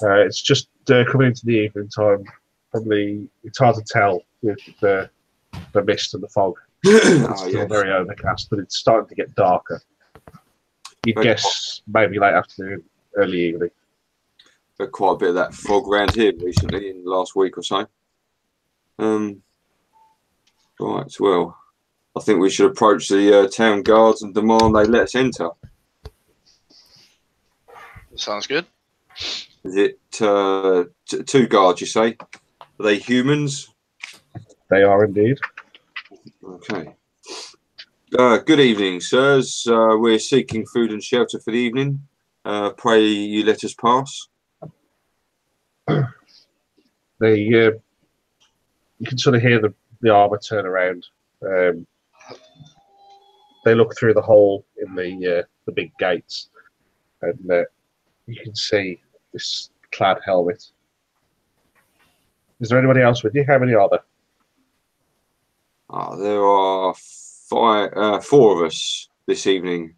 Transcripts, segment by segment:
It's just coming into the evening time. Probably it's hard to tell with the mist and the fog. It's still very overcast, but it's starting to get darker. You'd guess maybe late afternoon, early evening. Had quite a bit of that fog around here recently in the last week or so. Right, well, I think we should approach the town guards and demand they let us enter. Sounds good. Is it two guards, you say? Are they humans? They are indeed. Okay. Good evening, sirs. We're seeking food and shelter for the evening. Pray you let us pass. You can sort of hear the armour turn around. They look through the hole in the big gates, and you can see this clad helmet. Is there anybody else with you? How many are there? There are four of us this evening.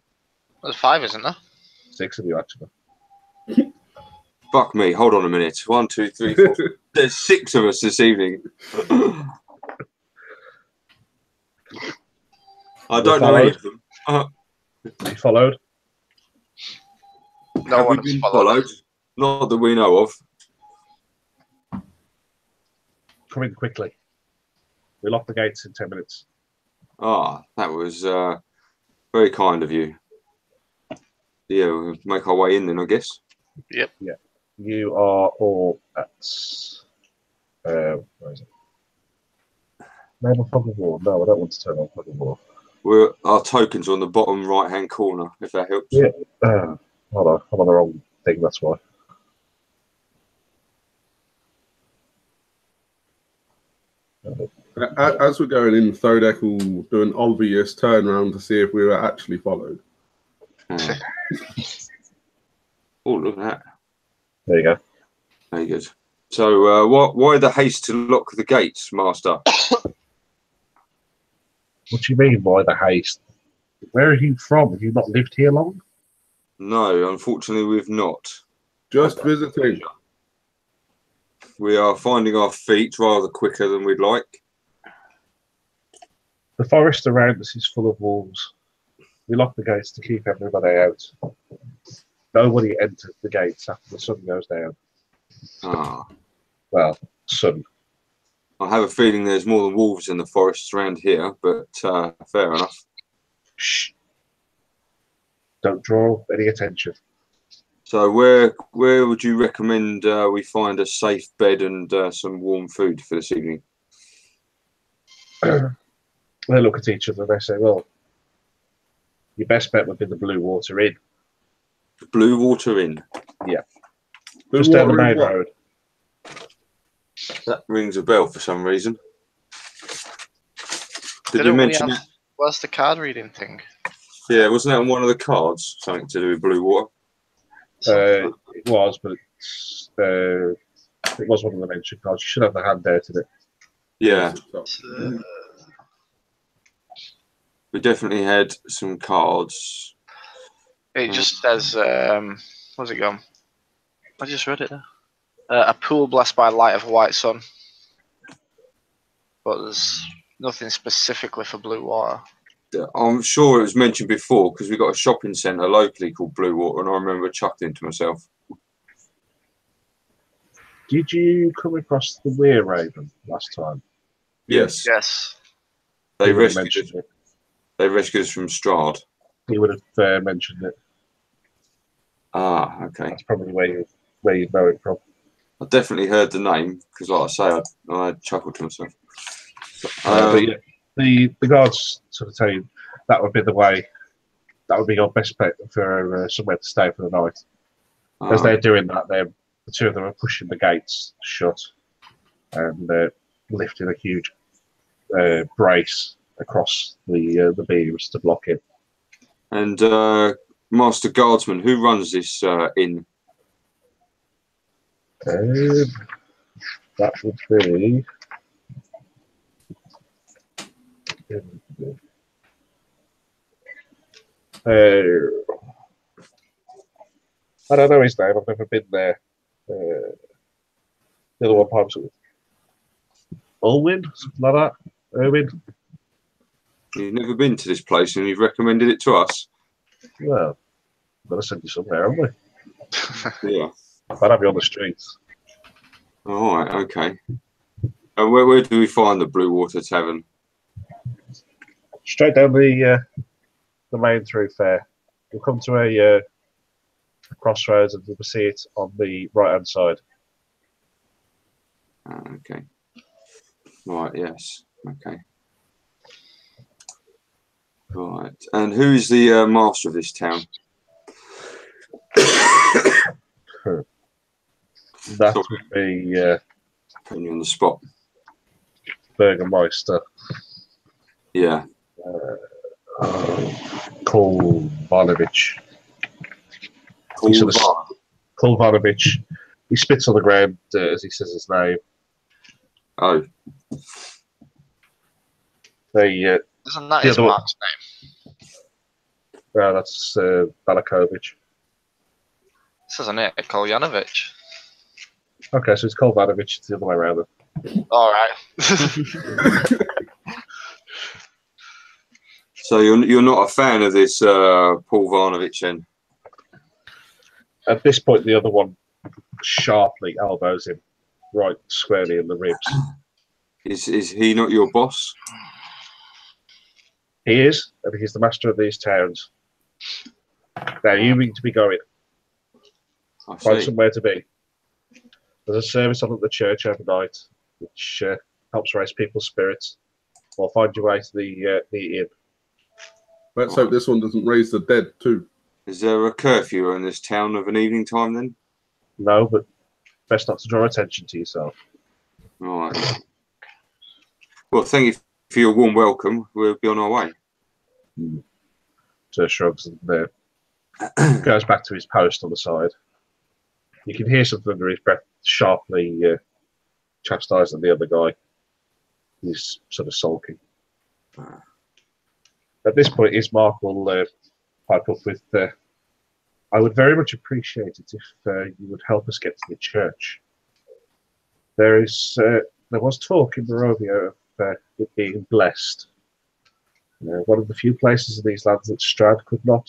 There's 5, isn't there? 6 of you, actually. Fuck me, hold on a minute. 1, 2, 3, 4. There's 6 of us this evening. I don't know any of them. You followed? No Have we one's been followed. followed? Not that we know of. Come in quickly. We lock the gates in 10 minutes. That was very kind of you. Yeah, we'll make our way in then, I guess. Yep. Yeah. You are all at... where is it? Enable fog of war. No, I don't want to turn on fog of war. Our tokens are on the bottom right-hand corner, if that helps. Yeah. Hold on. I'm on the wrong thing, that's why. As we're going in, Thodek will do an obvious turnaround to see if we were actually followed. Oh, look at that. There you go. Very good. So, why the haste to lock the gates, Master? What do you mean by the haste? Where are you from? Have you not lived here long? No, unfortunately, we've not. Just visiting. We are finding our feet rather quicker than we'd like. The forest around us is full of wolves. We lock the gates to keep everybody out. Nobody enters the gates after the sun goes down. Well, sun. I have a feeling there's more than wolves in the forests around here, but fair enough. Shh. Don't draw any attention. So where would you recommend we find a safe bed and some warm food for this evening? They look at each other and they say, well, your best bet would be the Blue Water Inn. The Blue Water Inn? Yeah. Just down the main road. That rings a bell for some reason. Did you mention it? What's the card reading thing? Yeah, wasn't that on one of the cards? Something to do with blue water? It was, but it was one of the mentioned cards. You should have the hand out in it. Yeah. We definitely had some cards. It just says, where's it gone? I just read it there. A pool blessed by light of white sun. But there's nothing specifically for blue water. I'm sure it was mentioned before because we got a shopping centre locally called Blue Water, and I remember chuckling to myself. Did you come across the Weir Raven last time? Yes. Yes. They rescued it. They rescued us from Strahd. He would have mentioned it. Okay. That's probably where you know it from. I definitely heard the name because, like I say, I chuckled to myself. But yeah, the guards sort of tell you that would be the way. That would be your best bet for somewhere to stay for the night. As they're doing that, the two of them are pushing the gates shut and lifting a huge brace across the beams to block it. And Master Guardsman, who runs this inn? That would be. I don't know his name. I've never been there. The other one pipes up with Ulwyn, something like that. Irwin. You've never been to this place and you've recommended it to us. Well, better send you somewhere, haven't we? Yeah. I'd have you on the streets. All right. Okay. And where do we find the Blue Water Tavern? Straight down the main thoroughfare. You'll come to a crossroads and you'll see it on the right-hand side. Okay. Right. Yes. Okay. Right. And who's the master of this town? That would be Putting you on the spot. Burgermeister. Yeah. Kolvanovich. Kolvanovich. He spits on the ground as he says his name. Oh. They, Isn't that his Mark's name? Well, that's Balakovich. This isn't it, Kolyanovich. Okay, so it's Kolvanovich. It's the other way around. All right. So you're not a fan of this Paul Varnovich then? At this point, the other one sharply elbows him right squarely in the ribs. Is he not your boss? He is, and he's the master of these towns. Now you need to be going. Find somewhere to be. There's a service on at the church overnight, which helps raise people's spirits. Or find your way to the inn. Let's hope this one doesn't raise the dead too. Is there a curfew in this town of an evening time then? No, but best not to draw attention to yourself. All right. Well, thank you for your warm welcome. We'll be on our way. So shrugs and goes back to his post on the side. You can hear something under his breath sharply chastising the other guy. He's sort of sulking. At this point, Ismark will pipe up with, I would very much appreciate it if you would help us get to the church. There was talk in Barovia of it being blessed. One of the few places in these lands that Strahd could not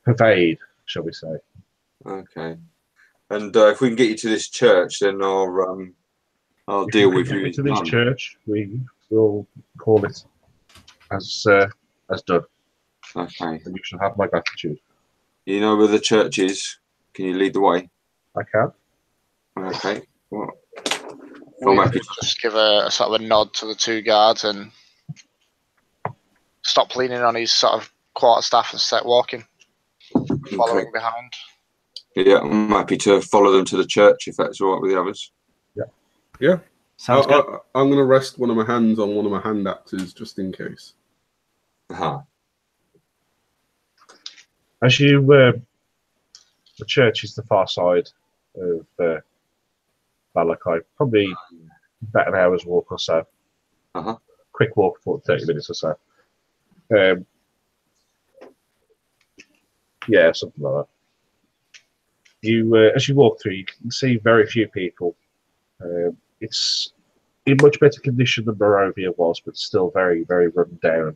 pervade, shall we say. Okay. And if we can get you to this church, then I'll deal with you. To this church, we will call it as done. Okay. And you shall have my gratitude. You know where the church is? Can you lead the way? I can. Okay. Well, We'll just give a sort of a nod to the two guards and stop leaning on his sort of quarterstaff and start walking, following behind. Yeah, I'm happy to follow them to the church if that's all right with the others. Yeah. Yeah. Sounds good. I'm going to rest one of my hands on one of my hand axes just in case. As you, the church is the far side of Valakai, probably about an hour's walk or so. Quick walk for 30 minutes or so. Yeah, something like that. You, as you walk through, you can see very few people. It's in much better condition than Barovia was, but still very, very run down.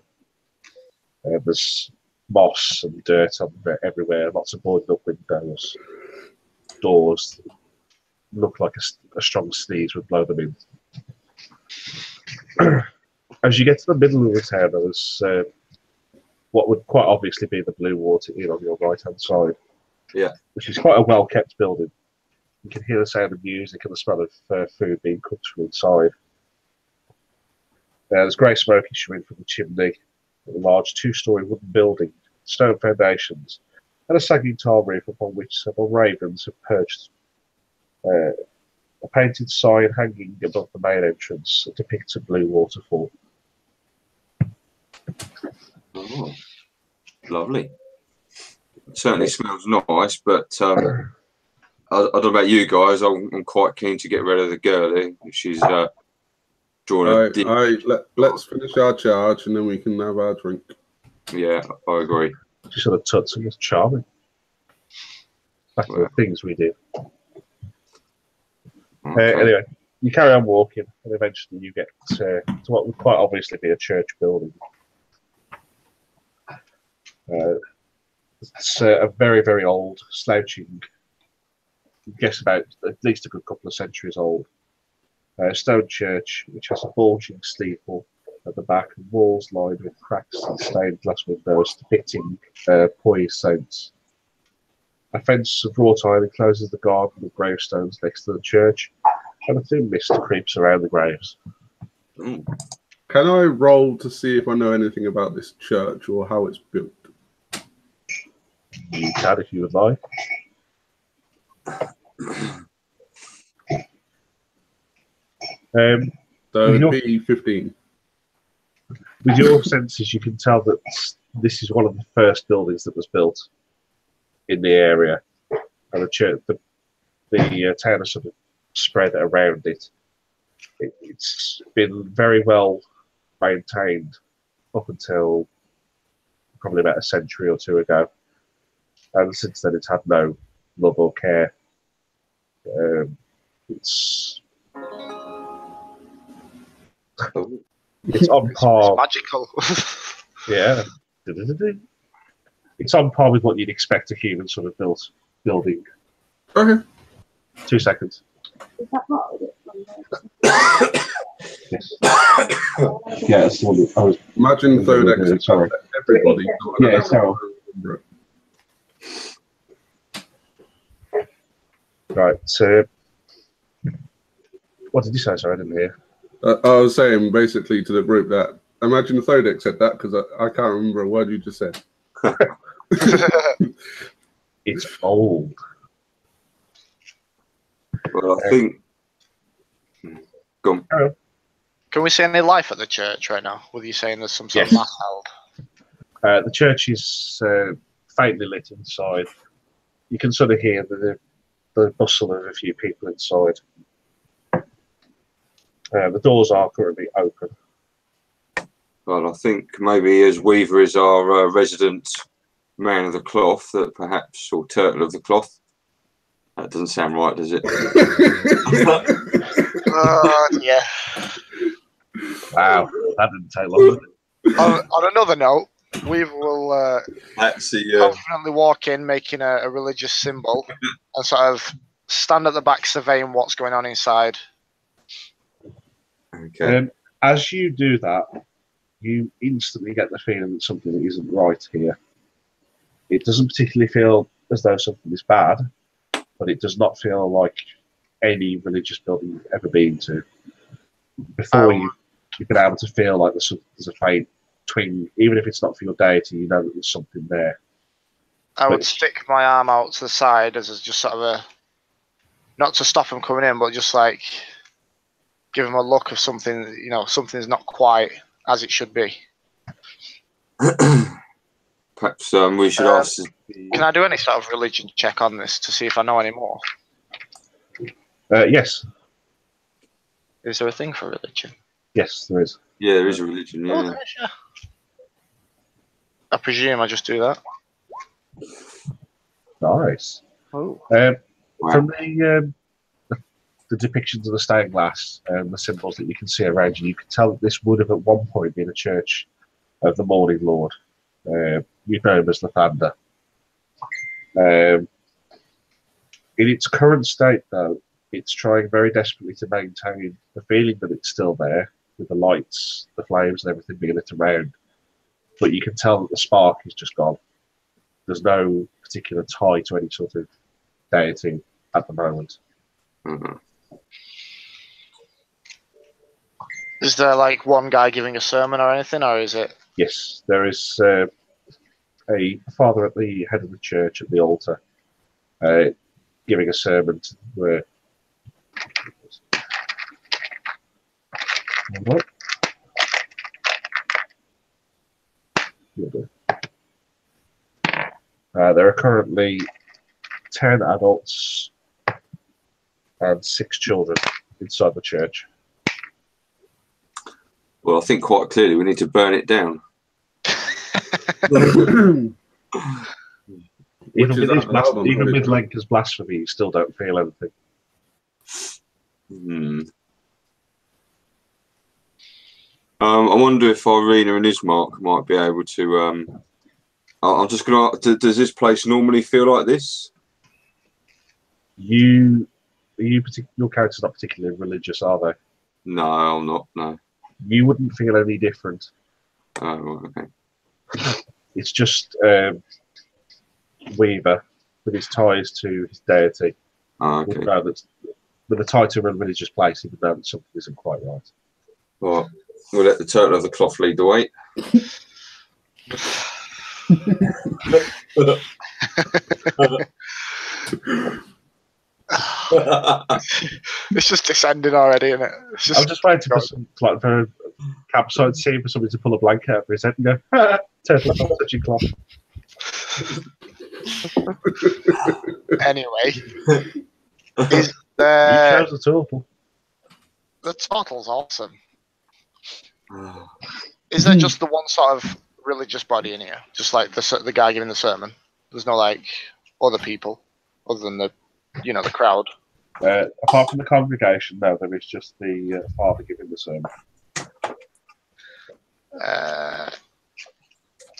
There's moss and dirt everywhere, lots of boarded up windows, doors. Look like a strong sneeze would blow them in. As you get to the middle of the town, there's what would quite obviously be the Blue Water Inn on your right-hand side. Yeah. Which is quite a well-kept building. You can hear the sound of music and the smell of food being cooked from inside. There's grey smoke issuing from the chimney, a large two-storey wooden building, stone foundations, and a sagging tile roof upon which several ravens have perched. A painted sign hanging above the main entrance depicts a blue waterfall. Oh, lovely. It certainly smells nice, but I don't know about you guys. I'm quite keen to get rid of the girl. She's drawing let's finish our charge and then we can have our drink. Yeah, I agree. She sort of tuts and it's charming. back to the things we did. Okay. Anyway, you carry on walking, and eventually you get to what would quite obviously be a church building. It's a very, very old, slouching, I guess about at least a good couple of centuries old, stone church, which has a bulging steeple at the back and walls lined with cracks and stained glass windows depicting poised saints. A fence of wrought iron encloses the garden with gravestones next to the church, and a thin mist creeps around the graves. Mm. Can I roll to see if I know anything about this church or how it's built? You can if you would like. So With your- it'd be 15. With your senses, you can tell that this is one of the first buildings that was built in the area, and the church, the town is sort of spread around it. It's been very well maintained up until probably about a century or two ago, and since then it's had no love or care. It's on par. It's magical. Yeah. It's on par with what you'd expect a human sort of building. Okay. 2 seconds. Is that part of it? Yes. Yeah, it's the one that I was. Imagine Thodex. Sorry. Everybody. Yeah, so. Right, so. What did you say? Sorry, I didn't hear. I was saying basically to the group that imagine Thodex said that because I can't remember a word you just said. It's old. Well, I think. Go on. Can we see any life at the church right now? With you saying there's some sort of mass held? The church is faintly lit inside. You can sort of hear the bustle of a few people inside. The doors are currently open. Well, I think maybe as Weaver is our resident man of the cloth, that perhaps, or turtle of the cloth. That doesn't sound right, does it? Yeah. Wow, that didn't take long, did it? On another note, we will That's the. confidently walk in, making a religious symbol, and sort of stand at the back surveying what's going on inside. Okay. As you do that, you instantly get the feeling that something isn't right here. It doesn't particularly feel as though something is bad, but it does not feel like any religious building you've ever been to. Before you've been able to feel like there's a faint twinge, even if it's not for your deity, you know that there's something there. I would stick my arm out to the side as just sort of a, not to stop him coming in, but just like give him a look of something, you know, something's not quite as it should be. Perhaps we should ask. Can I do any sort of religion check on this to see if I know any more? Yes. Is there a thing for religion? Yes, there is. Yeah, there is a religion. Oh, Yeah. there is, yeah. I presume I just do that. Nice. Oh. Wow. From the depictions of the stained glass and the symbols that you can see around you, you can tell that this would have at one point been a church of the Morning Lord. You know him as Lathander. In its current state, though, it's trying very desperately to maintain the feeling that it's still there, with the lights, the flames, and everything being lit around. But you can tell that the spark is just gone. There's no particular tie to any sort of deity at the moment. Mhm. Is there like one guy giving a sermon or anything, or is it? Yes, there is a father at the head of the church at the altar giving a sermon to there are currently 10 adults and 6 children inside the church. Well, I think quite clearly we need to burn it down. Even with Lenka's blasphemy, you still don't feel anything. I wonder if Irina and Ismark might be able to. I'm just going to. Does this place normally feel like this? Your character's not particularly religious, are they? No, I'm not. No. You wouldn't feel any different. Oh, okay. It's just Weaver, with his ties to his deity, would know that with a tie to a religious place, he would know that something isn't quite right. Well, we'll let the turtle of the cloth lead the way. It's just descending already, isn't it? I'm just waiting for a campsite scene for somebody to pull a blanket over his head and go, turtle not touching cloth. Anyway, is there... You chose the turtle. The turtle's awesome. Is there just the one sort of religious body in here? Just like the guy giving the sermon? There's no like other people other than the crowd? Apart from the congregation, no, there is just the father giving the sermon.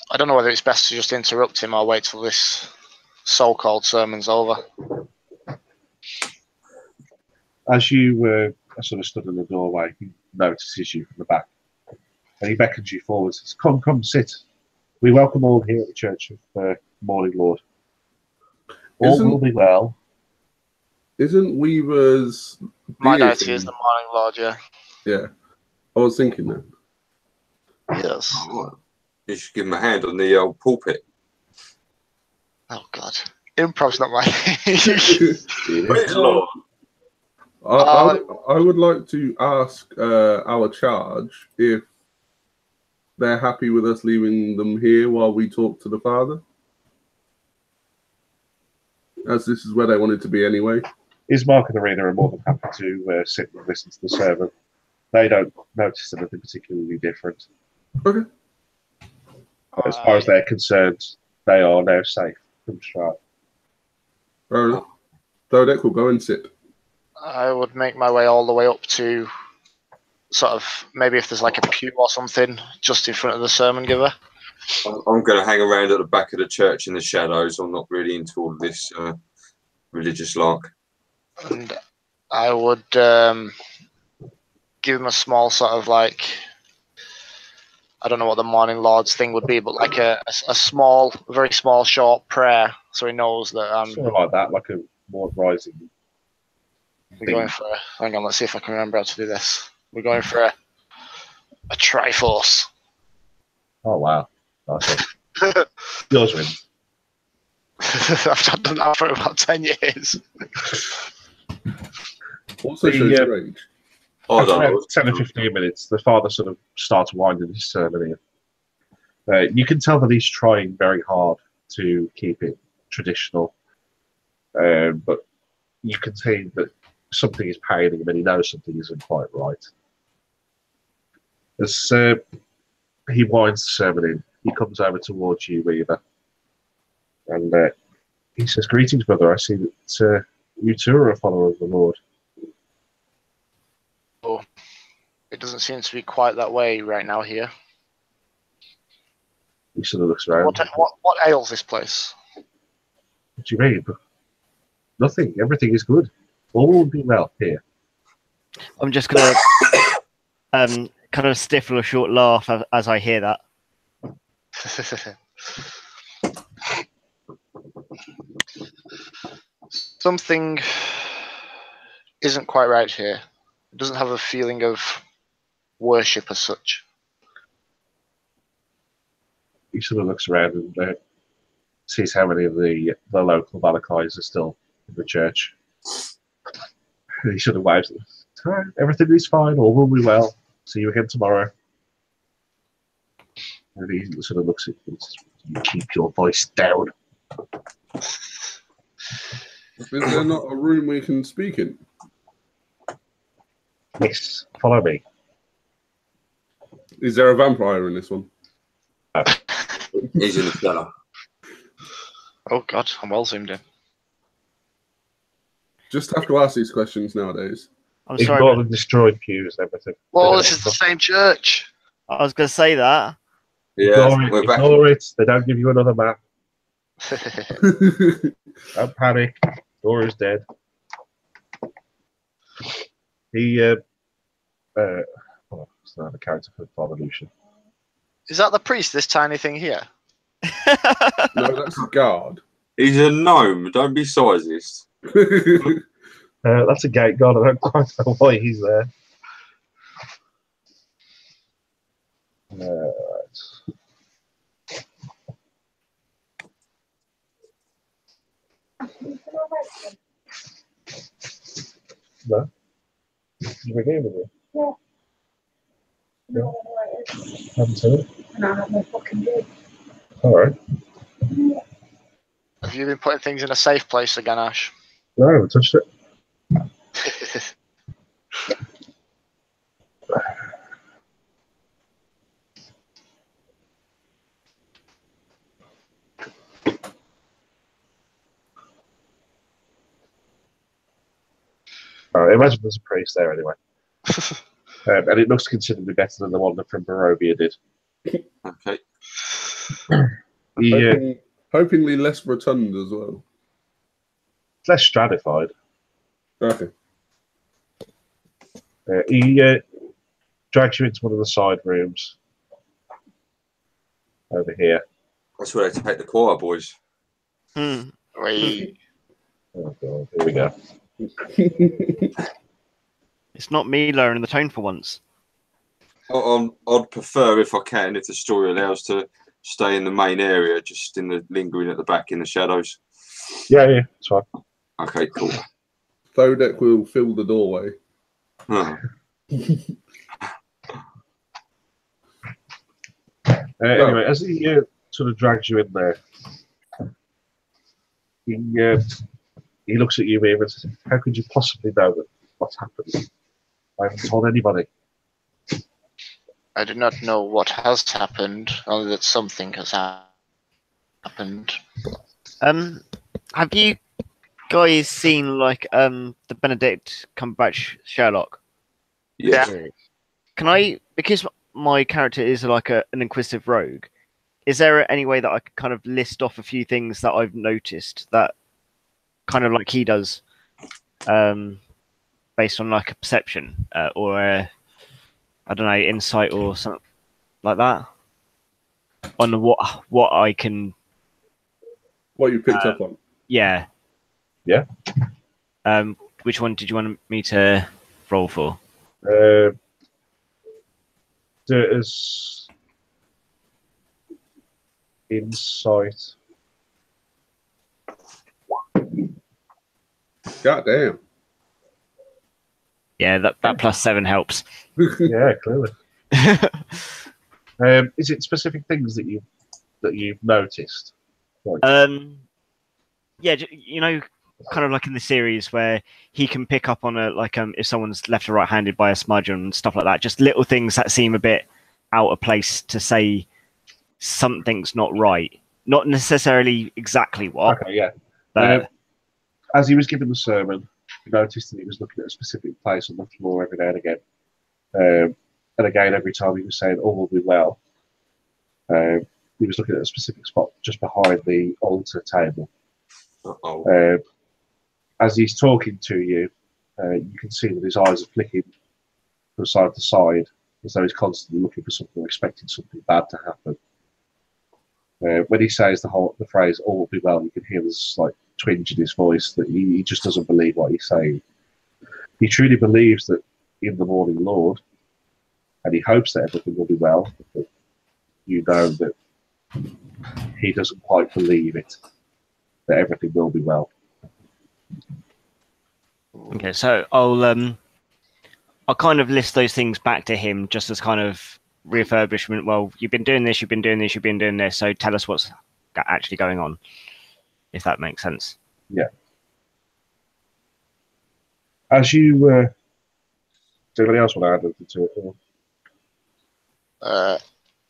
I don't know whether it's best to just interrupt him or wait till this so-called sermon's over. As you sort of stood in the doorway, he notices you from the back, and he beckons you forward. Says, "Come, sit. We welcome all here at the Church of Morning Lord. All will be well." Isn't Weaver's my deity is the Morning Lord? Yeah. Yeah, I was thinking that. Yes. Oh, you should give him a hand on the old pulpit. Oh God, improv's not my Praise the Lord. I would like to ask our charge if they're happy with us leaving them here while we talk to the father, as this is where they wanted to be anyway. Ismark and Arena are more than happy to sit and listen to the sermon. They don't notice anything particularly different. Okay. As far as they're concerned, they are now safe from Strahd. Fair enough. Dodek will go and sit. I would make my way all the way up to sort of maybe if there's like a pew or something just in front of the sermon giver. I'm going to hang around at the back of the church in the shadows. I'm not really into all of this religious lark. And I would give him a small sort of like, I don't know what the Morning Lord's thing would be, but like a small, very small, short prayer, so he knows that I'm sort of like that, like a more rising. We're going for hang on, let's see if I can remember how to do this. We're going for a Triforce. Oh wow. Nice. Yours wins. I've done that for about 10 years. Also shows your age. After about 10 or 15 minutes, the father sort of starts winding his sermon here. You can tell that he's trying very hard to keep it traditional, but you can see that something is paining him and he knows something isn't quite right. As he winds the sermon in, he comes over towards you, Weaver, and he says, "Greetings, brother. I see that you too are a follower of the Lord." Oh, it doesn't seem to be quite that way right now here. He sort of looks around. What ails this place? What do you mean? Nothing. Everything is good. All will be well here. I'm just going to kind of stifle a short laugh as I hear that. Something isn't quite right here. It doesn't have a feeling of worship as such. He sort of looks around and sees how many of the local Valakais are still in the church. And he sort of waves at them. Everything is fine, all will be well. See you again tomorrow. And he sort of looks at you and says, "You keep your voice down." Is there not a room we can speak in? Yes, follow me. Is there a vampire in this one? He's in the cellar. Oh God, I'm well zoomed in. Just have to ask these questions nowadays. I'm sorry, Ignore but the destroyed pews and everything. Well, this is the same church. I was going to say that. Yeah, Ignore we're it. back. Ignore it. They don't give you another map. Don't panic. Dora's dead. He, oh, it's not a character for Father Lucian. Is that the priest? This tiny thing here. No, that's a guard. He's a gnome. Don't be sizist. That's a gate god. I don't quite know why he's there. Right. No? You were here with me? Yeah. Yeah. No, Haven't seen it? and I have no fucking do. Alright. Have you been putting things in a safe place again, Ash? No, I haven't touched it. Imagine there's a priest there anyway. And it looks considerably better than the one that from Barovia did. Okay. Hopingly less rotund as well. It's less stratified. Okay. He drags you into one of the side rooms over here. That's where they take the choir boys. Wait. Oh god, here we go. It's not me lowering the tone for once. I'd prefer, if I can, if the story allows, to stay in the main area, just in the lingering at the back in the shadows. Yeah, it's fine. Okay, cool. Thodek will fill the doorway. Huh. Anyway, as he sort of drags you in there, he looks at you here and says, "How could you possibly know that what's happened? I haven't told anybody." I do not know what has happened, only that something has happened. Have you guys seen like the Benedict Cumberbatch Sherlock? Yeah. Can I, because my character is like an inquisitive rogue, is there any way that I could kind of list off a few things that I've noticed that kind of like he does, based on like a perception or I don't know, insight or something like that, on what I can, What you picked up on? yeah. Which one did you want me to roll for? Do it as insight. God damn. Yeah, that +7 helps. Yeah, clearly. Is it specific things that you've noticed? Like, Yeah, you know, kind of like in the series where he can pick up on if someone's left or right-handed by a smudge and stuff like that. Just little things that seem a bit out of place to say something's not right. Not necessarily exactly what. okay, yeah. But As he was giving the sermon, you noticed that he was looking at a specific place on the floor every now and again. And again, every time he was saying, "All will be well," he was looking at a specific spot just behind the altar table. Uh-oh. As he's talking to you, you can see that his eyes are flicking from side to side, as though he's constantly looking for something, expecting something bad to happen. When he says the phrase "all will be well," you can hear this like twinge in his voice that he just doesn't believe what he's saying. He truly believes that in the morning Lord, and he hopes that everything will be well, but you know that he doesn't quite believe it, that everything will be well. okay, so I'll kind of list those things back to him just as kind of refurbishment. Well, you've been doing this, you've been doing this, you've been doing this. So tell us what's actually going on, if that makes sense. Yeah. As you, does anybody else want to add anything to it?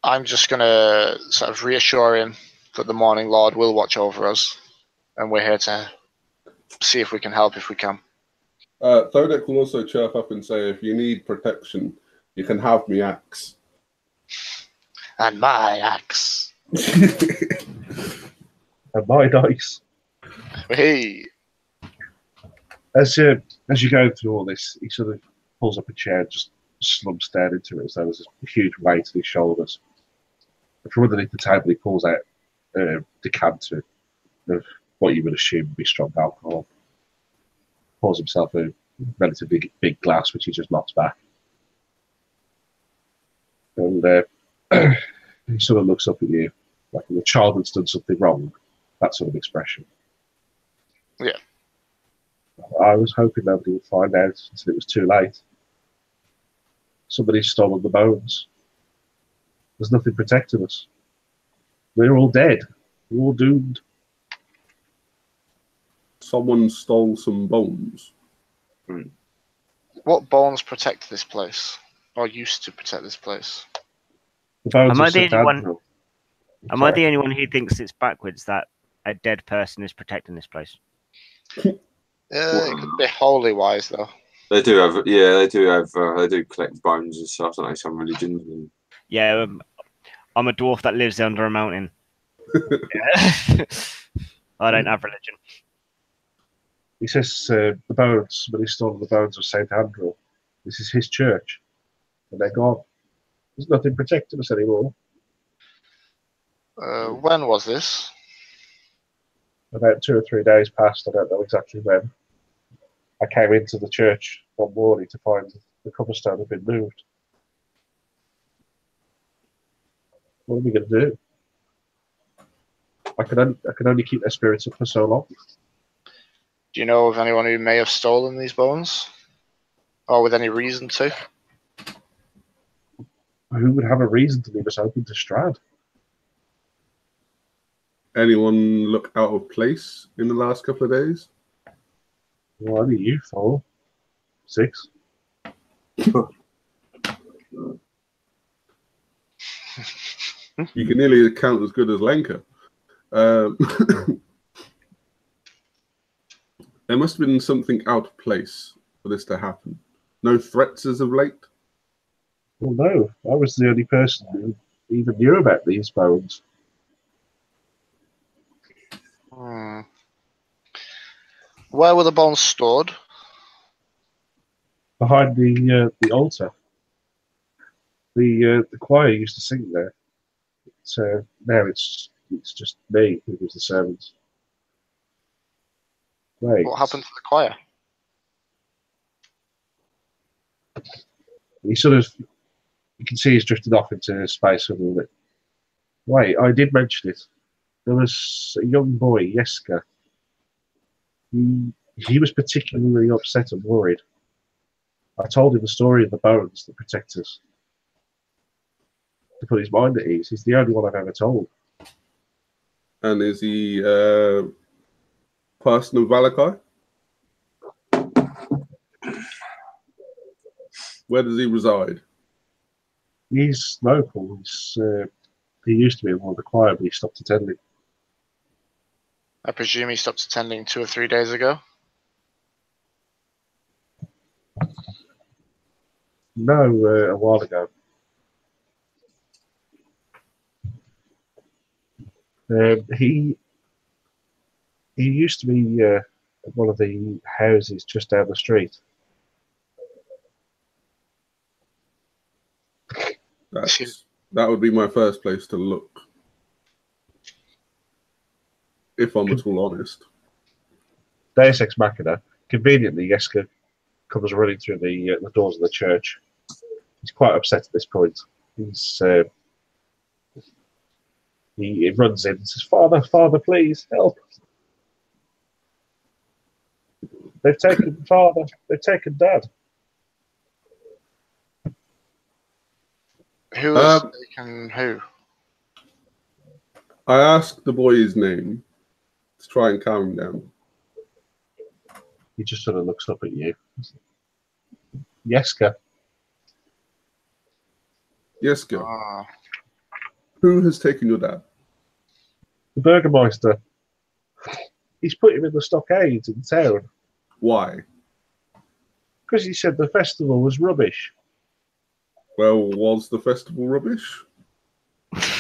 I'm just going to sort of reassure him that the Morning Lord will watch over us. and we're here to see if we can help if we can. Thodek will also chirp up and say, if you need protection, you can have me axe. And my axe. And my dice. Hey. As you go through all this, he sort of pulls up a chair and just slumps down into it as though there's a huge weight on his shoulders. And from underneath the table, he pulls out a decanter of what you would assume would be strong alcohol. Pours himself a relatively big glass, which he just knocks back. And he sort of looks up at you like the child that's done something wrong. That sort of expression. Yeah. I was hoping nobody would find out until it was too late. Somebody's stolen the bones. There's nothing protecting us. We're all dead. We're all doomed. Someone stole some bones. What bones protect this place? Or used to protect this place? The bones Am I of the St. only one- Andrew. Am I the only one who thinks it's backwards that a dead person is protecting this place? It could be holy wise though. They do have, they do collect bones and stuff, don't they? Some religions. And... Yeah, I'm a dwarf that lives under a mountain. Yeah. I don't have religion. He says the bones, but he stole the bones of St. Andrew. This is his church. And they're gone. There's nothing protecting us anymore. When was this? About 2 or 3 days passed, I don't know exactly when. I came into the church one morning to find the cobblestone had been moved. What are we going to do? I can only keep their spirits up for so long. Do you know of anyone who may have stolen these bones? Or with any reason to? Who would have a reason to leave us open to Strahd? Anyone look out of place in the last couple of days? Well, only you, 4, 6. You can nearly count as good as Lenka. There must have been something out of place for this to happen. No threats as of late? Well, no. I was the only person who even knew about these bones. Where were the bones stored? Behind the altar. The choir used to sing there. So now it's just me who was the servant. Wait. What happened to the choir? He sort of, you can see he's drifted off into space a little bit. Wait, I did mention it. There was a young boy, Jeska. He was particularly upset and worried. I told him the story of the bones that protect us. To put his mind at ease. He's the only one I've ever told. And is he person of Valakai? Where does he reside? He's local. He used to be in one of the choir, but he stopped attending. I presume he stopped attending 2 or 3 days ago. No, a while ago. He used to be at one of the houses just down the street. That would be my first place to look, if I'm at all honest. Deus Ex Machina. Conveniently, Jeska comes running through the doors of the church. He's quite upset at this point. He runs in and says, "Father, Father, please help! They've taken Father. They've taken Dad." Who has taken who? I asked the boy his name to try and calm him down. He just sort of looks up at you. Jeska. Jeska, Ah, who has taken your dad? The Burgermeister. He's put him in the stockades in town. Why? Because he said the festival was rubbish. Well, was the festival rubbish? That's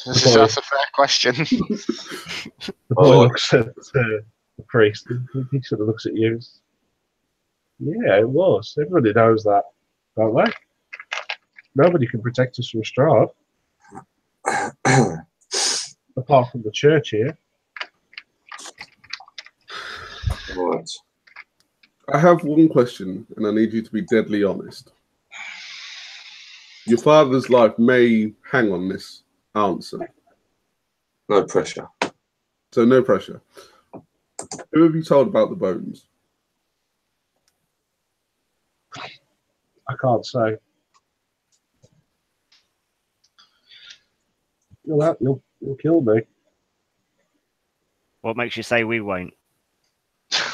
a fair question. The boy looks at the priest. He sort of looks at you. Yeah, it was. Everybody knows that, don't they? Nobody can protect us from Strahd. Apart from the church here. Right. I have one question, and I need you to be deadly honest. Your father's life may hang on this answer. No pressure. So no pressure. Who have you told about the bones? I can't say. You'll kill me. What makes you say we won't?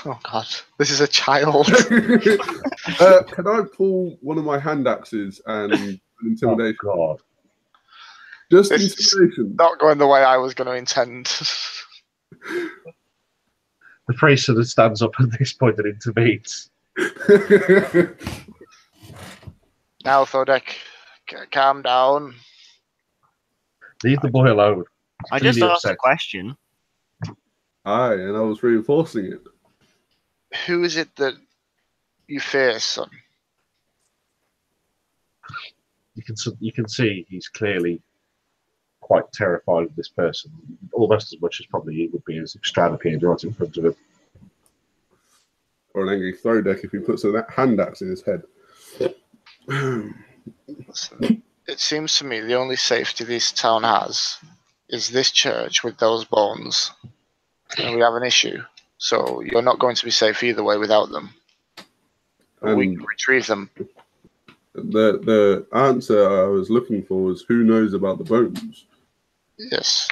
Oh God, this is a child. Can I pull one of my hand axes and intimidation? Oh God. Just It's intimidation. not going the way I was going to intend. The priest sort of stands up at this point and intervenes. Now, Thodek, calm down. Leave the boy alone. I just Really asked a upset. question. Aye, and I was reinforcing it. Who is it that you fear, son? You can see he's clearly quite terrified of this person, almost as much as probably he would be as if Strahd appeared right in front of him. Or an angry throw deck if he puts a hand axe in his head. Listen, it seems to me the only safety this town has is this church with those bones. And we have an issue. So you're not going to be safe either way without them. But we can retrieve them. The answer I was looking for was who knows about the bones? Yes.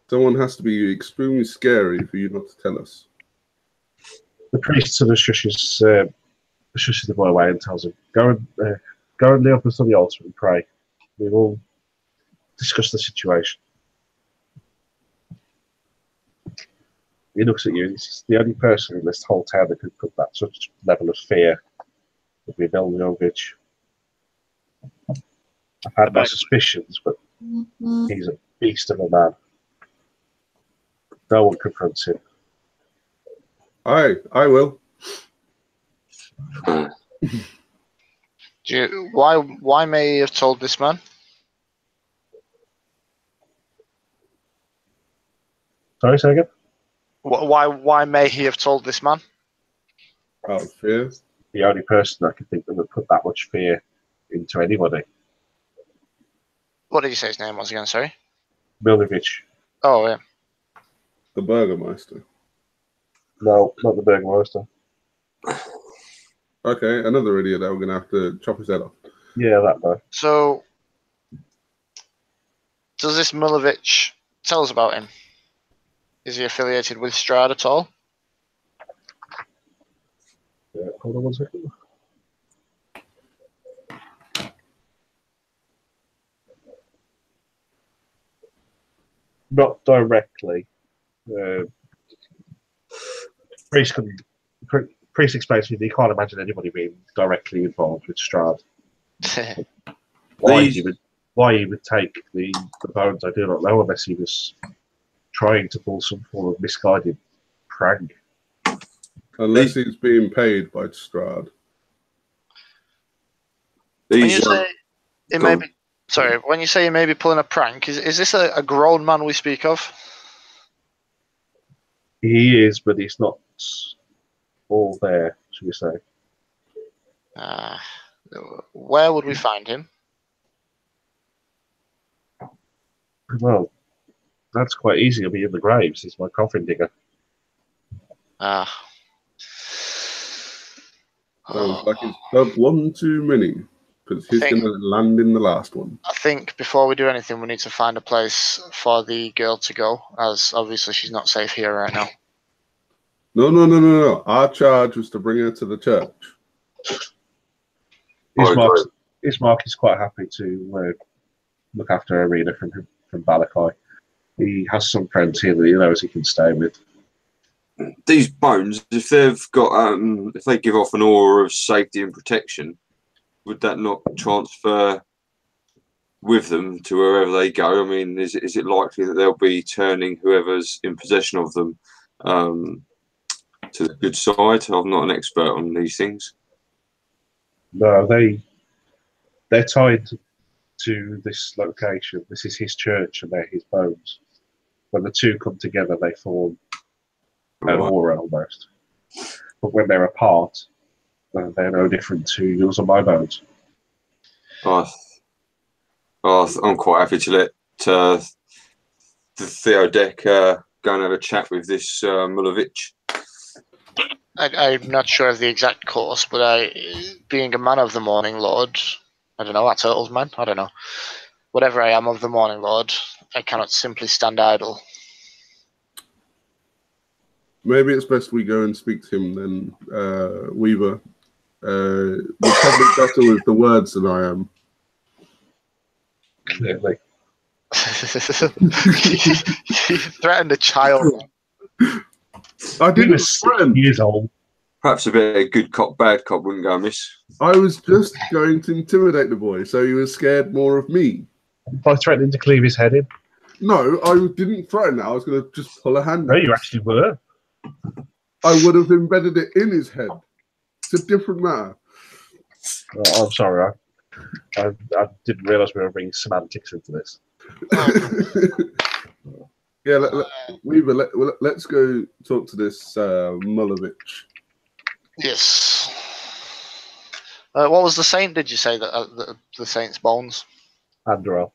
Someone has to be extremely scary for you not to tell us. The priest sort of shushes the boy away and tells him, go and kneel before the altar and pray. We will discuss the situation. He looks at you and he says, the only person in this whole town that could put that such level of fear would be Miljovic. I've had my suspicions, but he's a beast of a man. No one confronts him. I will. Why may you have told this man? Sorry, say again? Why may he have told this man? Out of fear. The only person I can think that would put that much fear into anybody. What did you say his name was again? Sorry. Miljovic. Oh yeah. The Burgermeister. No, not the Burgermeister. Okay, another idiot that we're going to have to chop his head off. Yeah, that guy. So, does this Milovic tell us about him? Is he affiliated with Strahd at all? Yeah, hold on one second. Not directly. Priest explains to me that he can't imagine anybody being directly involved with Strahd. Why he would take the bones, I do not know, unless he was trying to pull some form of misguided prank. Unless he's being paid by Strahd. When you say it may be, sorry, when you say he may be pulling a prank, is this a grown man we speak of? He is, but he's not all there, should we say. Where would we find him? Well, that's quite easy. He'll be in the graves. He's my coffin digger. Sounds like he's done one too many, because he's going to land in the last one. I think before we do anything, we need to find a place for the girl to go, as obviously she's not safe here right now. No. Our charge was to bring her to the church. Ismark is quite happy to look after Arena from Balakai. He has some friends here that he knows he can stay with. These bones, if they've got, if they give off an aura of safety and protection, would that not transfer with them to wherever they go? I mean, is it likely that they'll be turning whoever's in possession of them to the good side? I'm not an expert on these things. No, they're tied to this location. This is his church and they're his bones. When the two come together, they form an aura almost. But when they're apart, they're no different to yours and my bones. I'm quite happy to let the Theodec go and have a chat with this Mulovich. I'm not sure of the exact course, but being a man of the Morning Lord, I don't know, a turtle's man, I don't know. Whatever I am of the Morning Lord, I cannot simply stand idle. Maybe it's best we go and speak to him then, Weaver. You're probably better with the words than I am. Clearly. You threatened a child. I He didn't was 6 threaten. years old. Perhaps a bit of good cop, bad cop wouldn't go amiss. I was just going to intimidate the boy, so he was scared more of me. By threatening to cleave his head in. No, I didn't threaten that. I was going to just pull a hand No, out. you actually were. I would have embedded it in his head. It's a different matter. Oh, I'm sorry. I didn't realise we were bringing semantics into this. Yeah, Weaver, let's go talk to this Mulovich. Yes. What was the saint, did you say, that the saint's bones? Andorel.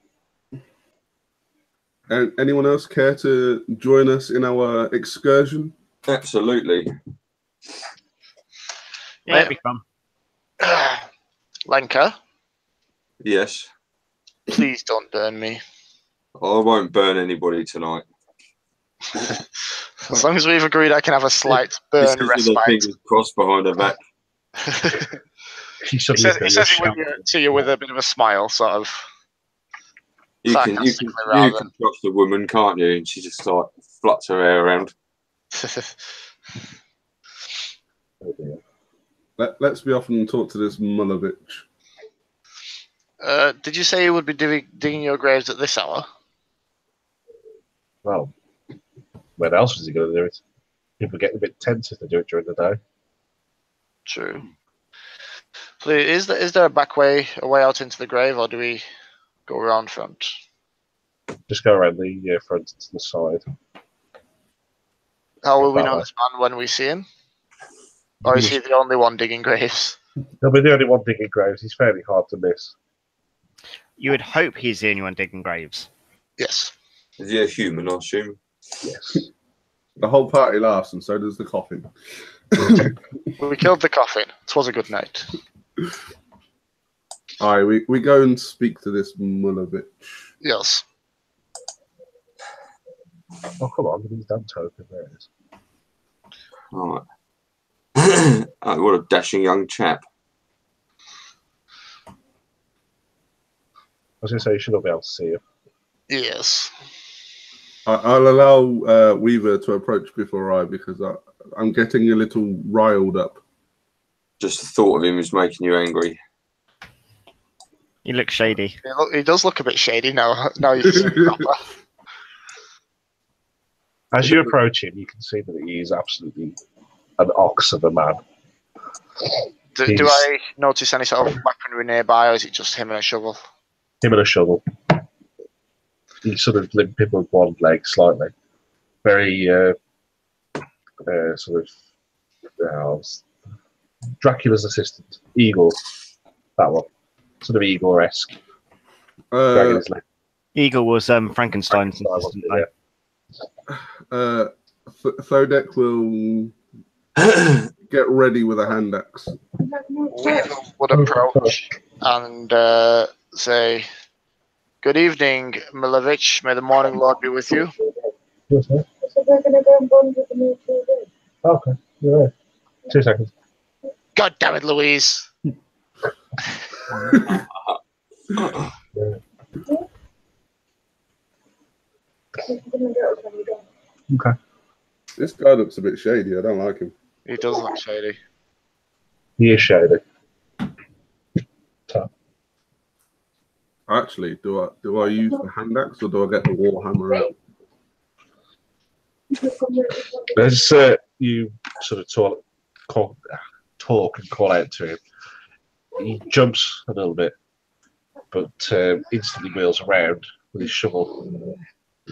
And anyone else care to join us in our excursion? Absolutely. Yeah, it'd be fun. Lenka, Yes. please don't burn me. I won't burn anybody tonight. As long as we've agreed I can have a slight This burn is with their respite. fingers crossed behind her back. He He says it to you with a bit of a smile, sort of. You can Sarcastically, rather. trust a woman, can't you? And she just like fluts her hair around. Let's be off and talk to this Mulovich. Did you say you would be digging your graves at this hour? Well, when else was he going to do it? People get a bit tense if they do it during the day. True. So is there a back way, a way out into the grave, or do we go around front? Just go around the front to the side. How will we That know way. this man when we see him? Or is he the only one digging graves? He'll be the only one digging graves. He's fairly hard to miss. You would hope he's the only one digging graves. Yes. Is he a human, I assume? Yes. The whole party laughs, and so does the coffin. We killed the coffin. It was a good night. All right, we go and speak to this Mulovich. Yes. Oh, come on. He's done token. There it is. All right. Oh, what a dashing young chap. I was going to say you should not be able to see him. Yes. I'll allow Weaver to approach before because I'm getting a little riled up. Just the thought of him is making you angry. You look shady. He does look a bit shady now. Now you see him proper. As you approach him, you can see that he is absolutely an ox of a man. Do I notice any sort of weaponry nearby, or is it just him and a shovel? Him and a shovel. He's sort of limping with one leg slightly. Very sort of Dracula's assistant. Igor. That one. Sort of Igor-esque. Dragging his leg. Eagle was Frankenstein's assistant. Thodek will get ready with a hand axe. Weevil would approach and say, "Good evening, Milovich. May the Morning Lord be with you." Yes, sir. So we're going to go and bond with the new TV. Okay, you're right. 2 seconds. God damn it, Louise! Okay. This guy looks a bit shady. I don't like him. He does look shady. He is shady. Actually, do I use the hand axe or do I get the war hammer out? As you sort of talk and call out to him, he jumps a little bit, but instantly wheels around with his shovel and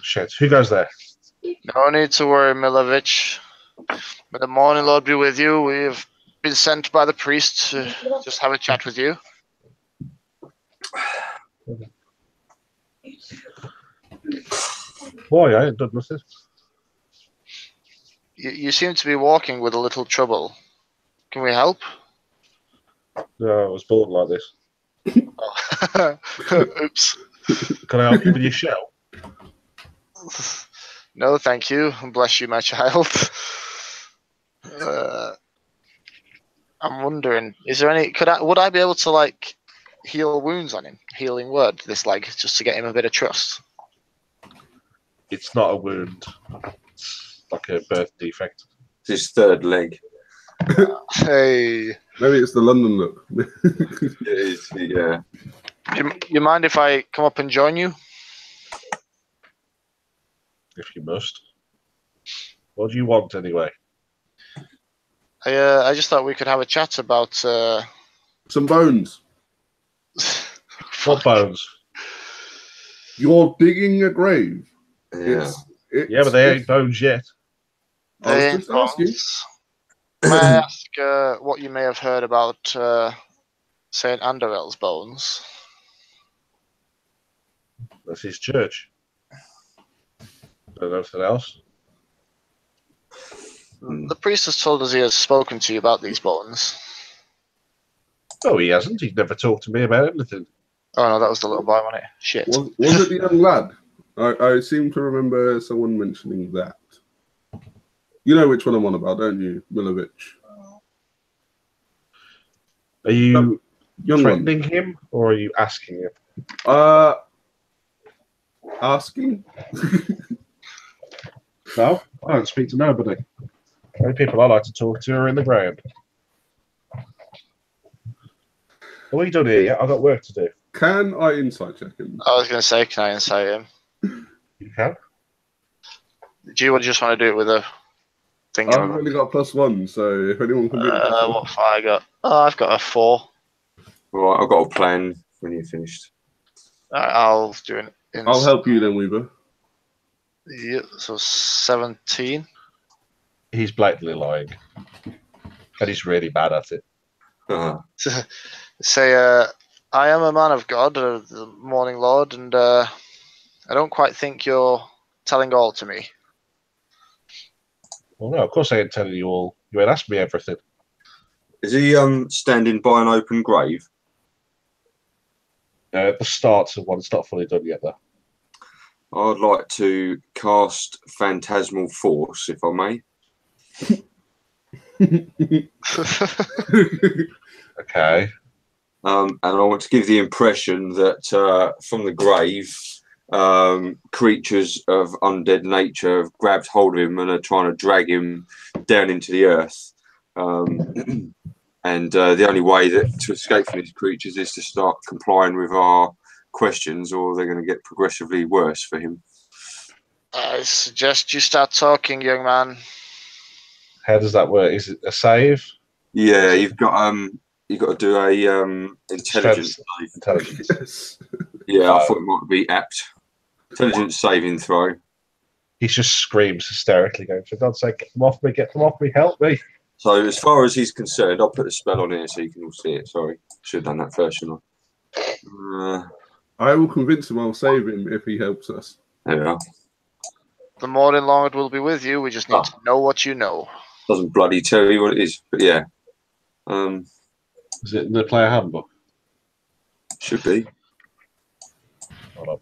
shouts, "Who goes there?" No need to worry, Milovich. May the morning Lord be with you. We've been sent by the priest to just have a chat with you. Why? I ain't done nothing. You seem to be walking with a little trouble. Can we help? No, I was born like this. Oh. Oops. Can I help you with your shell? No, thank you. Bless you, my child. I'm wondering, is there any? Would I be able to like heal wounds on him? Healing word this leg, just to get him a bit of trust. It's not a wound. It's like a birth defect. It's his third leg. Hey. Maybe it's the London look. It is, yeah. You mind if I come up and join you? If you must. What do you want anyway? I just thought we could have a chat about. Some bones. What bones? You're digging a grave. Yeah. Yeah, but they ain't bones yet. I was just asking. May I ask what you may have heard about Saint Anderel's bones? That's his church. Don't know anything else. The priest has told us he has spoken to you about these bones. Oh, he hasn't. He's never talked to me about anything. Oh no, that was the little boy, wasn't it? Shit. Was it the young lad? I seem to remember someone mentioning that. You know which one I'm on about, don't you, Milovich? Are you Young threatening him or are you asking him? Asking? No, I don't speak to nobody. The only people I like to talk to are in the ground. What are you doing here? Yeah, I've got work to do. Can I insight check him? I was going to say, can I insight him? You can? Do you just want to do it with a thing? I've only got +1, so if anyone can beat it. What have I got? Oh, I've got a 4. Right, I've got a plan when you're finished. I'll do it. I'll help you then, Weaver. Yeah, so 17. He's blatantly lying. And he's really bad at it. Say, I am a man of God, the Morning Lord, and I don't quite think you're telling all to me. Well, no, of course I ain't telling you all. You ain't asked me everything. Is he standing by an open grave? At the start of one, it's not fully done yet, though. I'd like to cast Phantasmal Force, if I may. Okay. And I want to give the impression that from the grave, creatures of undead nature have grabbed hold of him and are trying to drag him down into the earth. And the only way to escape from these creatures is to start complying with our questions, or they're going to get progressively worse for him. I suggest you start talking, young man. How does that work? Is it a save? Yeah, you've got to do a intelligence save. Intelligence. Yes. Yeah, I thought it might be apt. Intelligence saving throw. He just screams hysterically, going, "For God's sake, get them off me! Get them off me! Help me!" So as far as he's concerned, I'll put the spell on here so you can all see it. Sorry, should have done that first, shouldn't I? I will convince him I'll save him if he helps us. There we are. The Morning Lord will be with you. We just need to know what you know. Doesn't bloody tell you what it is, but yeah. Is it in the player handbook? Should be. Hold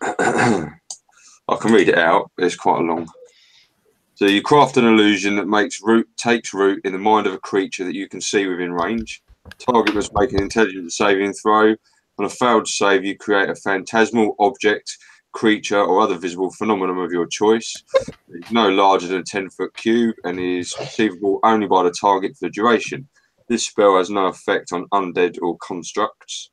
I can read it out. It's quite long. So you craft an illusion that takes root in the mind of a creature that you can see within range. Target must make an intelligence saving throw. On a failed save, you create a phantasmal object creature or other visible phenomenon of your choice. It's no larger than a 10-foot cube and is perceivable only by the target for the duration. This spell has no effect on undead or constructs.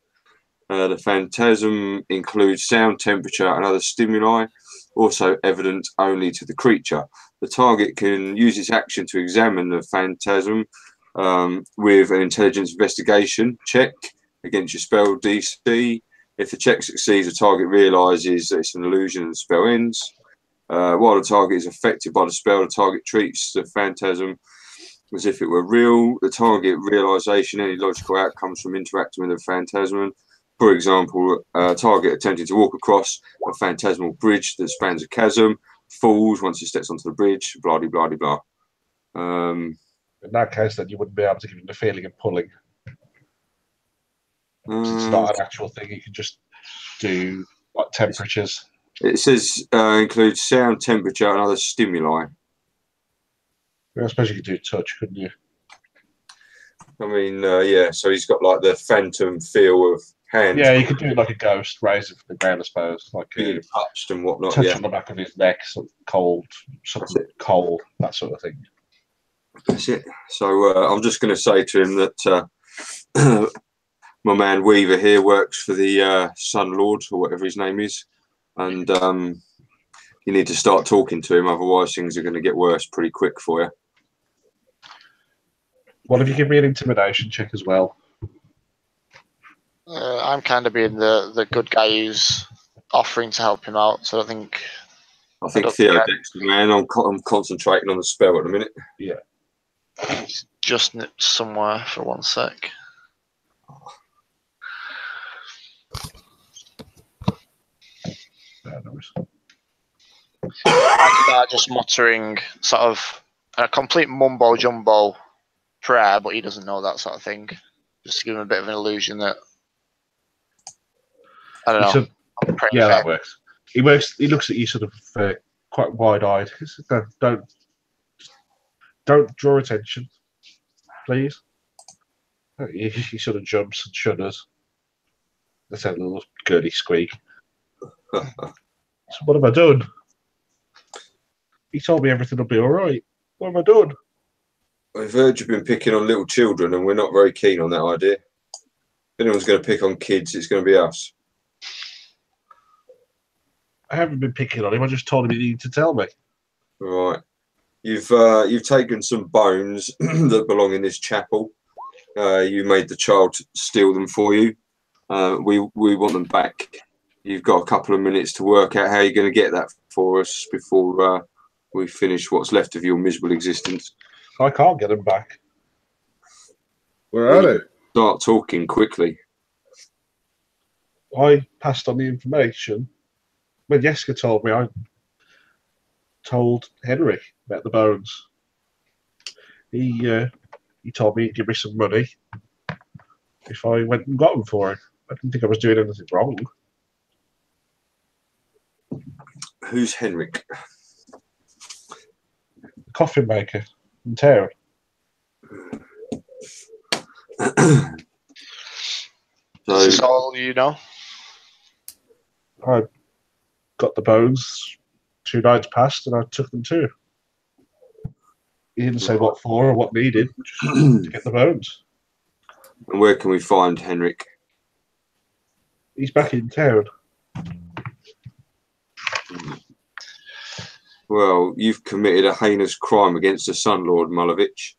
The phantasm includes sound, temperature, and other stimuli, also evident only to the creature. The target can use its action to examine the phantasm with an intelligence investigation check against your spell DC. If the check succeeds, the target realizes that it's an illusion and the spell ends. While the target is affected by the spell, the target treats the phantasm as if it were real. The target realization any logical outcomes from interacting with the phantasm. For example, a target attempting to walk across a phantasmal bridge that spans a chasm falls once he steps onto the bridge, blah, blah, blah, blah. In that case, then you wouldn't be able to give him the feeling of pulling. It's not an actual thing. You can just do like temperatures. It says includes sound, temperature, and other stimuli. I suppose you could do touch, couldn't you? I mean, yeah. So he's got like the phantom feel of hands. Yeah, you could do like a ghost, raise it from the ground, I suppose, like being touched and whatnot. Touch Yeah, on the back of his neck, something cold, that sort of thing. That's it. So I'm just going to say to him that my man Weaver here works for the Sun Lord or whatever his name is, and you need to start talking to him, otherwise things are going to get worse pretty quick for you. What if you give me an intimidation check as well? I'm kind of being the good guy who's offering to help him out, so I think Theo Dexter, man. I'm concentrating on the spell at the minute. Yeah. He's just nipped somewhere for 1 sec. I start just muttering sort of a complete mumbo jumbo prayer, but he doesn't know that sort of thing. Just to give him a bit of an illusion that I don't know. Yeah, that works. He looks at you sort of quite wide-eyed. Don't draw attention, please. He sort of jumps and shudders. That's a little girly squeak. So what have I done? He told me everything will be all right. What have I done? I've heard you've been picking on little children, and we're not very keen on that idea. If anyone's going to pick on kids, it's going to be us. I haven't been picking on him. I just told him he needed to tell me. Right. You've taken some bones that belong in this chapel. You made the child steal them for you. We want them back. You've got a couple of minutes to work out how you're going to get that for us before we finish what's left of your miserable existence. I can't get them back. Where are they? Start talking quickly. I passed on the information. When Jeska told me, I told Henry about the bones. He told me he'd give me some money if I went and got them for him. I didn't think I was doing anything wrong. Who's Henrik? The coffin maker in town. Is this all you know? I got the bones 2 nights past and I took them too. He didn't say what for or what needed, just to get the bones. And where can we find Henrik? He's back in town. Well, you've committed a heinous crime against the Sun Lord, Mulovich.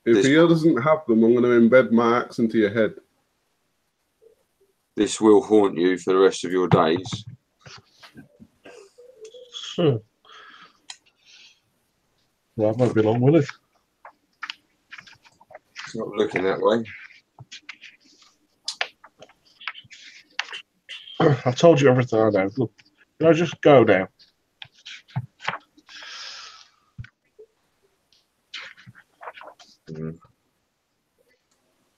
If he doesn't have them, I'm going to embed my axe into your head. This will haunt you for the rest of your days. Well, that won't be long, will it? It's not looking that way. I've told you everything I know. Look, can I just go now?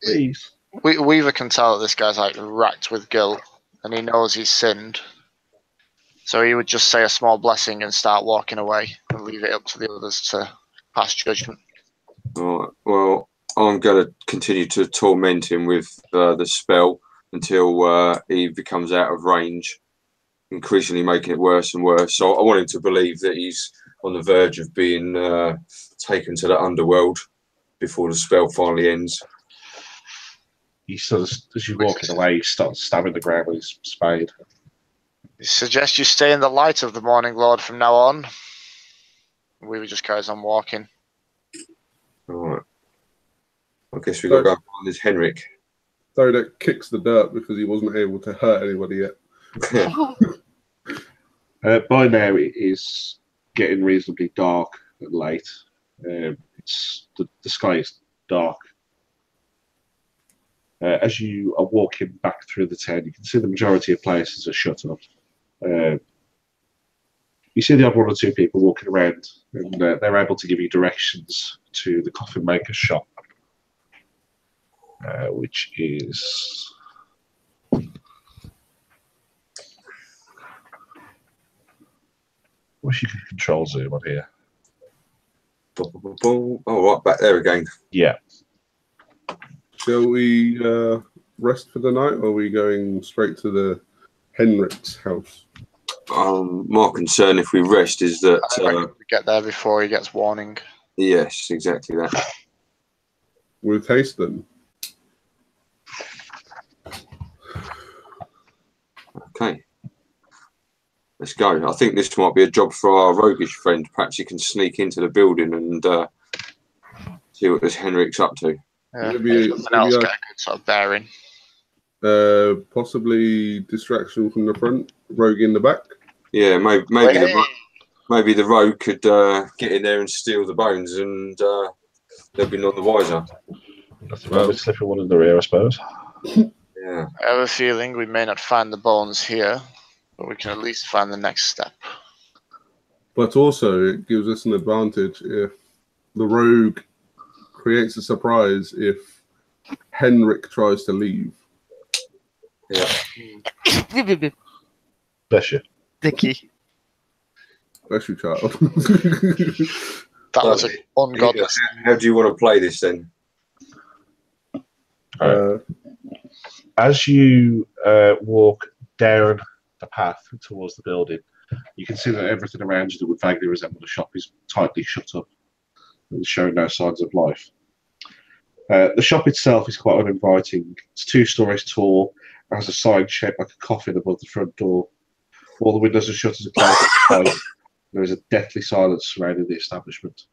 Please. Weaver can tell that this guy's like racked with guilt, and he knows he's sinned. So he would just say a small blessing and start walking away and leave it up to the others to pass judgment. All right. Well, I'm going to continue to torment him with the spell. until he becomes out of range, increasingly making it worse and worse. So I want him to believe that he's on the verge of being taken to the underworld before the spell finally ends. He sort of, as you're walking away, he starts stabbing the ground with his spade. I suggest you stay in the light of the Morning Lord from now on. We just carries on walking. All right. I guess we've got to go find this Henrik. Thodak kicks the dirt because he wasn't able to hurt anybody yet. By now, it is getting reasonably dark and late. It's the sky is dark. As you are walking back through the town, you can see the majority of places are shut up. You see the odd one or two people walking around, and they're able to give you directions to the coffin maker's shop, which is... Wish you could control zoom on here. Oh, right, back there again. Yeah. Shall we rest for the night, or are we going straight to the Henrik's house? My concern, if we rest, is that We get there before he gets warning. yes, exactly that. With haste, then. Okay, let's go. I think this might be a job for our roguish friend. Perhaps he can sneak into the building and see what this Henrik's up to. Yeah, Maybe nothing else, get a good sort of bearing. Possibly distraction from the front, rogue in the back. Yeah, maybe the rogue could get in there and steal the bones, and they'll be none the wiser. Nothing wrong with slipping one in the rear, I suppose. Yeah. I have a feeling we may not find the bones here, but we can at least find the next step. But also, it gives us an advantage if the rogue creates a surprise if Henrik tries to leave. Yeah. Bless you. Dicky. Bless you, child. That was ungodly. How do you want to play this then? As you walk down the path towards the building, you can see that everything around you that would vaguely resemble a shop is tightly shut up and showing no signs of life. The shop itself is quite uninviting. It's 2 stories tall and has a sign shaped like a coffin above the front door. All the windows and shutters are closed. There is a deathly silence surrounding the establishment.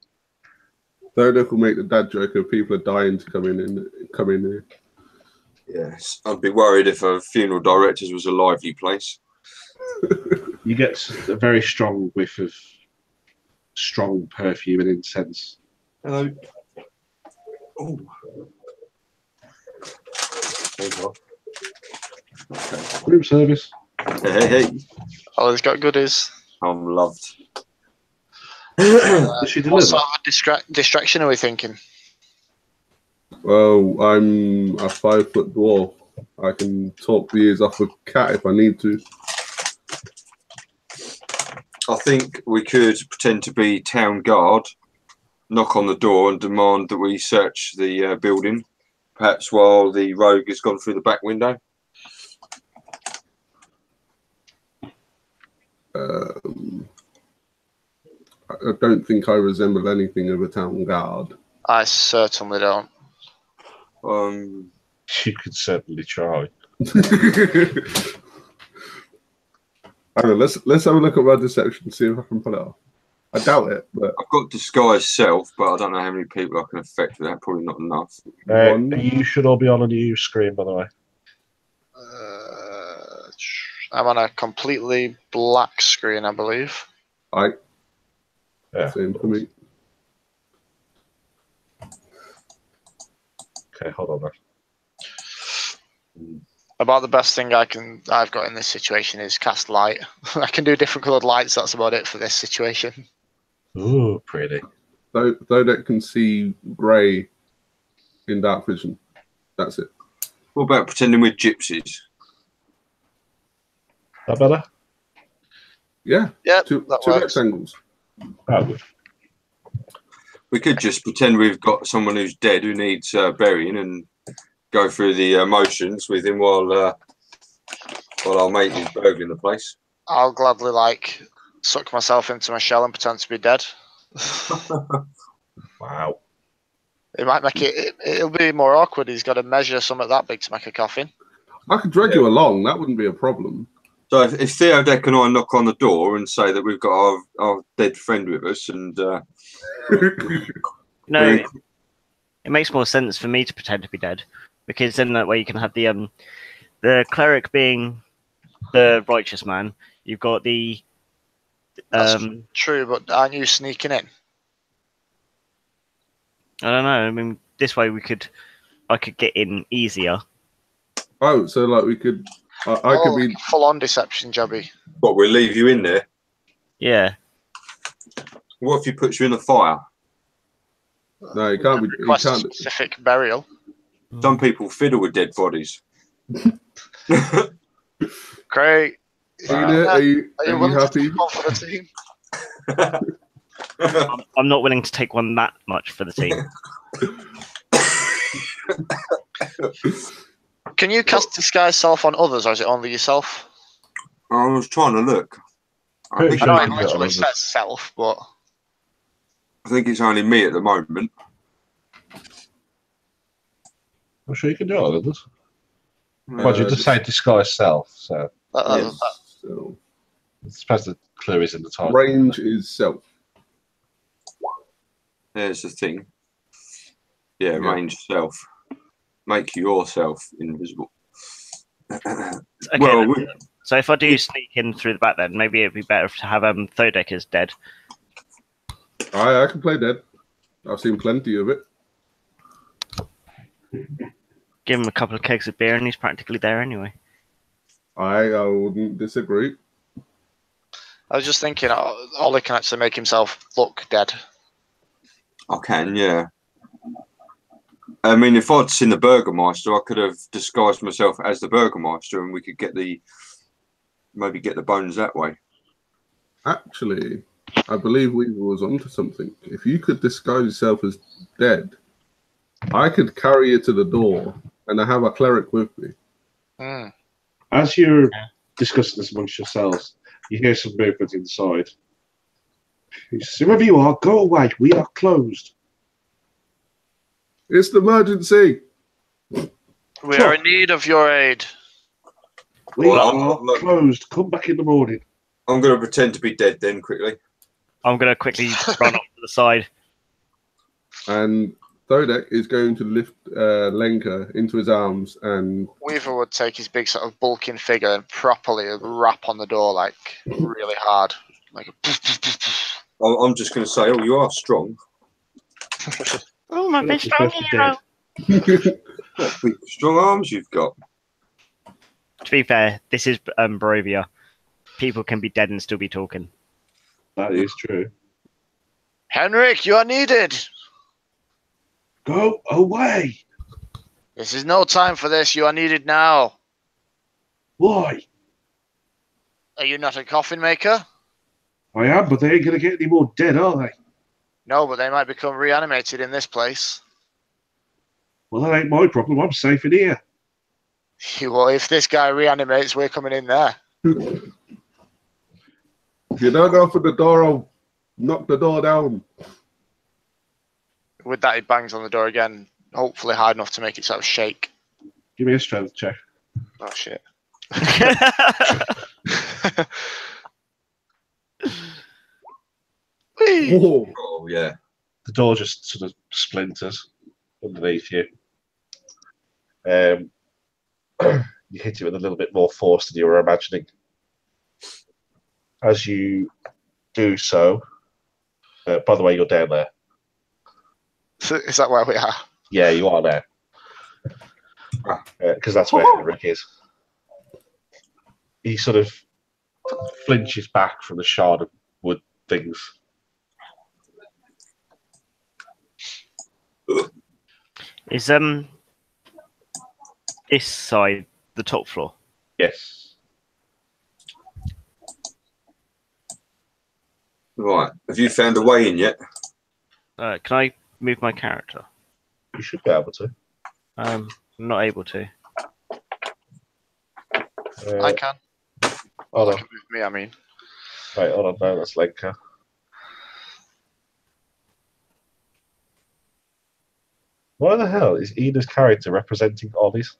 Thodak will make the dad joke of people are dying to come in here. Yes, I'd be worried if a funeral director's was a lively place. You get a very strong whiff of strong perfume and incense. Hello. Oh. Room service. Hey. Oh, he's got goodies. I'm loved. Does she What deliver? sort of distraction are we thinking? Well, I'm a 5-foot dwarf. I can talk the ears off a cat if I need to. I think we could pretend to be town guard, knock on the door and demand that we search the building, perhaps while the rogue has gone through the back window. I don't think I resemble anything of a town guard. I certainly don't. You could certainly try. Hang on, let's have a look at my deception, see if I can pull it off. I doubt it, but I've got disguise self, but I don't know how many people I can affect with that. Probably not enough. You should all be on a new screen, by the way. I'm on a completely black screen, I believe. Yeah. Same for me. Okay, hold on. About the best thing I've got in this situation is cast light. I can do different coloured lights. That's about it for this situation. Ooh, pretty. Though that can see grey in dark vision. That's it. What about pretending we're gypsies? That better? Yeah. Yeah, Two works. rectangles. Oh, good. We could just pretend we've got someone who's dead who needs burying and go through the motions with him while our mate is burgling the place. I'll gladly like suck myself into my shell and pretend to be dead. Wow. It might make it'll be more awkward. He's got to measure something that big to make a coffin. I could drag you along. That wouldn't be a problem. So if Theodek and I knock on the door and say that we've got our dead friend with us, and No, it makes more sense for me to pretend to be dead, because then that way you can have the cleric being the righteous man. You've got the That's true, but aren't you sneaking in? I don't know. I mean, this way I could get in easier. Oh, so like we could. I could be full-on deception, Jobby. what, we'll leave you in there. Yeah. What if he puts you in the fire? No, it can't be. It Request a can't. specific burial. Some people fiddle with dead bodies. Great. Ina, are you willing to happy? take one for the team? I'm not willing to take one that much for the team. Can you cast disguise self on others, or is it only yourself? I was trying to look. I Pretty think, I know sure it you can do it on literally others. says self, but I think it's only me at the moment. I'm sure you can do it on others. Well, you just say disguise self, so Yes. So, I suppose the clue is in the title. range is self. There's the thing. Yeah, Yeah. range self. Make yourself invisible. Okay, Well, so if I do sneak in through the back, then maybe it'd be better to have Thodek as dead. I can play dead. I've seen plenty of it. Give him a couple of kegs of beer, and he's practically there anyway. I wouldn't disagree. I was just thinking, Ollie can actually make himself look dead. I can, yeah. I mean, if I'd seen the Burgermeister, I could have disguised myself as the Burgermeister, and we could maybe get the bones that way. Actually, I believe Weaver was onto something. If you could disguise yourself as dead, I could carry you to the door, and I have a cleric with me. Hmm. As you're discussing this amongst yourselves, you hear some movement inside. He says, whoever you are, go away. We are closed. It's the emergency. We are in need of your aid. We Well, are look. closed. Come back in the morning. I'm going to pretend to be dead then, quickly. I'm going to quickly run off to the side. And Thodek is going to lift Lenka into his arms, and Weaver would take his big sort of bulking figure and properly rap on the door, like really hard. Like I'm just going to say, oh, you are strong. Oh, my big You're strong supposed to be hero. dead. What big, strong arms you've got. To be fair, this is Barovia. People can be dead and still be talking. That is true. Henrik, you are needed. Go away. This is no time for this. You are needed now. Why? Are you not a coffin maker? I am, but they ain't going to get any more dead, are they? No, but they might become reanimated in this place. Well, that ain't my problem. I'm safe in here. Well, if this guy reanimates, we're coming in there. if you don't open the door, I'll knock the door down. With that, he bangs on the door again, hopefully hard enough to make it sort of shake. Give me a strength check. Oh, shit. Whee! Whoa. Oh, yeah. The door just sort of splinters underneath you. You hit it with a little bit more force than you were imagining. As you do so, by the way, you're down there. Is that where we are? Yeah, you are now. Because that's where Henrik is. He sort of flinches back from the shard of wood things. Is this side the top floor? Yes. Right. Have you found a way in yet? Can I move my character? You should be able to. I'm not able to. I can. Hold That on. can move me, I mean. Right, hold on. No, that's Lenka. Why the hell is Ida's character representing Ollie's?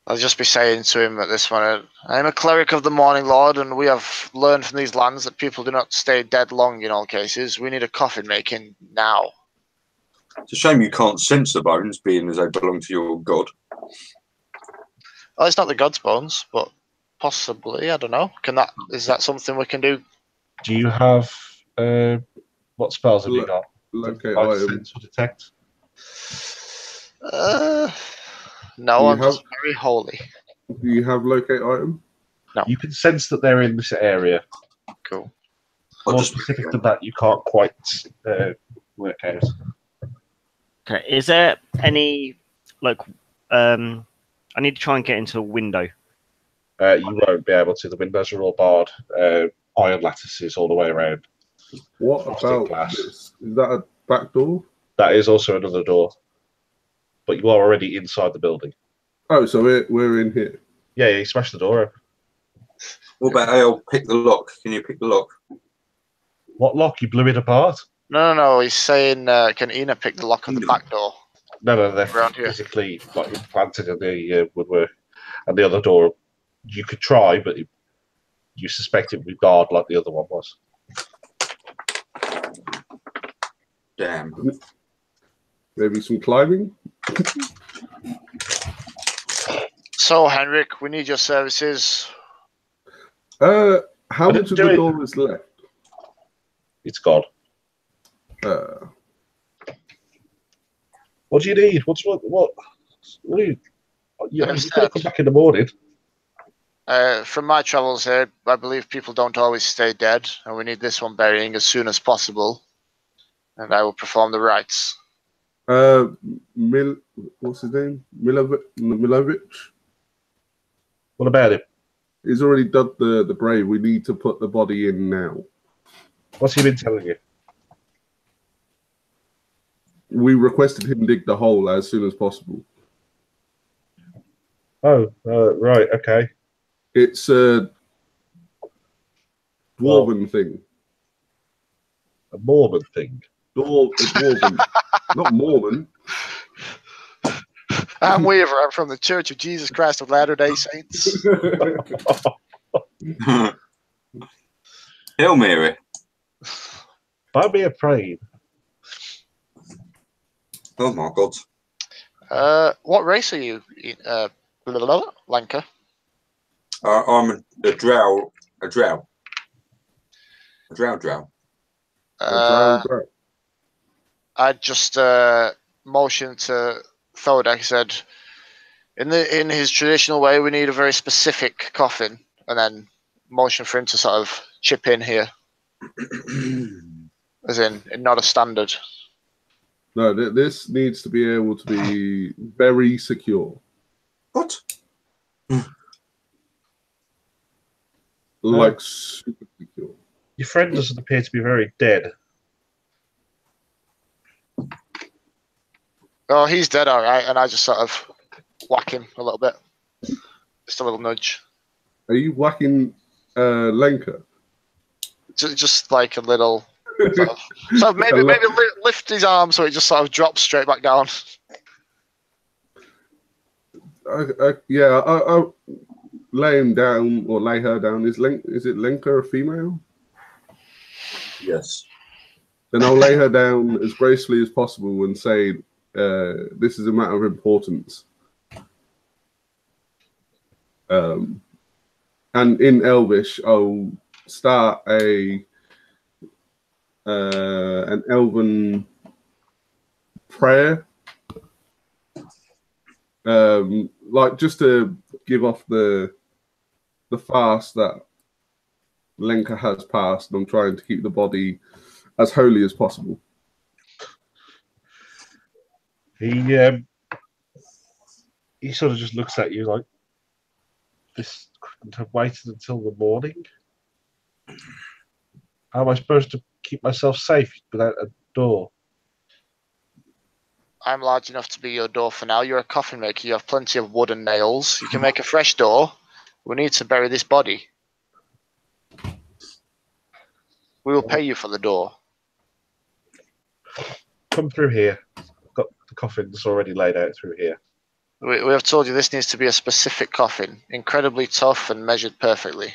I'll just be saying to him at this one, I am a cleric of the Morning Lord, and we have learned from these lands that people do not stay dead long in all cases. We need a coffin making now. It's a shame you can't sense the bones, being as they belong to your god. Well, it's not the god's bones, but possibly, I don't know. Is that something we can do? Do you have what spells have you got? Locate Like item. sense or detect? No, I'm have- just very holy. Do you have locate item? You can sense that they're in this area. Cool. More specific than that, you can't quite work out. Okay. Is there any I need to try and get into a window. You won't be able to. The windows are all barred. Iron lattices all the way around. What Frosted about glass. this? Is that a back door? That is also another door. But you are already inside the building. Oh, so we're in here. Yeah, you smashed the door open. What about I'll pick the lock? Can you pick the lock? What lock? You blew it apart? No. He's saying, can Ina pick the lock of the back door? No, they're Around here. physically like implanted in the woodwork. And the other door, you could try, but you suspect it would be barred like the other one was. Damn. Maybe some climbing. So, Henrik, we need your services. How I much of didn't do the it. door is left? It's gone. What do you need? What do you? You could have come back in the morning. From my travels here, I believe people don't always stay dead, and we need this one burying as soon as possible. And I will perform the rites. What's his name? Milovic. What about him? He's already done the brave. We need to put the body in now. What's he been telling you? We requested him dig the hole as soon as possible. Oh, right, okay. It's a dwarven thing. A Mormon thing. Dwarven. Not Mormon. I'm Weaver. I'm from the Church of Jesus Christ of Latter-day Saints. Hail Mary. Buy me a praying. Oh my god. What race are you, Lanka? I'm a drow. A drow. A drow. I just motioned to Thodek. He said, in his traditional way, we need a very specific coffin, and then motion for him to sort of chip in here, as in not a standard. No, this needs to be able to be very secure. What? Like super secure. Your friend doesn't appear to be very dead. Oh, he's dead, all right. And I just sort of whack him a little bit. Just a little nudge. Are you whacking Lenka? Just like a little. So maybe lift his arm so it just sort of drops straight back down. Yeah, I'll lay him down or lay her down. Is it Lenka a female? Yes. Then I'll lay her down as gracefully as possible and say, this is a matter of importance. And in Elvish, I'll start an elven prayer, like just to give off the fast that Lenka has passed, and I'm trying to keep the body as holy as possible. He sort of just looks at you like, this couldn't have waited until the morning. How am I supposed to keep myself safe without a door? I'm large enough to be your door for now. You're a coffin maker. You have plenty of wood and nails. You can make a fresh door. We need to bury this body. We will pay you for the door. Come through here. I've got the coffins already laid out through here. We have told you this needs to be a specific coffin, incredibly tough and measured perfectly.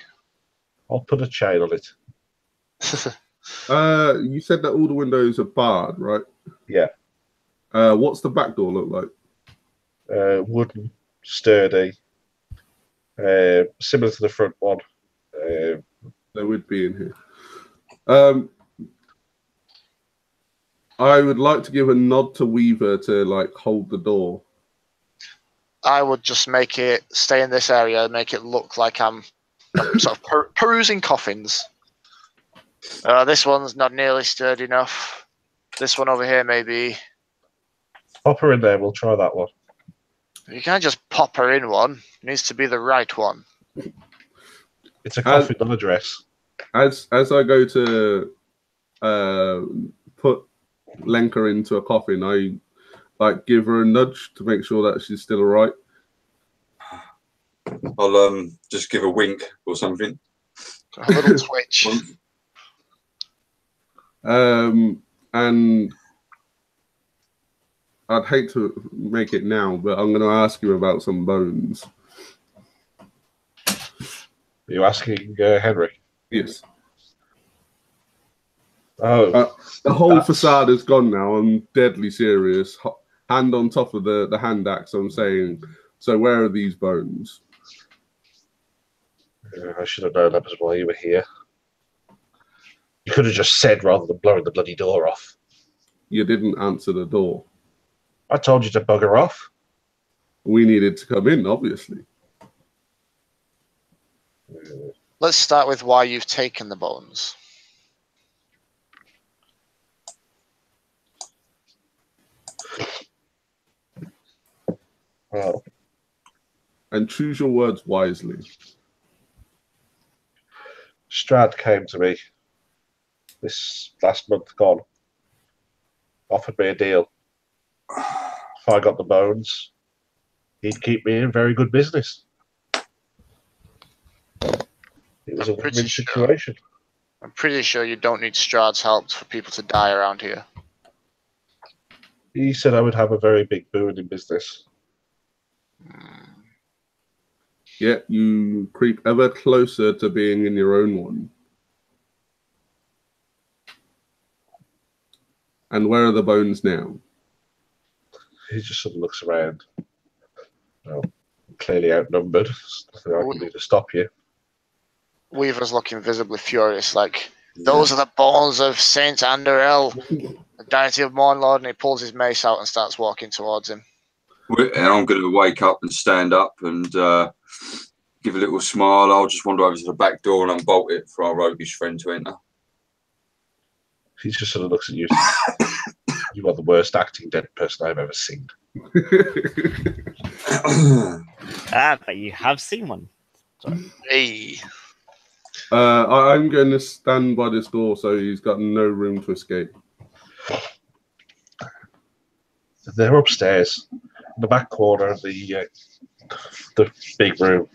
I'll put a chain on it. You said that all the windows are barred, right? Yeah. What's the back door look like? Wooden, sturdy, similar to the front one. They would be in here. I would like to give a nod to Weaver to like hold the door. I would just make it stay in this area, make it look like I'm sort of perusing coffins. This one's not nearly sturdy enough. This one over here, maybe. Pop her in there. We'll try that one. You can't just pop her in one. It needs to be the right one. It's a coffin, not a dress. As I go to put Lenka into a coffin, I like give her a nudge to make sure that she's still alright. I'll just give a wink or something. A little twitch. And I'd hate to make it now, but I'm going to ask you about some bones. Are you asking Henry? Yes. Oh, the whole facade is gone now. I'm deadly serious. Hand on top of the hand axe. I'm saying, so where are these bones? I should have known that was while you were here. You could have just said rather than blowing the bloody door off. You didn't answer the door. I told you to bugger off. We needed to come in, obviously. Let's start with why you've taken the bones. Well, and choose your words wisely. Strahd came to me this last month gone, offered me a deal. If I got the bones, he'd keep me in very good business. It was a win-win situation. I'm pretty sure you don't need Strahd's help for people to die around here. He said I would have a very big boon in business. Yet you creep ever closer to being in your own one. And where are the bones now? He just sort of looks around. Well, clearly outnumbered. There's nothing I can do to stop you. Weaver's looking visibly furious, like, those are the bones of Saint Anderel, the deity of Mornlord, and he pulls his mace out and starts walking towards him. And I'm going to wake up and stand up and give a little smile. I'll just wander over to the back door and unbolt it for our roguish friend to enter. He just sort of looks at you. You are the worst acting dead person I've ever seen. But you have seen one. Sorry. Hey. I'm going to stand by this door so he's got no room to escape. They're upstairs, in the back corner of the big room.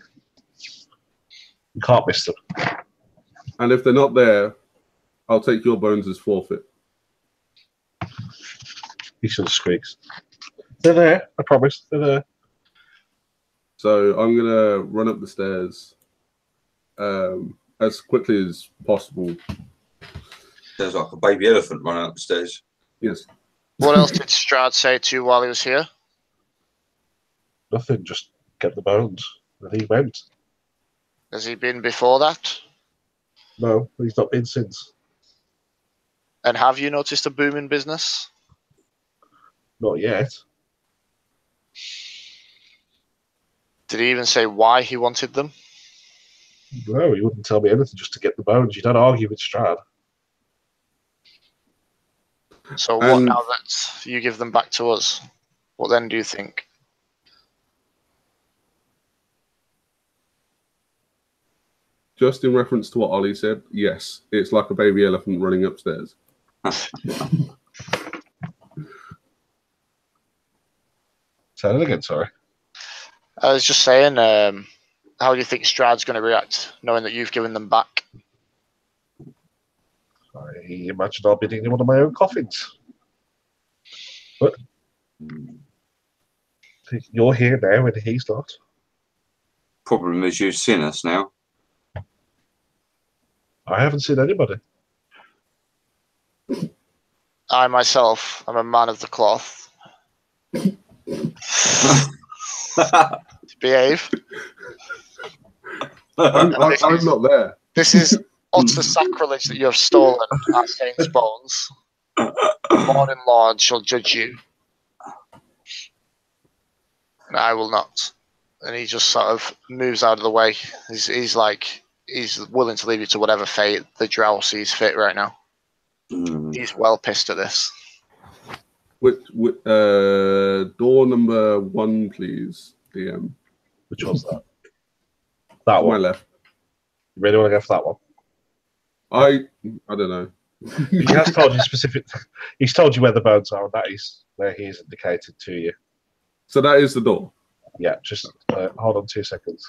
You can't miss them. And if they're not there, I'll take your bones as forfeit. He sort of squeaks. They're there, I promise. They're there. So I'm going to run up the stairs as quickly as possible. There's like a baby elephant running up the stairs. Yes. What else did Strahd say to you while he was here? Nothing, just get the bones. And he went. Has he been before that? No, he's not been since. And have you noticed a boom in business? Not yet. Did he even say why he wanted them? No, he wouldn't tell me anything just to get the bones. You don't argue with Strahd. So what now that you give them back to us? What then do you think? Just in reference to what Ollie said, yes, it's like a baby elephant running upstairs. Say that again, sorry. I was just saying, how do you think Strahd's going to react, knowing that you've given them back? I imagine I'll be digging one of my own coffins. But you're here now and he's not. Problem is you've seen us now. I haven't seen anybody. I myself am a man of the cloth. Behave. I'm not there. This is utter sacrilege that you have stolen our saint's bones. Lord and Lord shall judge you. And I will not. And he just sort of moves out of the way. He's willing to leave you to whatever fate the drow sees fit right now. He's well pissed at this. Door number 1, please, DM. Which one's that? That To my one. left. You really want to go for that one? I don't know. He has told you specific. He's told you where the bones are, and that is where he has indicated to you. So that is the door. Yeah, just hold on 2 seconds.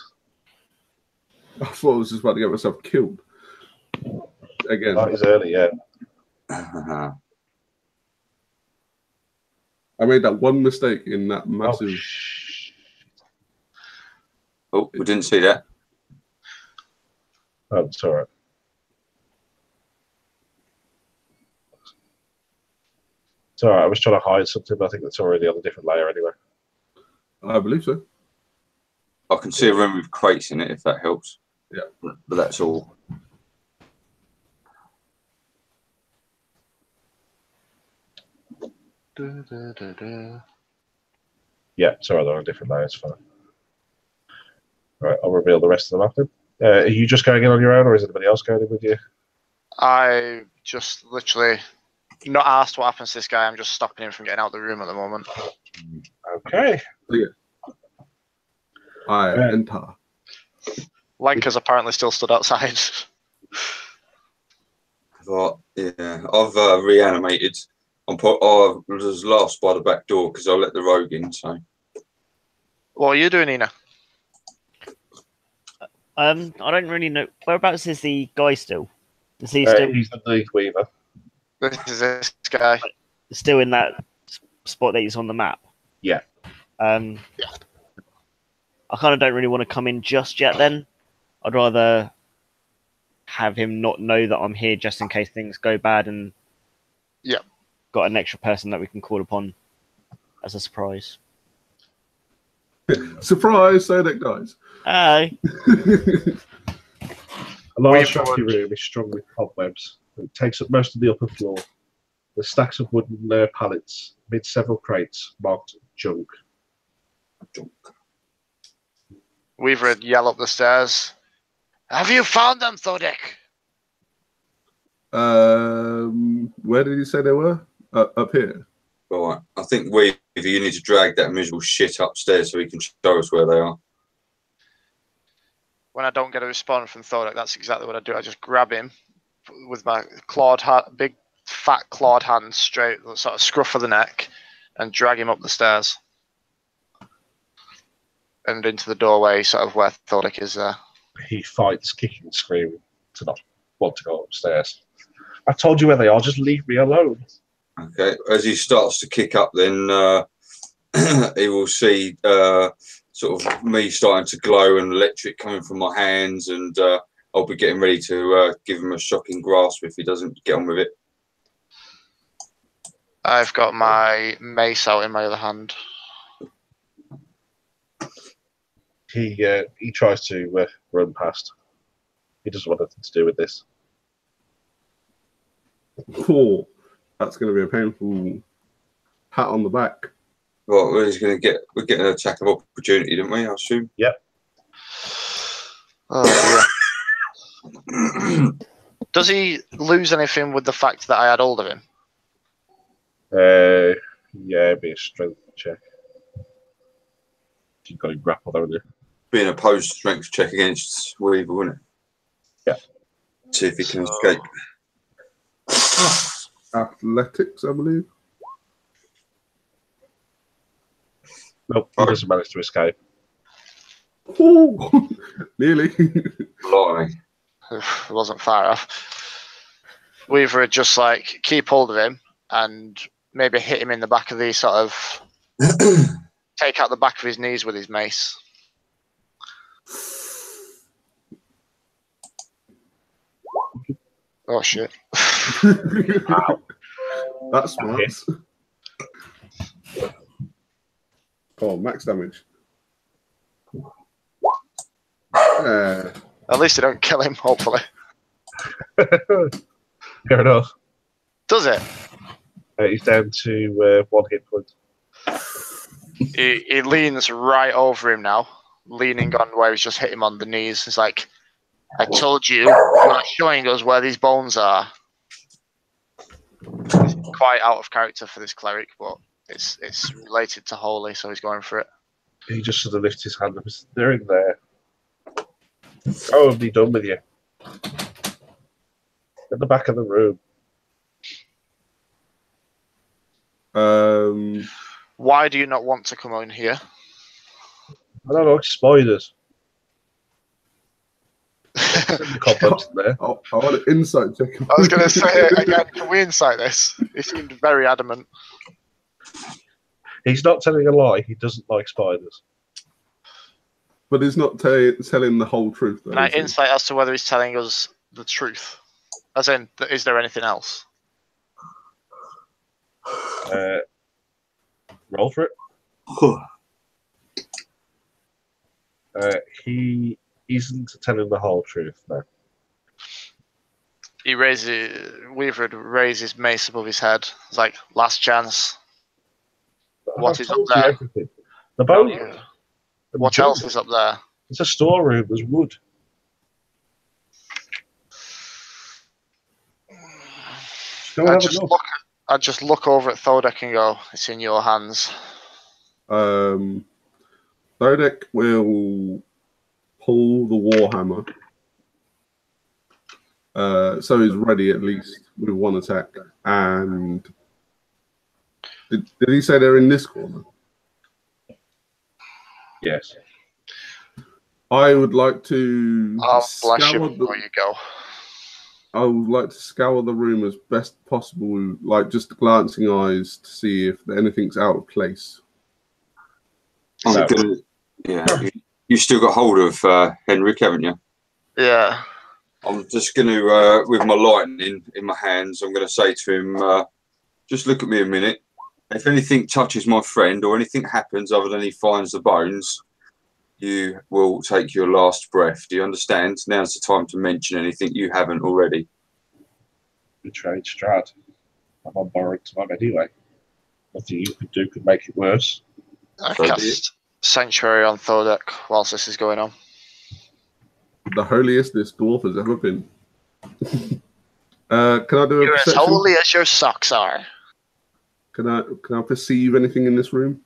I thought I was just about to get myself killed. Again. That is early, yeah. I made that one mistake in that massive. Oh, we didn't see that. Oh, it's all right. It's all right. I was trying to hide something, but I think that's already on a different layer anyway. I believe so. I can see a room with crates in it, if that helps. Yeah. But that's all. Yeah, it's all right. They're on a different layer. It's fine. All right, I'll reveal the rest of them after. Are you just going in on your own, or is anybody else going in with you? I just literally not asked what happens to this guy. I'm just stopping him from getting out of the room at the moment. Okay. Yeah. I enter. Lanka's apparently still stood outside. But, yeah, I've reanimated. I was last by the back door because I let the rogue in. So, What are you doing, Ina? I don't really know. Whereabouts is the guy still? Is he still? He's the Leaf Weaver. This is this guy. Still in that spot that he's on the map? Yeah. I kind of don't really want to come in just yet. Then I'd rather have him not know that I'm here, just in case things go bad, and got an extra person that we can call upon as a surprise. Surprise! Sodec dies. Aye. A large drafty room is strung with cobwebs. It takes up most of the upper floor. There's stacks of wooden pallets amid several crates marked junk. Weaver would yell up the stairs. Have you found them, Thodek? Where did he say they were? Up here. right, I think you need to drag that miserable shit upstairs so he can show us where they are. When I don't get a response from Thodek, that's exactly what I do. I just grab him with my big fat clawed hand, straight, sort of scruff of the neck, and drag him up the stairs and into the doorway, sort of where Thodek is there. He fights, kicking and screaming to not want to go upstairs. I told you where they are. Just leave me alone. Okay, as he starts to kick up, then he will see sort of me starting to glow and electric coming from my hands, and I'll be getting ready to give him a shocking grasp if he doesn't get on with it. I've got my mace out in my other hand. He tries to run past. He doesn't want anything to do with this. Cool. That's going to be a painful pat on the back. Well, we're getting an attack of opportunity, didn't we? I assume. Yep. Oh, dear. Does he lose anything with the fact that I had hold of him? Yeah, it'd be a strength check. You've got him grappled, haven't you? Be an opposed strength check against Weaver, wouldn't it? Yeah. See if he can escape. Athletics, I believe. Nope, he doesn't manage to escape. Ooh, nearly. Blimey. It wasn't far off. Weaver would just like keep hold of him and maybe hit him in the back of the sort of take out the back of his knees with his mace. Oh shit. That's smart. Oh, max damage. At least they don't kill him, hopefully. Fair enough. Does it? He's down to 1 hit point. He leans right over him now, leaning on where he's just hit him on the knees. He's like, I told you, you're not showing us where these bones are. It's quite out of character for this cleric, but it's related to Holy, so he's going for it. He just sort of lifts his hand up. They're in there. Oh, I'm done with you. At the back of the room. Why do you not want to come in here? I don't like spiders. The cobwebs in there. I want an insight check. I was going to say again, can we insight this? He seemed very adamant. He's not telling a lie. He doesn't like spiders. But he's not telling the whole truth. Though, Can I insight as to whether he's telling us the truth? As in, is there anything else? Roll for it. He isn't telling the whole truth, no. Weaver would raise his mace above his head. It's like, last chance. What is up there? Everything. The boat. Yeah. What else is up there? It's a storeroom. There's wood. I just look over at Thodek and go, it's in your hands. Thodek will pull the Warhammer. So he's ready at least with one attack. And did he say they're in this corner? Yes. I would like to. Oh, bless you before you go. I would like to scour the room as best possible, like just glancing eyes to see if anything's out of place. You still got hold of Henrik, haven't you? Yeah. I'm just going to, with my lightning in my hands, I'm going to say to him, just look at me a minute. If anything touches my friend or anything happens other than he finds the bones, you will take your last breath. Do you understand? Now's the time to mention anything you haven't already. Betrayed Strahd. I'm on borrowed time anyway. Nothing you could do could make it worse. I cast Sanctuary on Thodek whilst this is going on. The holiest this dwarf has ever been. Can I do a You're perception? as holy as your socks are. Can I perceive anything in this room?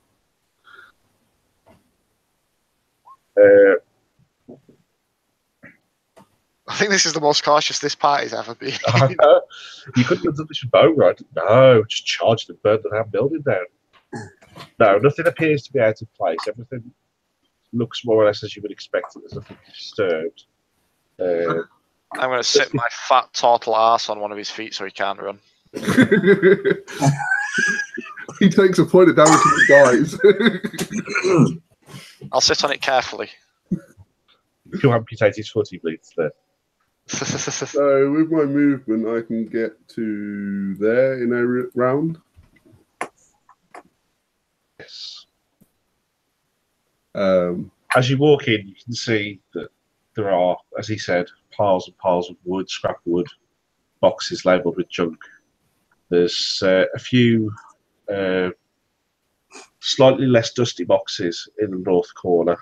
I think this is the most cautious this party's ever been. You couldn't have done this with bow, right? No, just charged and burned the damn building down. No, nothing appears to be out of place. Everything looks more or less as you would expect it. There's nothing disturbed. I'm going to sit my fat turtle ass on one of his feet so he can't run. He takes a point of damage and dies. I'll sit on it carefully. If you amputate his foot, he bleeds there. So with my movement, I can get to there in a round. Yes. As you walk in, you can see that there are, as he said, piles and piles of wood, scrap wood, boxes labelled with junk. There's a few slightly less dusty boxes in the north corner,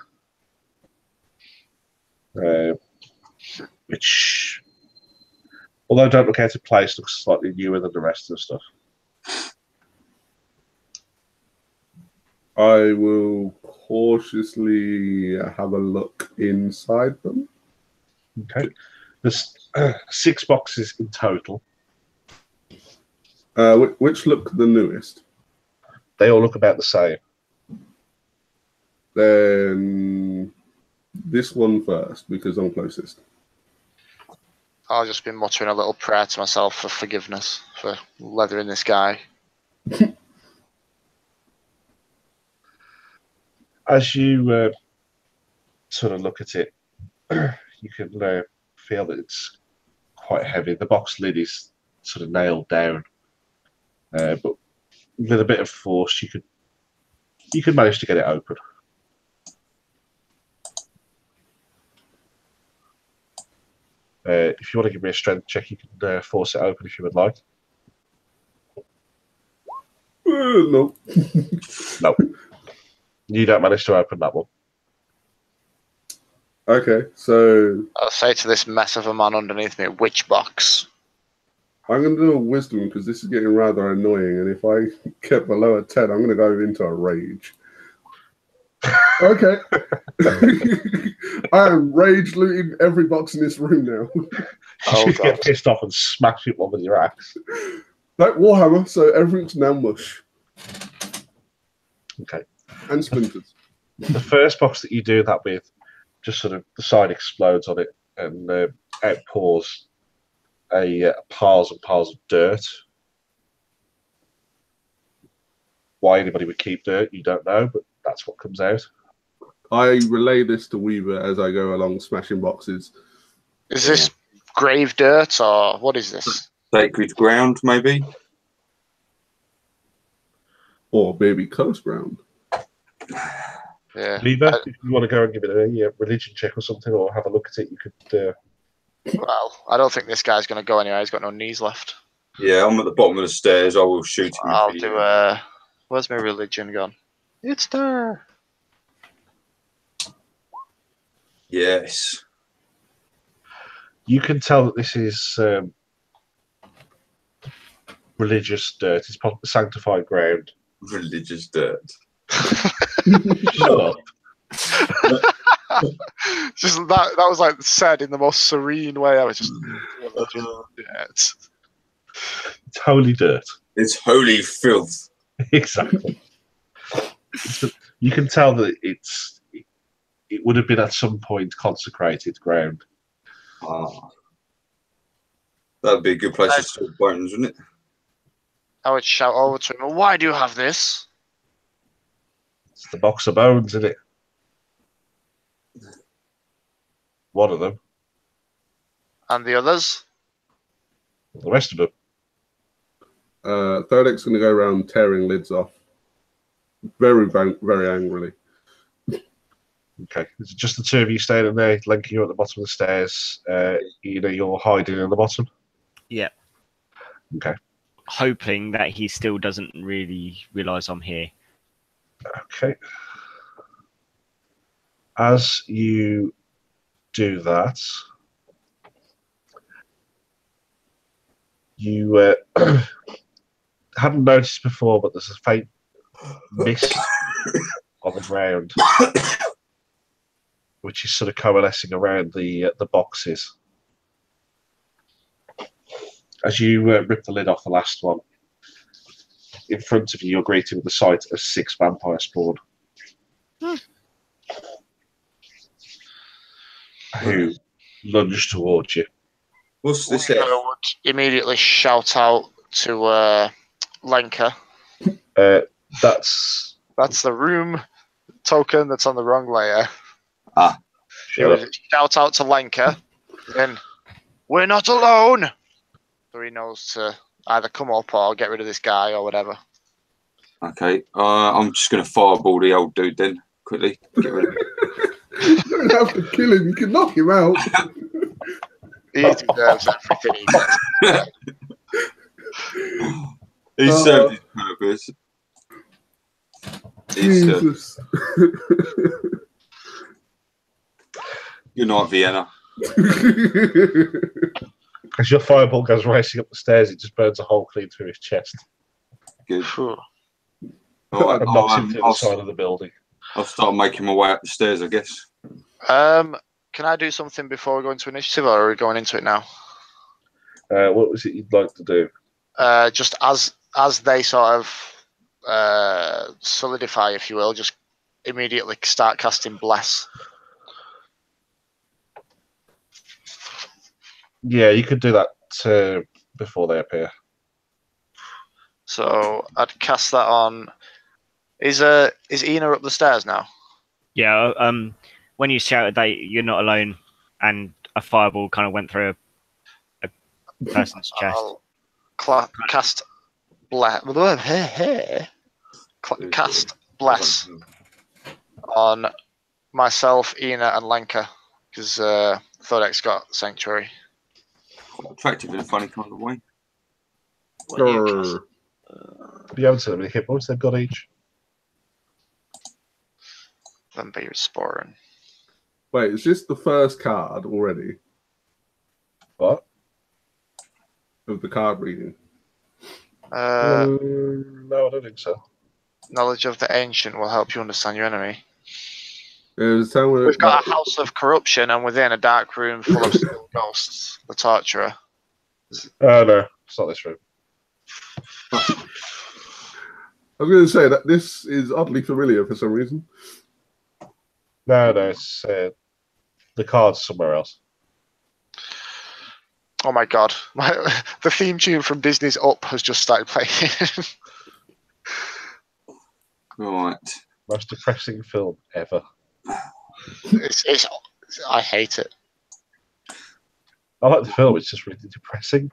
which, although don't look out of place, looks slightly newer than the rest of the stuff. I will cautiously have a look inside them. Okay. There's 6 boxes in total. Which look the newest? They all look about the same. Then this one first because I'm closest. I'll just be muttering a little prayer to myself for forgiveness for leathering this guy. As you sort of look at it, you can feel that it's quite heavy. The box lid is sort of nailed down, but with a bit of force, you could manage to get it open. If you want to give me a strength check, you can force it open if you would like. No. No. You don't manage to open that one. Okay, so I'll say to this mess of a man underneath me, which box? I'm going to do a wisdom because this is getting rather annoying. And if I get below a 10, I'm going to go into a rage. Okay. I am rage looting every box in this room now. You get pissed off and smash it one with your axe. Like Warhammer, so everything's now mush. Okay. And splinters. The first box that you do that with, just sort of the side explodes on it and outpours piles and piles of dirt. Why anybody would keep dirt, you don't know, but that's what comes out. I relay this to Weaver as I go along smashing boxes. Is this grave dirt or what is this? Sacred ground, maybe? Or maybe cursed ground. Yeah. Lever, if you want to go and give it a religion check or something, or have a look at it, you could. Well, I don't think this guy's going to go anywhere. He's got no knees left. Yeah, I'm at the bottom of the stairs. I will shoot him. I'll do where's my religion gone? It's there. Yes. You can tell that this is religious dirt. It's sanctified ground. Religious dirt. Shut up. Just that was like said in the most serene way. I was just It's holy dirt. It's holy filth. Exactly. You can tell that it would have been at some point consecrated ground. That'd be a good place to store bones, wouldn't it? I would shout over to him, why do you have this? It's the box of bones, isn't it? One of them. And the others? The rest of them. Thirdex's going to go around tearing lids off. Very, very angrily. Okay. Is it just the two of you staying in there? Linking you at the bottom of the stairs. You're hiding in the bottom? Yeah. Okay. Hoping that he still doesn't really realise I'm here. Okay. As you do that, you hadn't noticed before, but there's a faint mist on the ground, which is sort of coalescing around the boxes. As you rip the lid off the last one, in front of you, you're greeted with the sight of 6 vampire spawn. Who lunge towards you. What's this? I would immediately shout out to Lenka. That's the room token that's on the wrong layer. She sure. would shout out to Lenka, then we're not alone. So he knows to either come up or get rid of this guy or whatever. Okay, I'm just going to fireball the old dude then, quickly. Get rid of him. You don't have to kill him, you can knock him out. He deserves everything he gets. He served his purpose. Jesus. Good night, Vienna. As your fireball goes racing up the stairs, it just burns a hole clean through his chest. Good. Phew. All right, And knocks him to the side of the building. I'll start making my way up the stairs, I guess. Can I do something before we go into initiative, or are we going into it now? What was it you'd like to do? Just as they sort of solidify, if you will, just immediately start casting Bless. Yeah, you could do that before they appear. So I'd cast that on. Is Ina up the stairs now? Yeah. When you shouted that you're not alone, and a fireball kind of went through a person's chest. I'll cast Bless. Cast Bless on myself, Ina, and Lenka, because Thodex got Sanctuary. Quite attractive in a funny kind of way. What do you cast? You haven't seen how many hit points they've got each. Then be restoring. Wait, is this the first card already What? of the card reading? No, I don't think so. Knowledge of the Ancient will help you understand your enemy. We've We've got a House of Corruption, and within a dark room full of still ghosts, the Torturer. Oh, no, it's not this room. I was going to say that this is oddly familiar for some reason. No, it's the card's somewhere else. Oh my god. The theme tune from Disney's Up has just started playing. Right. Most depressing film ever. I hate it. I like the film, it's just really depressing.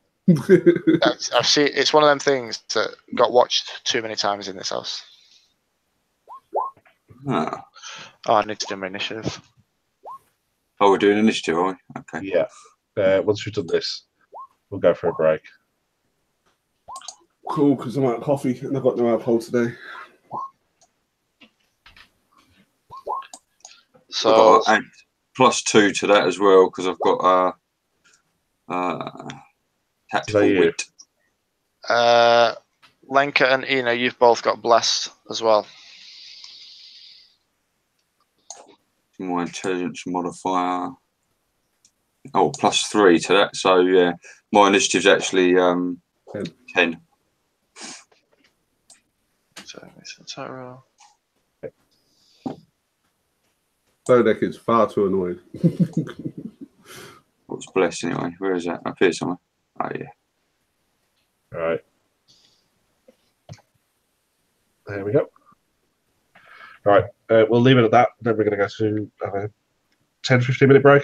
I've seen it's one of them things that got watched too many times in this house. Huh. Oh, I need to do my initiative. Oh, we're doing initiative, are we? Okay. Yeah. Once we've done this, we'll go for a break. Cool, because I'm out of coffee and I've got no alcohol today. So I've got +2 to that as well because I've got tactical you? wit. Lenka and Ina, you've both got blessed as well. My intelligence modifier. Oh, +3 to that. So yeah, my initiative's actually 10. So, Bodek is far too annoyed. What's blessed anyway? Where is that? Up here somewhere. Oh yeah. All right. There we go. All right. We'll leave it at that. Then we're going to go to have a 10-15 minute break.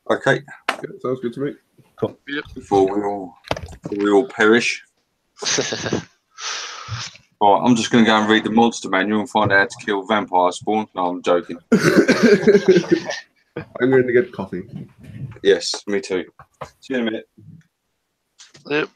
Okay. Yeah, sounds good to me. Cool. Before we all perish. All right, I'm just going to go and read the monster manual and find out how to kill vampire spawn. No, I'm joking. I'm going to get coffee. Yes, me too. See you in a minute. Yep.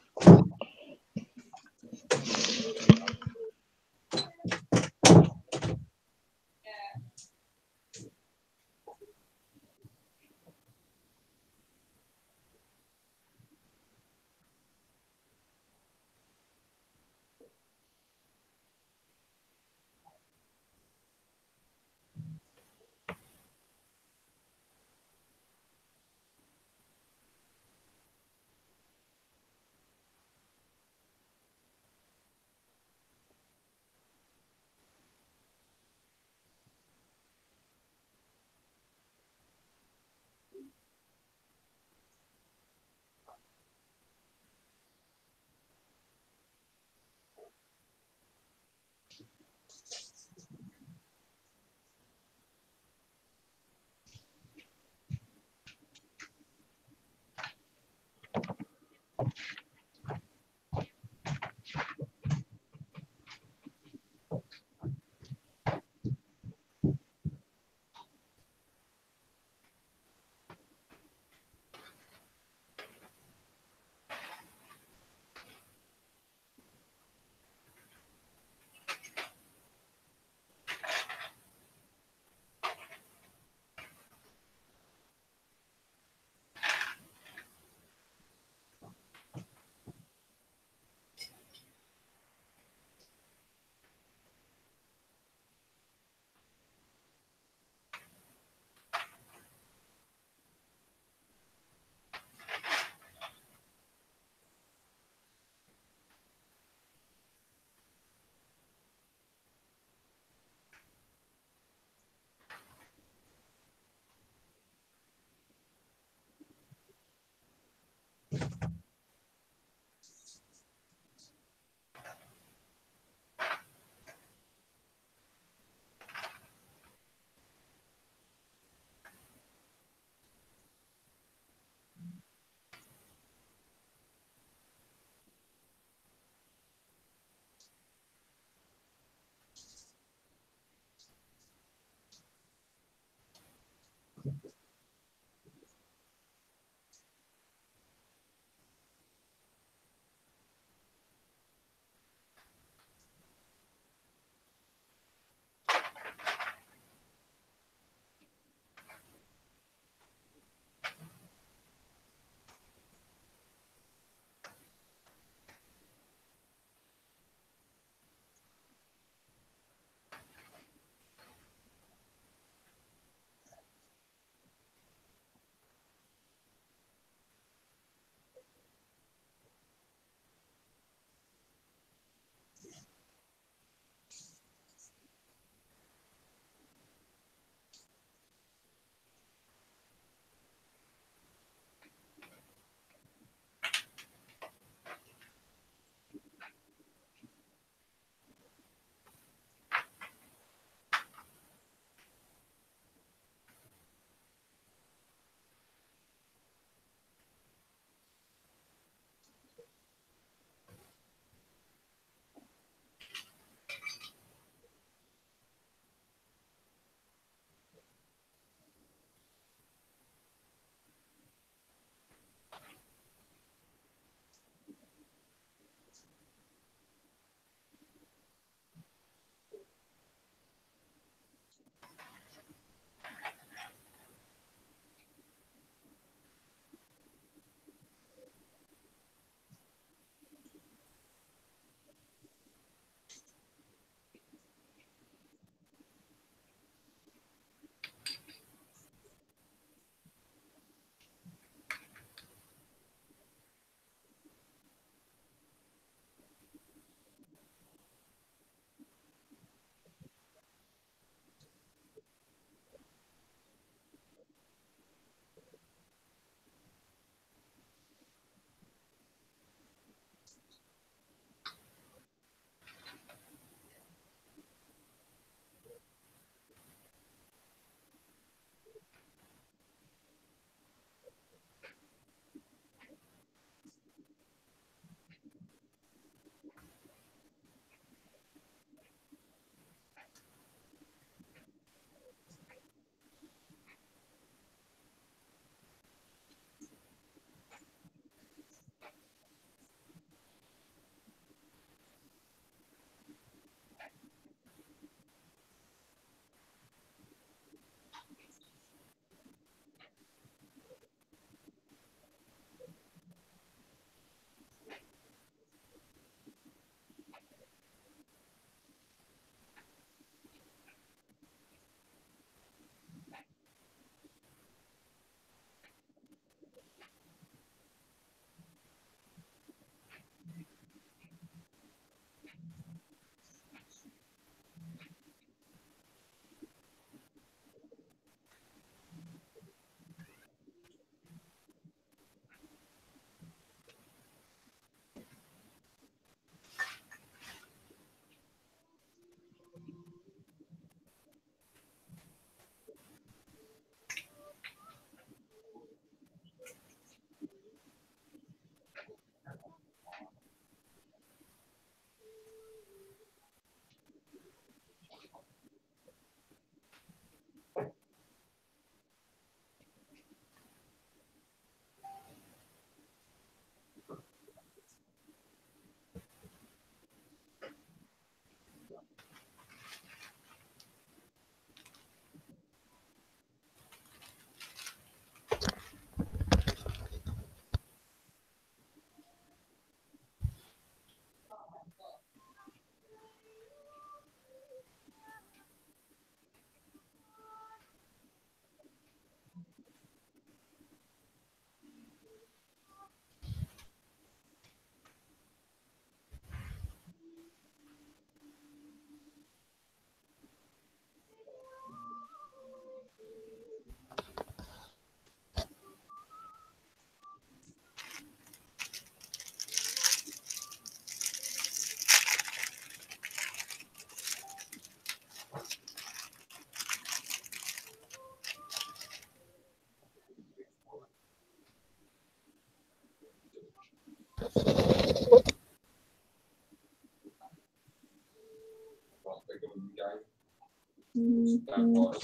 Mhm.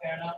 Fair enough.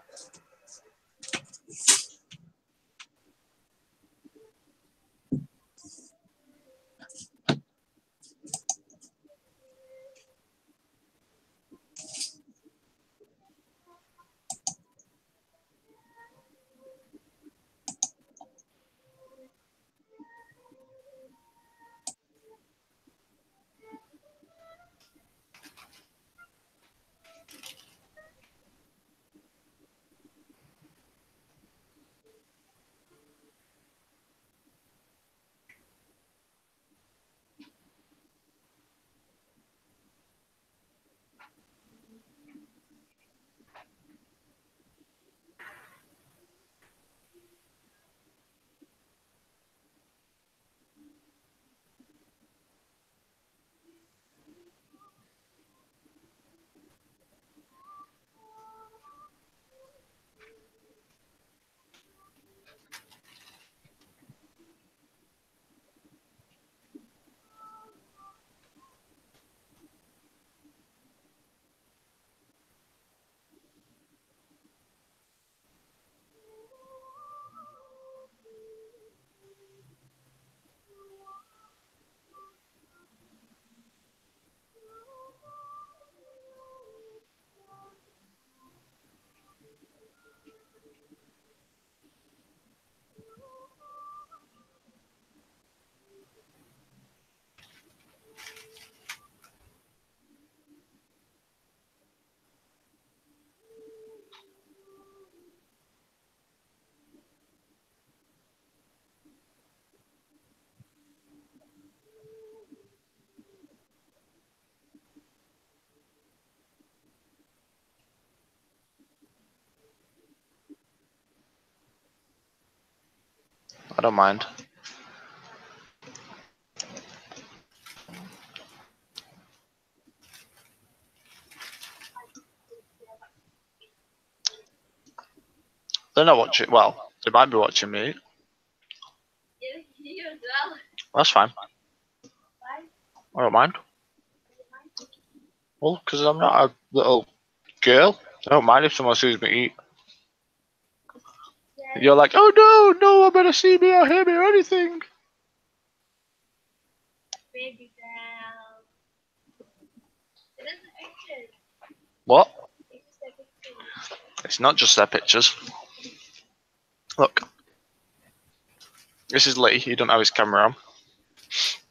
don't mind. They're not watching. Well, they might be watching me. That's fine. I don't mind. Well, because I'm not a little girl. I don't mind if someone sees me eat. You're like, oh no, no one better see me or hear me or anything. What? It's not just their pictures. Look. This is Lee. He doesn't have his camera on.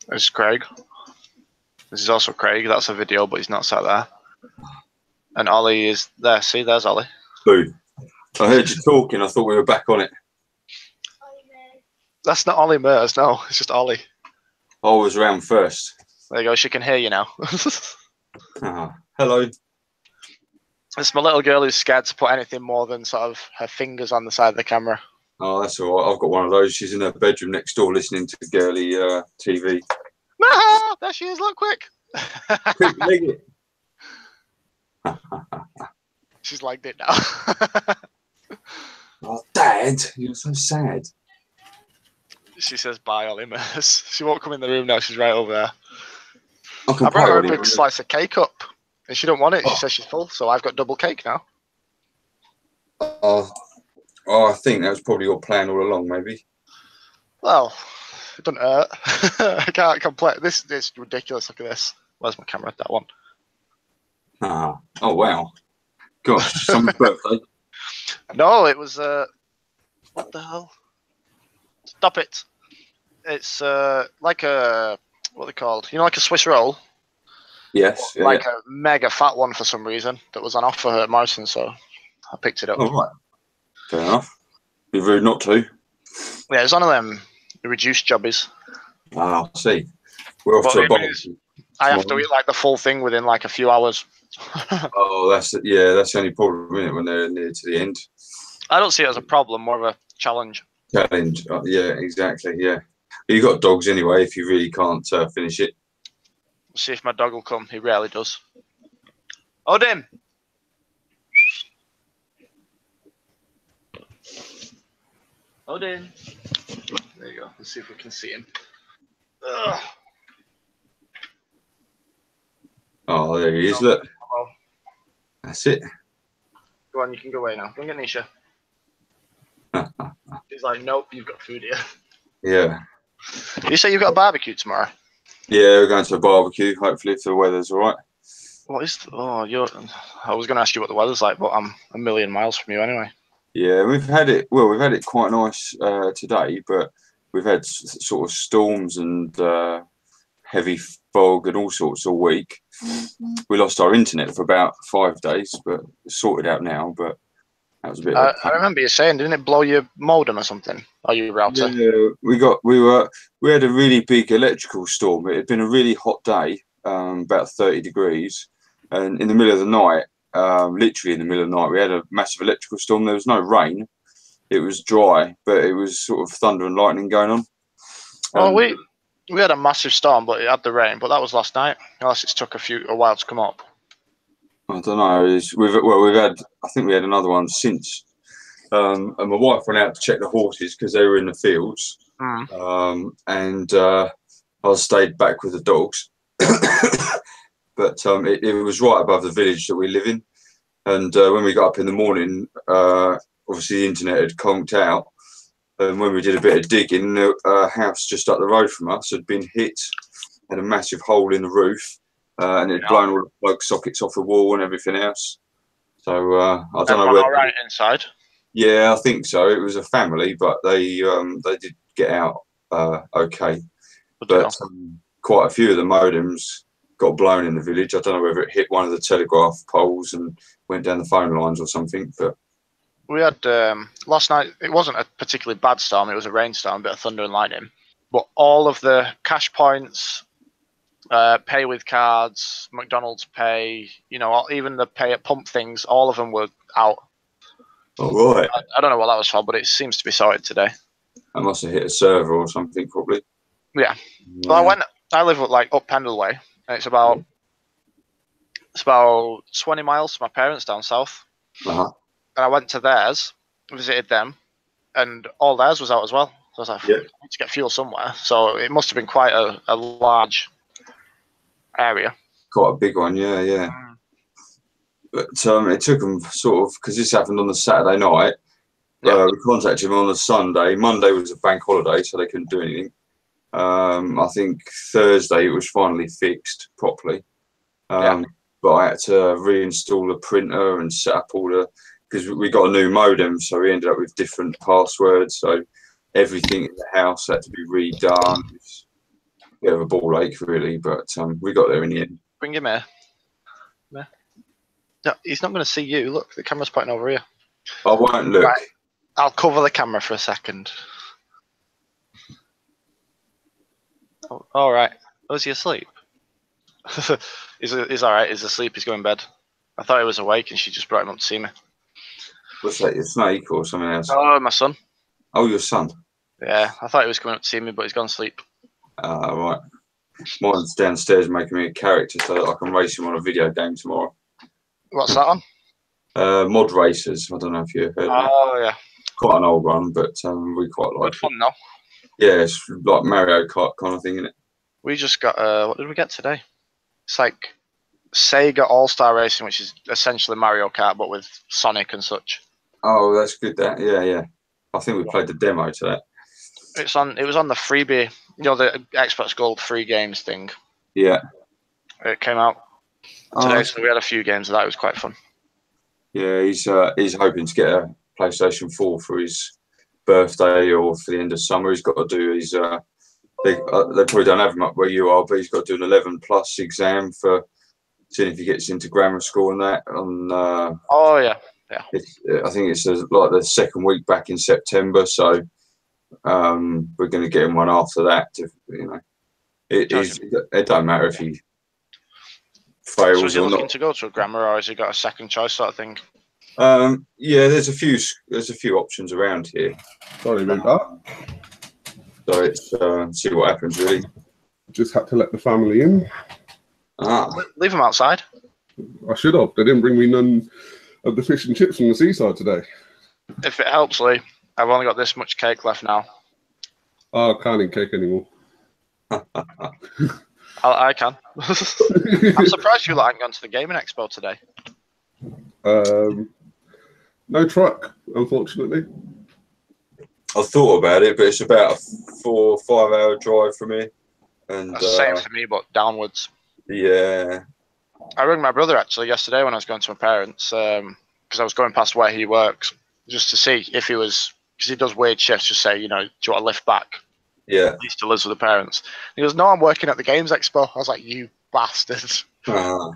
This is Craig. This is also Craig. That's a video, but he's not sat there. And Ollie is there. See, there's Ollie. Boo. I heard you talking. I thought we were back on it. That's not Ollie Mers, no. It's just Ollie. I was around first. There you go. She can hear you now. Hello. It's my little girl who's scared to put anything more than sort of her fingers on the side of the camera. Oh, that's all right. I've got one of those. She's in her bedroom next door listening to girly TV. Ah, there she is. Look, quick. Quick, leg it. She's liked it now. Oh, Dad, you're so sad. She says bye, Ollie Mers. She won't come in the room now. She's right over there. I brought her a big slice of cake up, and she don't want it. She says she's full, so I've got double cake now. Oh, I think that was probably your plan all along, maybe. Well, it doesn't hurt. I can't complain. This is ridiculous. Look at this. Where's my camera? That one. Oh, wow. Gosh, someone's birthday. No, it was what the hell? Stop it! It's like a what are they called? You know, like a Swiss roll. Yes. Yeah, like a mega fat one for some reason that was on offer at Morrison, so I picked it up. Oh, right. Fair enough. Be rude not to. Yeah, it's one of them reduced jobbies. Ah, I see. We're off to a barbecue. I have to eat like the full thing within like a few hours. Oh, that's the only problem, isn't it, when they're near to the end? I don't see it as a problem, more of a challenge. Challenge. Yeah, exactly. Yeah. You got dogs anyway. If you really can't finish it. We'll see if my dog will come. He rarely does. Odin. Odin. There you go. Let's see if we can see him. Ugh. Oh, there he is. Look. Oh. That's it. Go on, you can go away now. Go and get Nisha. He's like, nope, you've got food here. Yeah. You say you've got a barbecue tomorrow? Yeah, we're going to a barbecue, hopefully, if the weather's all right. What is... I was going to ask you what the weather's like, but I'm a million miles from you anyway. Yeah, we've had it quite nice today, but we've had sort of storms and heavy fog and all sorts all week. We lost our internet for about 5 days, but it's sorted out now, but that was a bit I remember you saying, didn't it blow your modem or something? Or your router? Yeah, we had a really big electrical storm. It had been a really hot day, about 30 degrees, and in the middle of the night, literally in the middle of the night, we had a massive electrical storm. There was no rain. It was dry, but it was sort of thunder and lightning going on. Oh, we had a massive storm, but it had the rain. But that was last night. Unless it's took a while to come up. I don't know. I think we had another one since. And my wife went out to check the horses because they were in the fields. And I stayed back with the dogs. But it was right above the village that we live in. And when we got up in the morning, obviously the internet had conked out. And when we did a bit of digging, a house just up the road from us had been hit, had a massive hole in the roof, and it had blown all the plug sockets off the wall and everything else. So I don't know where. All right inside. Yeah, I think so. It was a family, but they did get out okay. But quite a few of the modems got blown in the village. I don't know whether it hit one of the telegraph poles and went down the phone lines or something, but. We had last night. It wasn't a particularly bad storm. It was a rainstorm, a bit of thunder and lightning. But all of the cash points, pay with cards, McDonald's Pay, even the pay at pump things, all of them were out. Oh, right. I don't know what that was for, but it seems to be sorted today. I must have hit a server or something, probably. Yeah. Well, I live like up Pendle Way, and it's about 20 miles to my parents down south. Uh-huh. And I went to theirs, visited them, and all theirs was out as well. So I was like, I need to get fuel somewhere. So it must have been quite a large area. Quite a big one, yeah. But it took them sort of, because this happened on the Saturday night. We contacted them on the Sunday. Monday was a bank holiday, so they couldn't do anything. I think Thursday it was finally fixed properly. But I had to reinstall the printer and set up all the, because we got a new modem, so we ended up with different passwords. So everything in the house had to be redone. It's a bit of a ball ache, really, but we got there in the end. Bring him here. No, he's not going to see you. Look, the camera's pointing over here. I won't look. Right. I'll cover the camera for a second. Oh, all right. Oh, is he asleep? He's all right. He's asleep. He's going to bed. I thought he was awake, and she just brought him up to see me. What's that? Your snake or something else? Oh, my son. Oh, your son. Yeah, I thought he was coming up to see me, but he's gone to sleep. Right. Mine's downstairs making me a character so that I can race him on a video game tomorrow. What's that on? Mod Racers. I don't know if you've heard of it. Oh, yeah. Quite an old one, but we quite like Good fun, though. Yeah, it's like Mario Kart kind of thing, isn't it? We just got, what did we get today? It's like Sega All-Star Racing, which is essentially Mario Kart, but with Sonic and such. Oh, that's good, that. Yeah. I think we played the demo to that. It was on the freebie, the Xbox Gold free games thing. Yeah. It came out today, so we had a few games of that. It was quite fun. Yeah, he's hoping to get a PlayStation 4 for his birthday or for the end of summer. He's got to do his they probably don't have him up where you are, but he's got to do an 11+ exam for seeing if he gets into grammar school and that. Oh yeah. I think it's like the second week back in September, so we're going to get him one after that. It don't matter if he fails. So is he looking to go to a grammar, or has he got a second choice sort of thing? Yeah, there's a few options around here. Sorry about that. So it's see what happens, really. Just had to let the family in. Leave them outside. I should have. They didn't bring me none of the fish and chips from the seaside today. If it helps, Lee, I've only got this much cake left now. Oh, I can't eat cake anymore. I can. I'm surprised you hadn't gone to the gaming expo today. No truck, unfortunately. I thought about it, but it's about a 4 or 5 hour drive from here. And that's the same for me, but downwards. Yeah. I rang my brother actually yesterday when I was going to my parents, because I was going past where he works, just to see if he was, because he does weird shifts, just say, do you want to lift back? Yeah. He still lives with the parents. He goes, no, I'm working at the Games Expo. I was like, you bastard.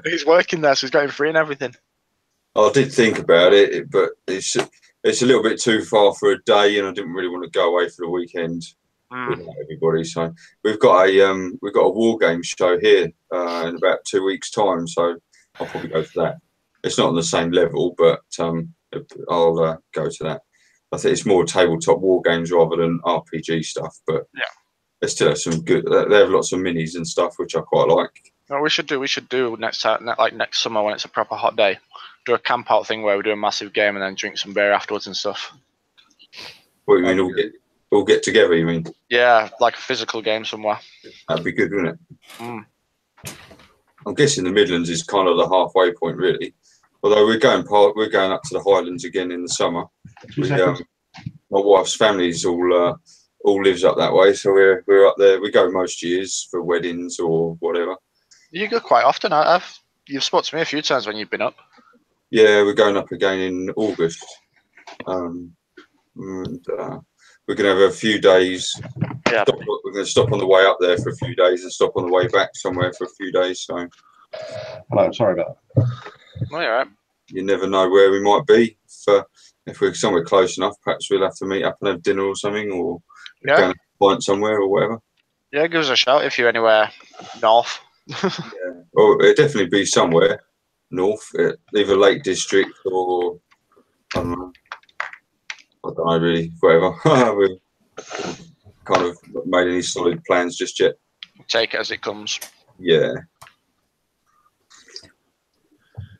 He's working there, so he's getting free and everything. I did think about it, but it's a little bit too far for a day, and I didn't really want to go away for the weekend with everybody. So we've got a war game show here in about 2 weeks' time. So I'll probably go for that. It's not on the same level, but I'll go to that. I think it's more tabletop war games rather than RPG stuff. But yeah, they still have some good. They have lots of minis and stuff, which I quite like. No, we should do next time, like next summer when it's a proper hot day. Do a camp out thing where we do a massive game and then drink some beer afterwards and stuff. What do you mean, all get together, you mean? Yeah, like a physical game somewhere. That'd be good, wouldn't it? I'm guessing the Midlands is kind of the halfway point, really. Although we're going up to the Highlands again in the summer. My wife's family's all lives up that way, so we're up there. We go most years for weddings or whatever. You go quite often. You've spoken to me a few times when you've been up. Yeah, we're going up again in August. And, we're going to have a few days. Yeah. We're going to stop on the way up there for a few days and stop on the way back somewhere for a few days. So, hello, sorry about that. Oh, you're right. You never know where we might be. If we're somewhere close enough, perhaps we'll have to meet up and have dinner or something, or go and find somewhere or whatever. Yeah, give us a shout if you're anywhere north. Yeah, well, it'd definitely be somewhere north, either Lake District or I don't know really, whatever. kind of made any solid plans just yet. Take it as it comes. Yeah.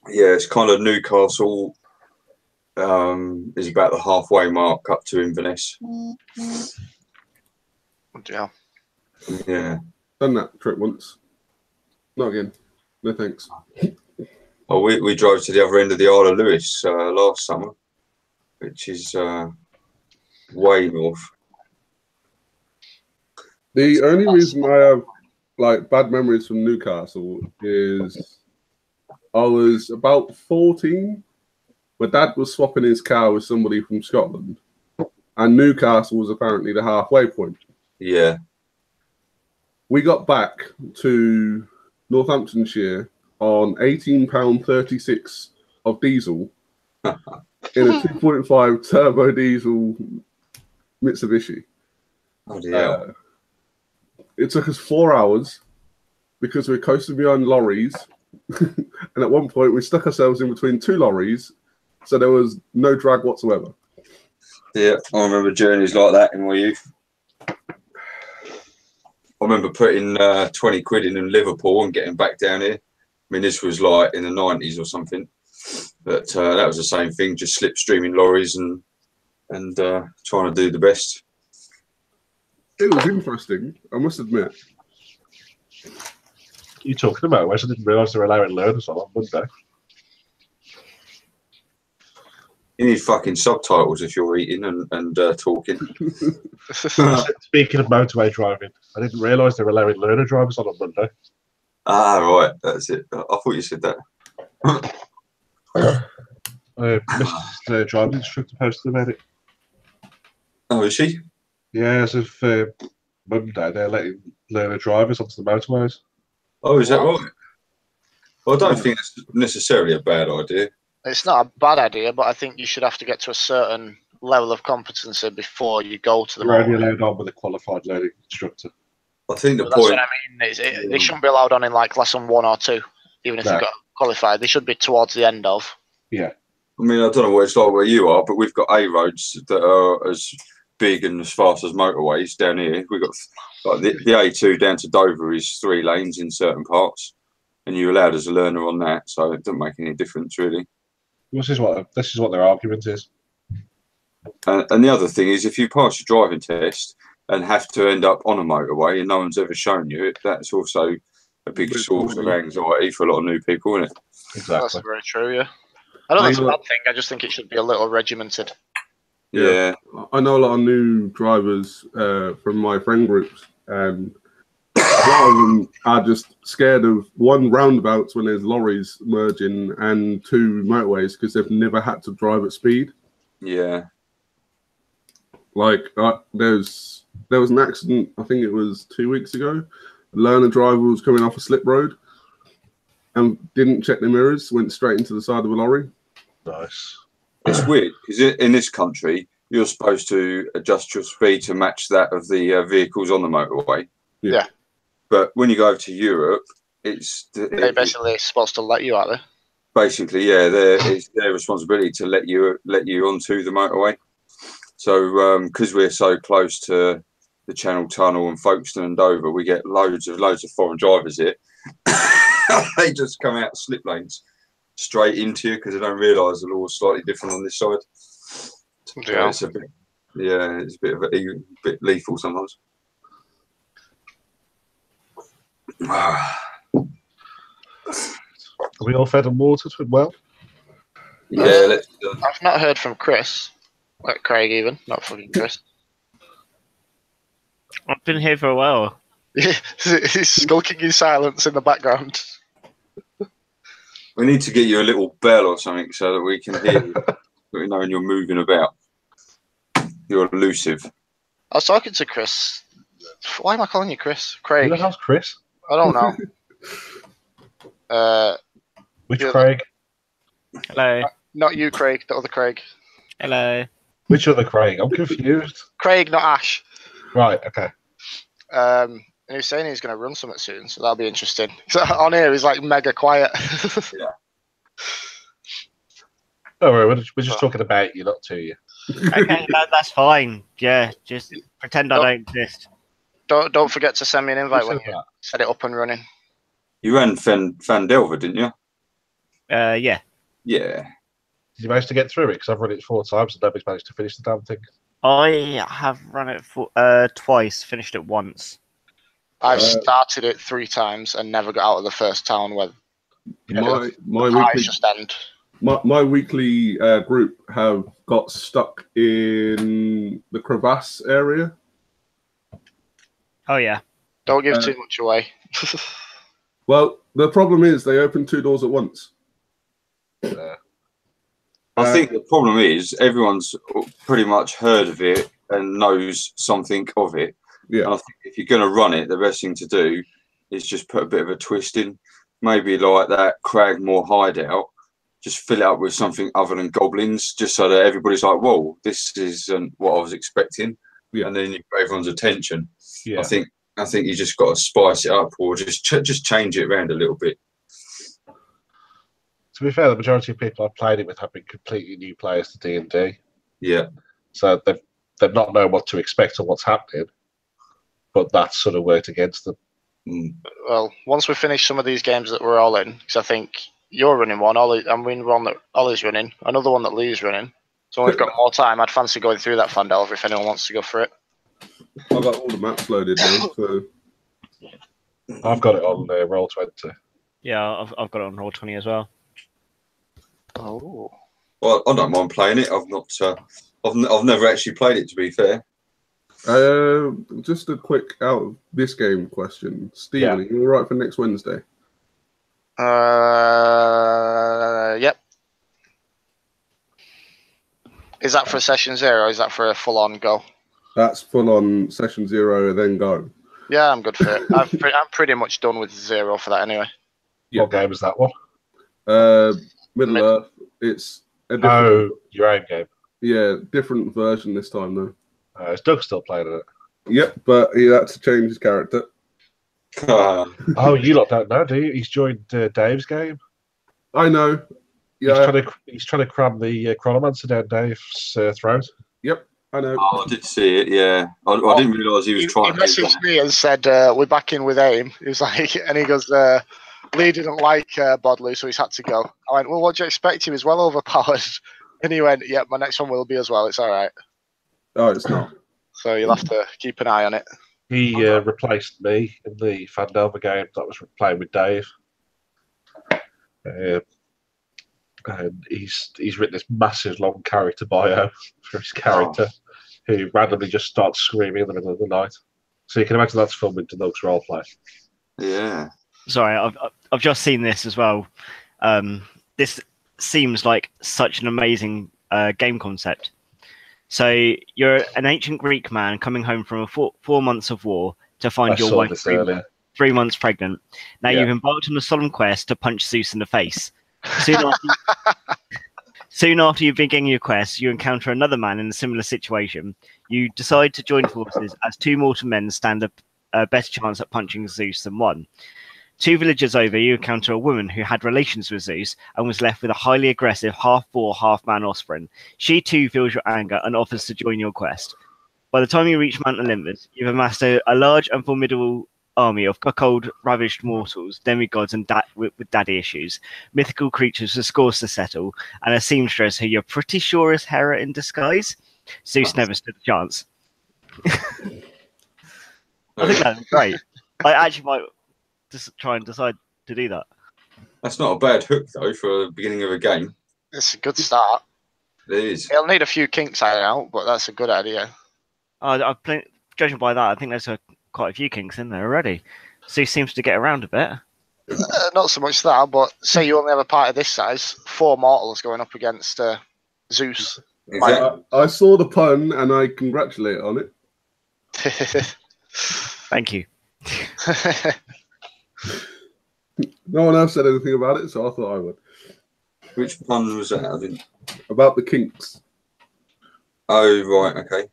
Yeah, it's kind of Newcastle is about the halfway mark up to Inverness. Yeah. Yeah. Done that trip once. Not again. No thanks. Oh, we drove to the other end of the Isle of Lewis last summer, which is way north. The only reason I have like bad memories from Newcastle is I was about 14. My dad was swapping his car with somebody from Scotland, and Newcastle was apparently the halfway point. Yeah. We got back to Northamptonshire on £18.36 of diesel in a 2.5 turbo diesel Mitsubishi. Oh, yeah. It took us 4 hours because we're coasting behind lorries. And at one point, we stuck ourselves in between two lorries, so there was no drag whatsoever. Yeah, I remember journeys like that in my youth. I remember putting 20 quid in Liverpool and getting back down here. I mean, this was like in the 90s or something. But that was the same thing, just slipstreaming lorries and trying to do the best. It was interesting, I must admit. What are you talking about? Wes? I didn't realise they were allowing learners on Monday. You need fucking subtitles if you're eating and talking. Speaking of motorway driving, I didn't realise they were allowing learner drivers on Monday. Ah, right, that's it. I thought you said that. Mr. driving instructor posted about it. Oh, is she? Yeah, as of Monday, they're letting learner drivers onto the motorways. Oh, is that right? Well, I don't think that's necessarily a bad idea. It's not a bad idea, but I think you should have to get to a certain level of competency before you go to the You're only motorway. allowed on with a qualified learning instructor. I think the But that's point. what I mean. They shouldn't be allowed on in like lesson 1 or 2, even if No. they've got qualified. They should be towards the end of. Yeah. I mean, I don't know what it's like where you are, but we've got A roads that are as big and as fast as motorways down here. We've got like the A2 down to Dover is 3 lanes in certain parts, and you're allowed as a learner on that, so it doesn't make any difference really. This is what their argument is. And the other thing is, if you pass your driving test and have to end up on a motorway and no one's ever shown you it, that's also a big source of anxiety for a lot of new people, isn't it? Exactly. That's very true, yeah. I don't think it's a bad thing. I just think it should be a little regimented. Yeah. I know a lot of new drivers from my friend groups, and a lot of them are just scared of 1, roundabouts when there's lorries merging, and 2, motorways because they've never had to drive at speed. Yeah. Like there was an accident, I think it was 2 weeks ago. A learner driver was coming off a slip road and didn't check the mirrors, went straight into the side of a lorry. Nice. It's weird because in this country, you're supposed to adjust your speed to match that of the vehicles on the motorway. Yeah. But when you go over to Europe, They're basically supposed to let you out there. basically, yeah, it's their responsibility to let you onto the motorway. So because we're so close to the Channel Tunnel and Folkestone and Dover, we get loads of foreign drivers here. They just come out of slip lanes straight into you because they don't realise the law is slightly different on this side. Yeah. It's a bit, it's a bit lethal sometimes. Are we all fed and watered well? Yeah, I've not heard from Chris. Like Craig even, not fucking Chris. I've been here for a while. He's skulking in silence in the background. we need to get you a little bell or something so that we can hear you. So we know when you're moving about. You're elusive. I was talking to Chris. Why am I calling you Chris? Craig. Who the hell's Chris? I don't know. Which Yeah. Craig? Hello. Not you, Craig. The other Craig. Hello. Which other Craig? I'm confused. Craig, not Ash. Right, okay. And he was saying he's going to run something soon, so that'll be interesting. So on here, he's like mega quiet. Don't worry, we're just talking about you, not to you. Okay, that's fine. Yeah, just pretend I don't exist. Don't forget to send me an invite Who when said you that? set it up and running. You ran Fandelver, didn't you? Yeah. Yeah. Did you manage to get through it? Because I've run it 4 times and nobody's managed to finish the damn thing. I have run it for twice, finished it once. I've started it 3 times and never got out of the first town where My the weekly just end. my weekly group have got stuck in the crevasse area. Oh yeah. Don't give too much away. Well, the problem is they open 2 doors at once. I think the problem is everyone's pretty much heard of it and knows something of it. Yeah. And I think if you're going to run it, the best thing to do is just put a bit of a twist in. Maybe like that Cragmore hideout, just fill it up with something other than goblins, just so that everybody's like, whoa, this isn't what I was expecting. Yeah. And then you've got everyone's attention. Yeah. I think you just got to spice it up or just change it around a little bit. To be fair, the majority of people I've played it with have been completely new players to D&D. Yeah. So they've not known what to expect or what's happening, but that's sort of worked against them. Well, once we finish some of these games that we're all in, because I think you're running one, Ollie, I'm running one that Ollie's running, another one that Lee's running. So when we've got more time, I'd fancy going through that Fandelver if anyone wants to go for it. I've got all the maps loaded now, so I've got it on Roll20. Yeah, I've got it on Roll20 as well. Oh. Well, I don't mind playing it. I've not. I've never actually played it, to be fair. Just a quick out of this game question. Stephen, are you all right for next Wednesday? Yep. Is that for session 0 or is that for a full-on go? That's full on session 0, then go. Yeah, I'm good for it. I'm pretty much done with 0 for that anyway. Yeah. What game is that one? Middle Earth. It's a different, your own game. Yeah, different version this time though. Is Doug still playing it? Yep, but he had to change his character. Oh, you lot don't know, do you? He's joined Dave's game. I know. Yeah, he's trying to cram the Chronomancer down Dave's throat. Yep, I know. Oh, I did see it. Yeah, I didn't realise he was trying. He messaged me and said, "We're back in with AIM." He was like, and he goes, "Lee didn't like Bodley, so he's had to go." I went, "Well, what do you expect? He was well overpowered." And he went, "Yeah, my next one will be as well. It's all right." Oh, it's not. So you'll have to keep an eye on it. He replaced me in the Fandelver game that I was playing with Dave. And he's written this massive long character bio for his character, who randomly just starts screaming in the middle of the night. So you can imagine that's filmed into Doug's roleplay. Yeah. Sorry, I've just seen this as well. This seems like such an amazing game concept. So you're an ancient Greek man coming home from a 4 months of war to find your wife 3 months pregnant. Now you've embarked on a solemn quest to punch Zeus in the face. Soon after you begin your quest, you encounter another man in a similar situation. You decide to join forces as 2 mortal men stand a better chance at punching Zeus than one. 2 villages over, you encounter a woman who had relations with Zeus and was left with a highly aggressive half-boar, half-man offspring. She too feels your anger and offers to join your quest. By the time you reach Mount Olympus, you've amassed a large and formidable army of cuckold, ravished mortals, demigods, and with daddy issues, mythical creatures with scores to settle, and a seamstress who you're pretty sure is Hera in disguise. Zeus never stood a chance. I think that's great. I actually might just try and decide to do that. That's not a bad hook though for the beginning of a game. It's a good start. It is. It'll need a few kinks ironed out, but that's a good idea. Judging by that, I think there's quite a few kinks in there already. Zeus seems to get around a bit. Not so much that, but say you only have a party this size, 4 mortals going up against Zeus. Exactly. I saw the pun and I congratulate on it. Thank you. No one else said anything about it, so I thought I would. Which pun was that? I didn't... About the kinks. Oh, right, okay.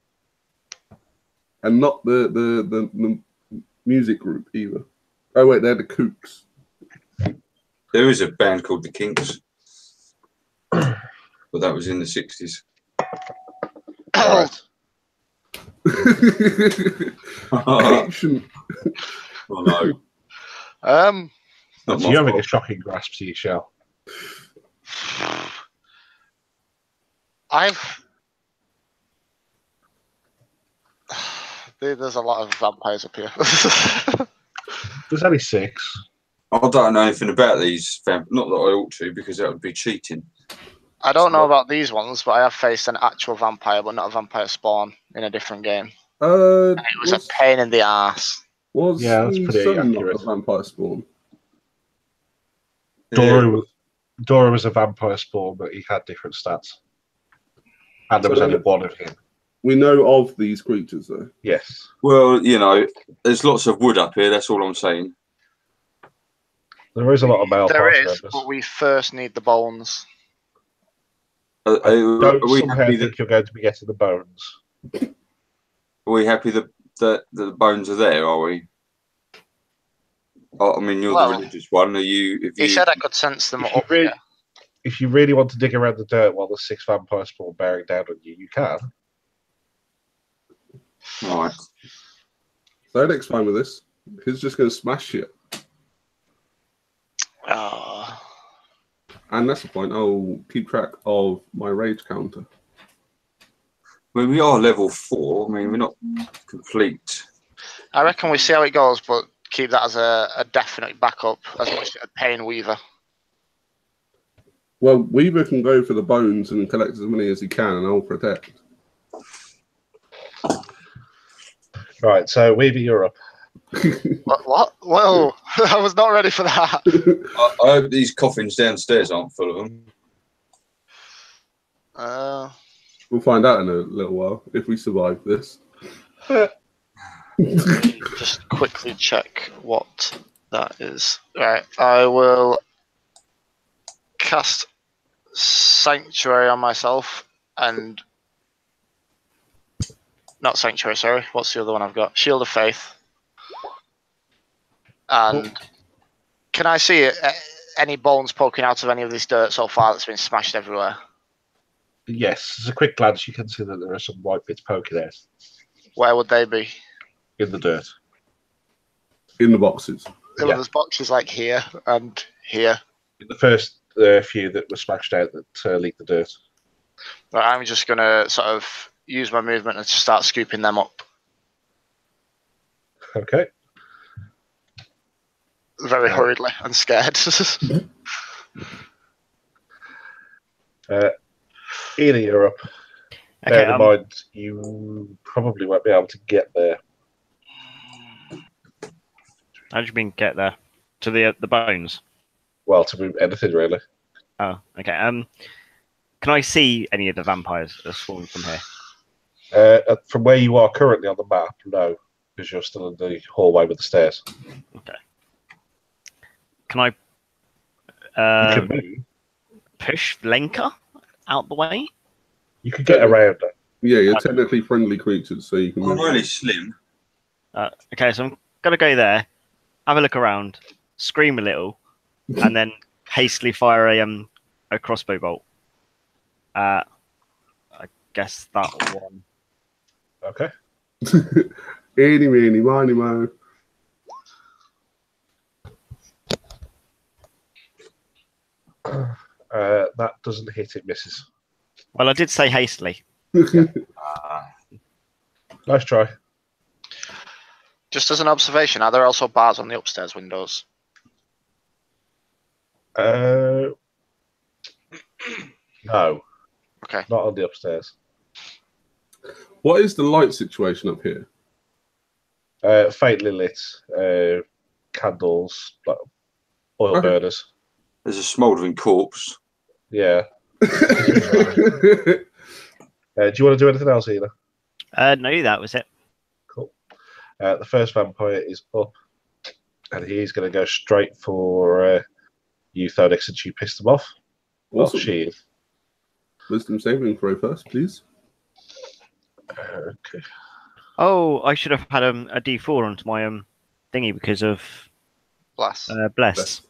And not the music group either. Oh, wait, they're the Kooks. There is a band called the Kinks. But that was in the 60s. child. Ancient. Oh no. Not So my you're having a fault. shocking grasp to your shell. There's a lot of vampires up here. There's only 6. I don't know anything about these. Not that I ought to, because that would be cheating. I don't know about these ones, but I have faced an actual vampire, but not a vampire spawn in a different game. And it was a pain in the ass. Was Yeah, that's the pretty sun accurate. not a vampire spawn? Dora was a vampire spawn, but he had different stats. And there was only one of him. We know of these creatures, though. Yes. Well, you know, there's lots of wood up here. That's all I'm saying. There is a lot of male There party is, members. but we first need the bones. I don't Are we somehow happy think you're going to be getting the bones. Are we happy that the bones are there? Are we? I mean, you're the religious one. Are you? He said I could sense them up here. If you really want to dig around the dirt while there's 6 vampires spawn bearing down on you, you can. Right. Zodek's fine with this. He's just going to smash shit. Oh. And that's the point. I'll keep track of my rage counter. I mean, we are level 4. I mean, we're not complete. I reckon we see how it goes, but keep that as a definite backup as much as a pain weaver. Well, Weaver can go for the bones and collect as many as he can, and I'll protect. Right, so Weaver, you're up. What? Whoa, I was not ready for that. I hope these coffins downstairs aren't full of them. We'll find out in a little while if we survive this. Just quickly check what that is. Right, I will cast Sanctuary on myself and not Sanctuary, sorry. What's the other one I've got? Shield of Faith. And can I see any bones poking out of any of this dirt so far that's been smashed everywhere? Yes, as a quick glance, you can see that there are some white bits poking out Where would they be? in the dirt. In the boxes. Yeah. There's boxes like here and here. In the first few that were smashed out that leaked the dirt. But I'm just going to sort of use my movement and just start scooping them up. Okay. Very hurriedly and scared. Ian, you're up. Okay, Bear in mind, you probably won't be able to get there. How do you mean get there? To the bones? Well, to move anything, really. Oh, okay. Can I see any of the vampires that are spawning from here? From where you are currently on the map, no, because you're still in the hallway with the stairs. Okay. Can I You can move. push Lenka out the way? You could get around it. Yeah, you're technically friendly creatures, so you can I'm move. really slim. Okay, so I'm gonna go there, have a look around, scream a little, and then hastily fire a crossbow bolt. I guess that one. Okay. Eeny, meeny, miny, mo. That doesn't hit, it misses. Well, I did say hastily. Nice try. Just as an observation, are there also bars on the upstairs windows? No. Okay. Not on the upstairs. What is the light situation up here? Faintly lit. Candles, like oil burners. There's a smouldering corpse. Yeah. Do you want to do anything else, Ela? No, that was it. Cool. The first vampire is up, and he's going to go straight for you, Thonix, since you pissed him off. Well, Awesome. she is. Wisdom saving throw first, please. Okay. Oh, I should have had a D4 onto my thingy because of Bless. bless.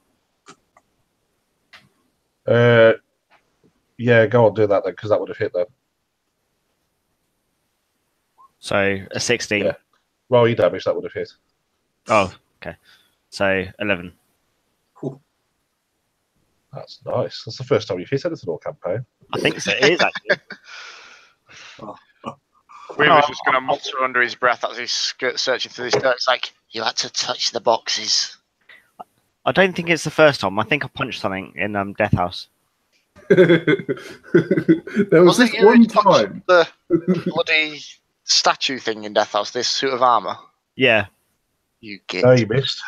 Yeah, go on, do that then, because that would have hit them. So a 16. Yeah. Roll your damage, that would have hit. Oh, okay. So 11. That's nice. That's the first time you've hit anything all campaign. I think so. It is actually. Weaver's just going to mutter under his breath as he's searching for this dirt. It's like, you had to touch the boxes. I don't think it's the first time. I think I punched something in Death House. There was Wasn't this you one who touched time. the bloody statue thing in Death House, this suit of armour? Yeah. You git. No, you missed.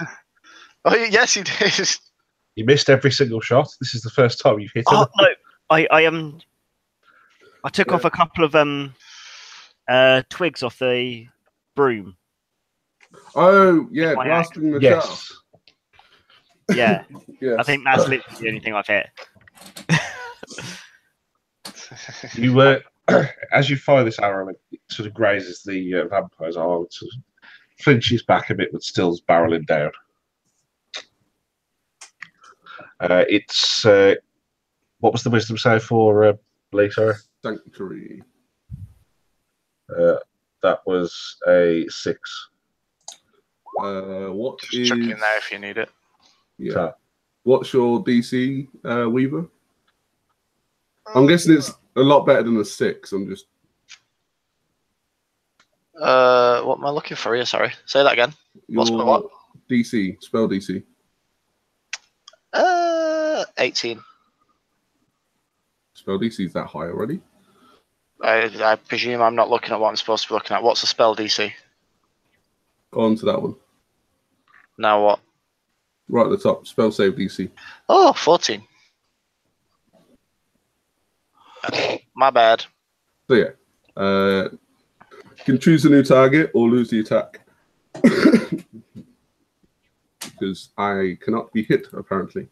Oh, yes, he did. You missed every single shot. This is the first time you've hit Oh anything. no, I took off a couple of twigs off the broom. Oh, yeah, My blasting the Yes. shaft. Yeah, Yes. I think that's literally the only thing I've hit. You were, as you fire this arrow, it sort of grazes the vampire's arm. It sort of flinches back a bit, but still's barreling down. It's what was the wisdom save for Lisa? Sanctuary. That was a 6. What Just is... chuck it in there if you need it. Yeah. So, What's your DC, Weaver? I'm guessing it's a lot better than a 6. I'm just... What am I looking for here? Sorry. Say that again. What's my what? DC, spell DC. 18. Spell DC is that high already? I presume I'm not looking at what I'm supposed to be looking at. What's the spell DC? Go on to that one. Now what? Right at the top, spell save DC. Oh, 14. My bad. So yeah, you can choose a new target or lose the attack. Because I cannot be hit, apparently.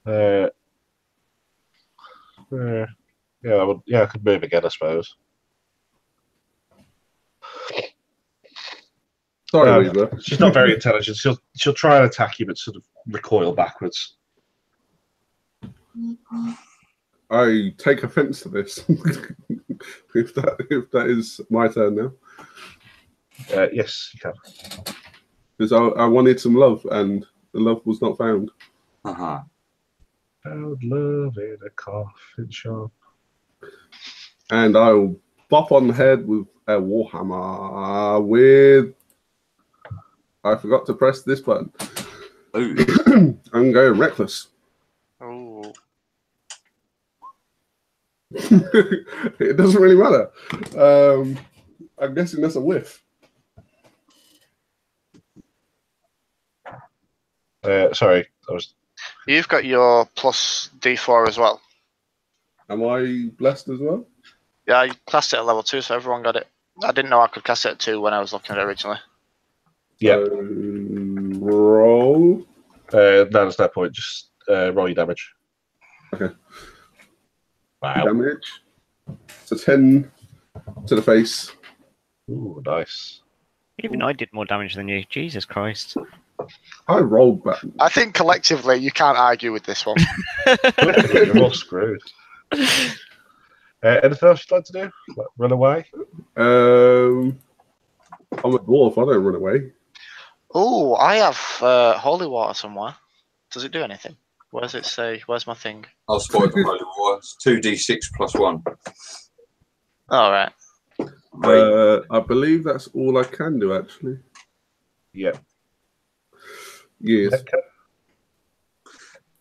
yeah, I could move again, I suppose. Sorry, Weaver. She's not very intelligent. She'll try and attack you, but sort of recoil backwards. I take offense to this. if that is my turn now. Yes, you can. Because I wanted some love, and the love was not found. Uh-huh. Found love in a coffin shop. And I'll bop on the head with a warhammer with... I forgot to press this button. Ooh. I'm going reckless. Oh. It doesn't really matter. I'm guessing that's a whiff. Sorry, I was. You've got your plus D4 as well. Am I blessed as well? Yeah, I classed it at level 2, so everyone got it. I didn't know I could cast it at 2 when I was looking at it originally. Yeah. Roll. That's no point. Just roll your damage. Okay. Wow. Damage. It's a 10 to the face. Ooh, nice. Even I did more damage than you. Jesus Christ. I rolled back. I think collectively you can't argue with this one. You're all screwed. Anything else you'd like to do? Like run away? I'm a dwarf. I don't run away. Oh, I have holy water somewhere. Does it do anything? Where does it say? Where's my thing? I'll spoil the holy water. It's 2d6 plus 1. All right. I believe that's all I can do, actually. Yeah. Yes. Okay.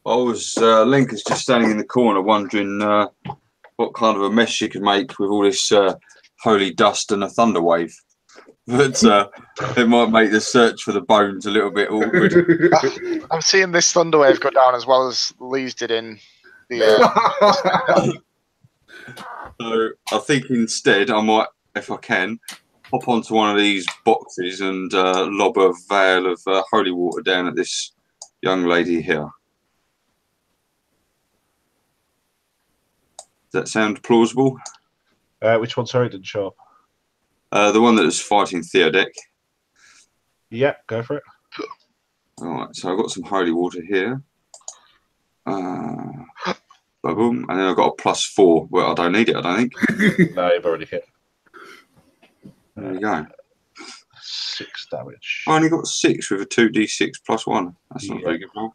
I was Link is just standing in the corner wondering what kind of a mess she could make with all this holy dust and a thunder wave. But it might make the search for the bones a little bit awkward. I'm seeing this thunder wave go down as well as Lee's did in the. So I think instead I might, if I can, hop onto one of these boxes and lob a veil of holy water down at this young lady here. Does that sound plausible? Which one? Sorry, didn't show up. The one that was fighting Theodek. Yeah, go for it. All right, so I've got some holy water here. Boom, and then I've got a +4. Well, I don't need it, I don't think. No, you've already hit. There we go. 6 damage. I only got 6 with a 2d6 plus 1. That's not very good, roll.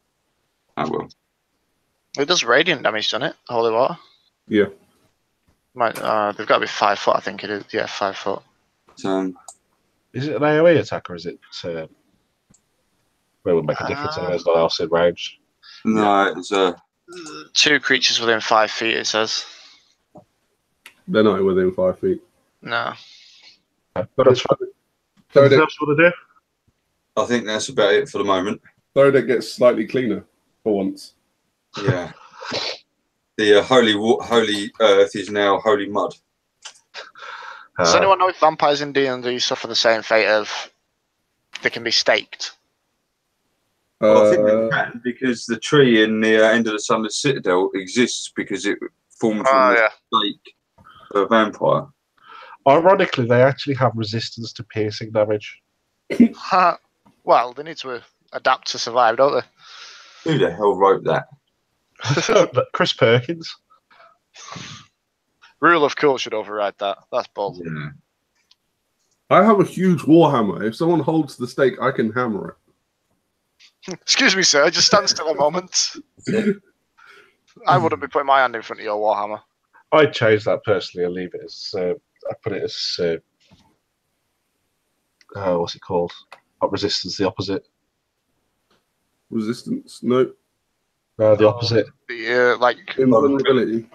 Oh well. It does radiant damage, doesn't it? Holy water. Yeah. They've got to be 5 foot, I think it is. Yeah, 5 foot. Is it an AoE attack or is it? Well, it would make a difference anyway. It's not else in range. No, it's 2 creatures within 5 feet. It says. They're not within 5 feet. No. But that's fine. So Anything else you want to do? I think that's about it for the moment. that gets slightly cleaner for once. Yeah. The holy earth is now holy mud. Does anyone know if vampires in D&D suffer the same fate of they can be staked? Well, I think they can, because the tree in the end of the Sunless Citadel exists because it formed from the stake of a vampire. Ironically, they actually have resistance to piercing damage. Well, they need to adapt to survive, don't they? Who the hell wrote that? Chris Perkins. Rule of cool should override that. That's bold. Yeah. I have a huge warhammer. If someone holds the stake, I can hammer it. Excuse me, sir. Just stand still a moment. I wouldn't be putting my hand in front of your warhammer. I'd change that personally and leave it as. I put it as. What's it called? Not resistance, the opposite. Resistance? No. No, the opposite. The Invulnerability.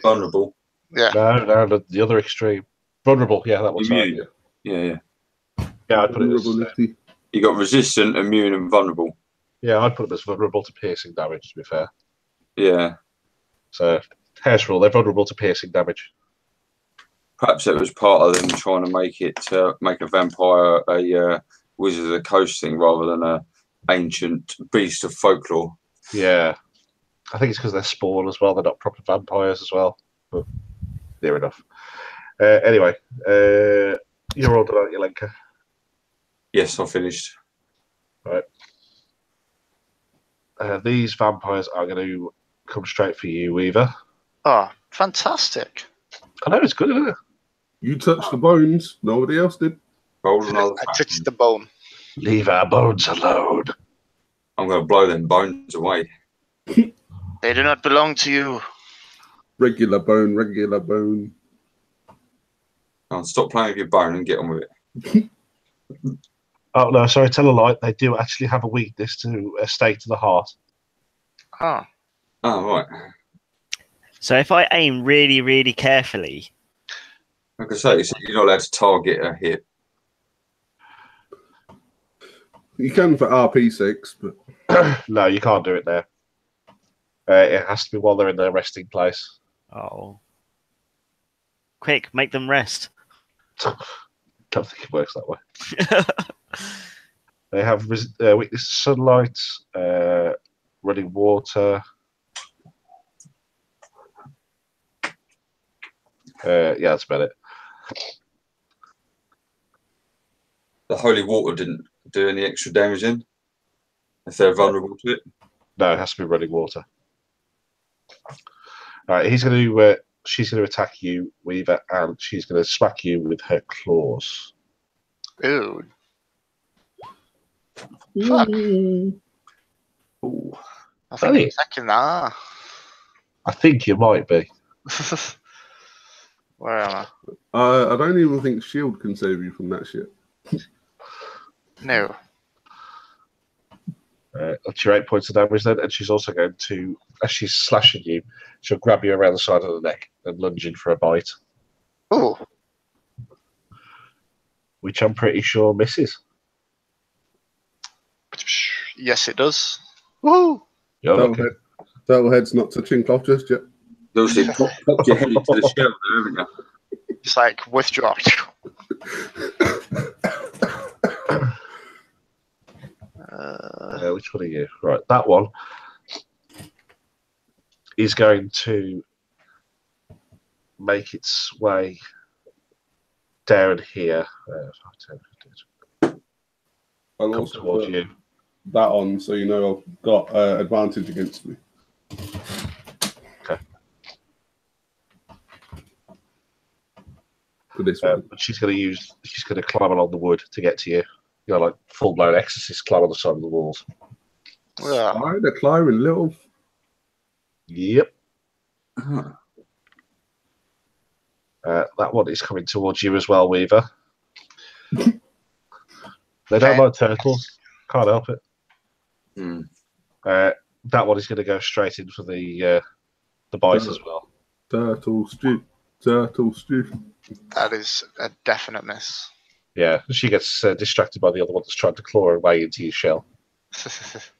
Vulnerable. Yeah. No, the other extreme. Vulnerable. Yeah, that was right. Yeah. Yeah, I'd put it as. You got resistant, immune, and vulnerable. Yeah, I'd put them as vulnerable to piercing damage. To be fair. Yeah. So, hair's rule. They're vulnerable to piercing damage. Perhaps it was part of them trying to make a vampire a Wizard of the Coast thing rather than a ancient beast of folklore. Yeah, I think it's because they're spawn as well. They're not proper vampires as well. But near enough. Anyway, you're all done, aren't you, Lenka? Yes, I finished. Right. These vampires are going to come straight for you, Weaver. Oh, fantastic. I know, it's good, isn't it? You touched the bones. Nobody else did. Roll another I touched the bone. Leave our bones alone. I'm going to blow them bones away. They do not belong to you. Regular bone, regular bone. Oh, stop playing with your bone and get on with it. Oh, no, sorry, tell a lie. They do actually have a weakness to a stake to the heart. Oh. Oh, right. So if I aim really, really carefully... Like I say, you're not allowed to target a hit. You can for RP6, but... No, you can't do it there. It has to be while they're in their resting place. Oh. Quick, make them rest. Don't think it works that way. They have weakness to sunlight, running water. Yeah, that's about it. The holy water didn't do any extra damage in if they're vulnerable to it. No, it has to be running water. All right, he's going to. She's going to attack you, Weaver, and she's going to smack you with her claws. Ew. Fuck. Ooh. I think I'm second that. I think you might be. Where am I don't even think shield can save you from that shit. No. That's your 8 points of damage then, and she's also going to, as she's slashing you, she'll grab you around the side of the neck and lunge in for a bite. Oh. Which I'm pretty sure misses. Yes, it does. Woo! Turtle head's not touching cloth just yet. Those things pop your head into the shell there, haven't you? It's like withdraw. Which one are you? Right, that one is going to make its way down here. I'll Come also towards put you. that on so you know I've got advantage against me. Okay. for this one. But she's going to climb along the wood to get to you. You know, like full-blown exorcist climb on the side of the walls. Yeah. Spider climbing little. Yep. Uh-huh. That one is coming towards you as well, Weaver. They don't Okay. like turtles. Can't help it. Hmm. That one is going to go straight in for the bite as well. Turtle stew. Turtle stew. That is a definite miss. Yeah, she gets distracted by the other one that's trying to claw her way into your shell. There's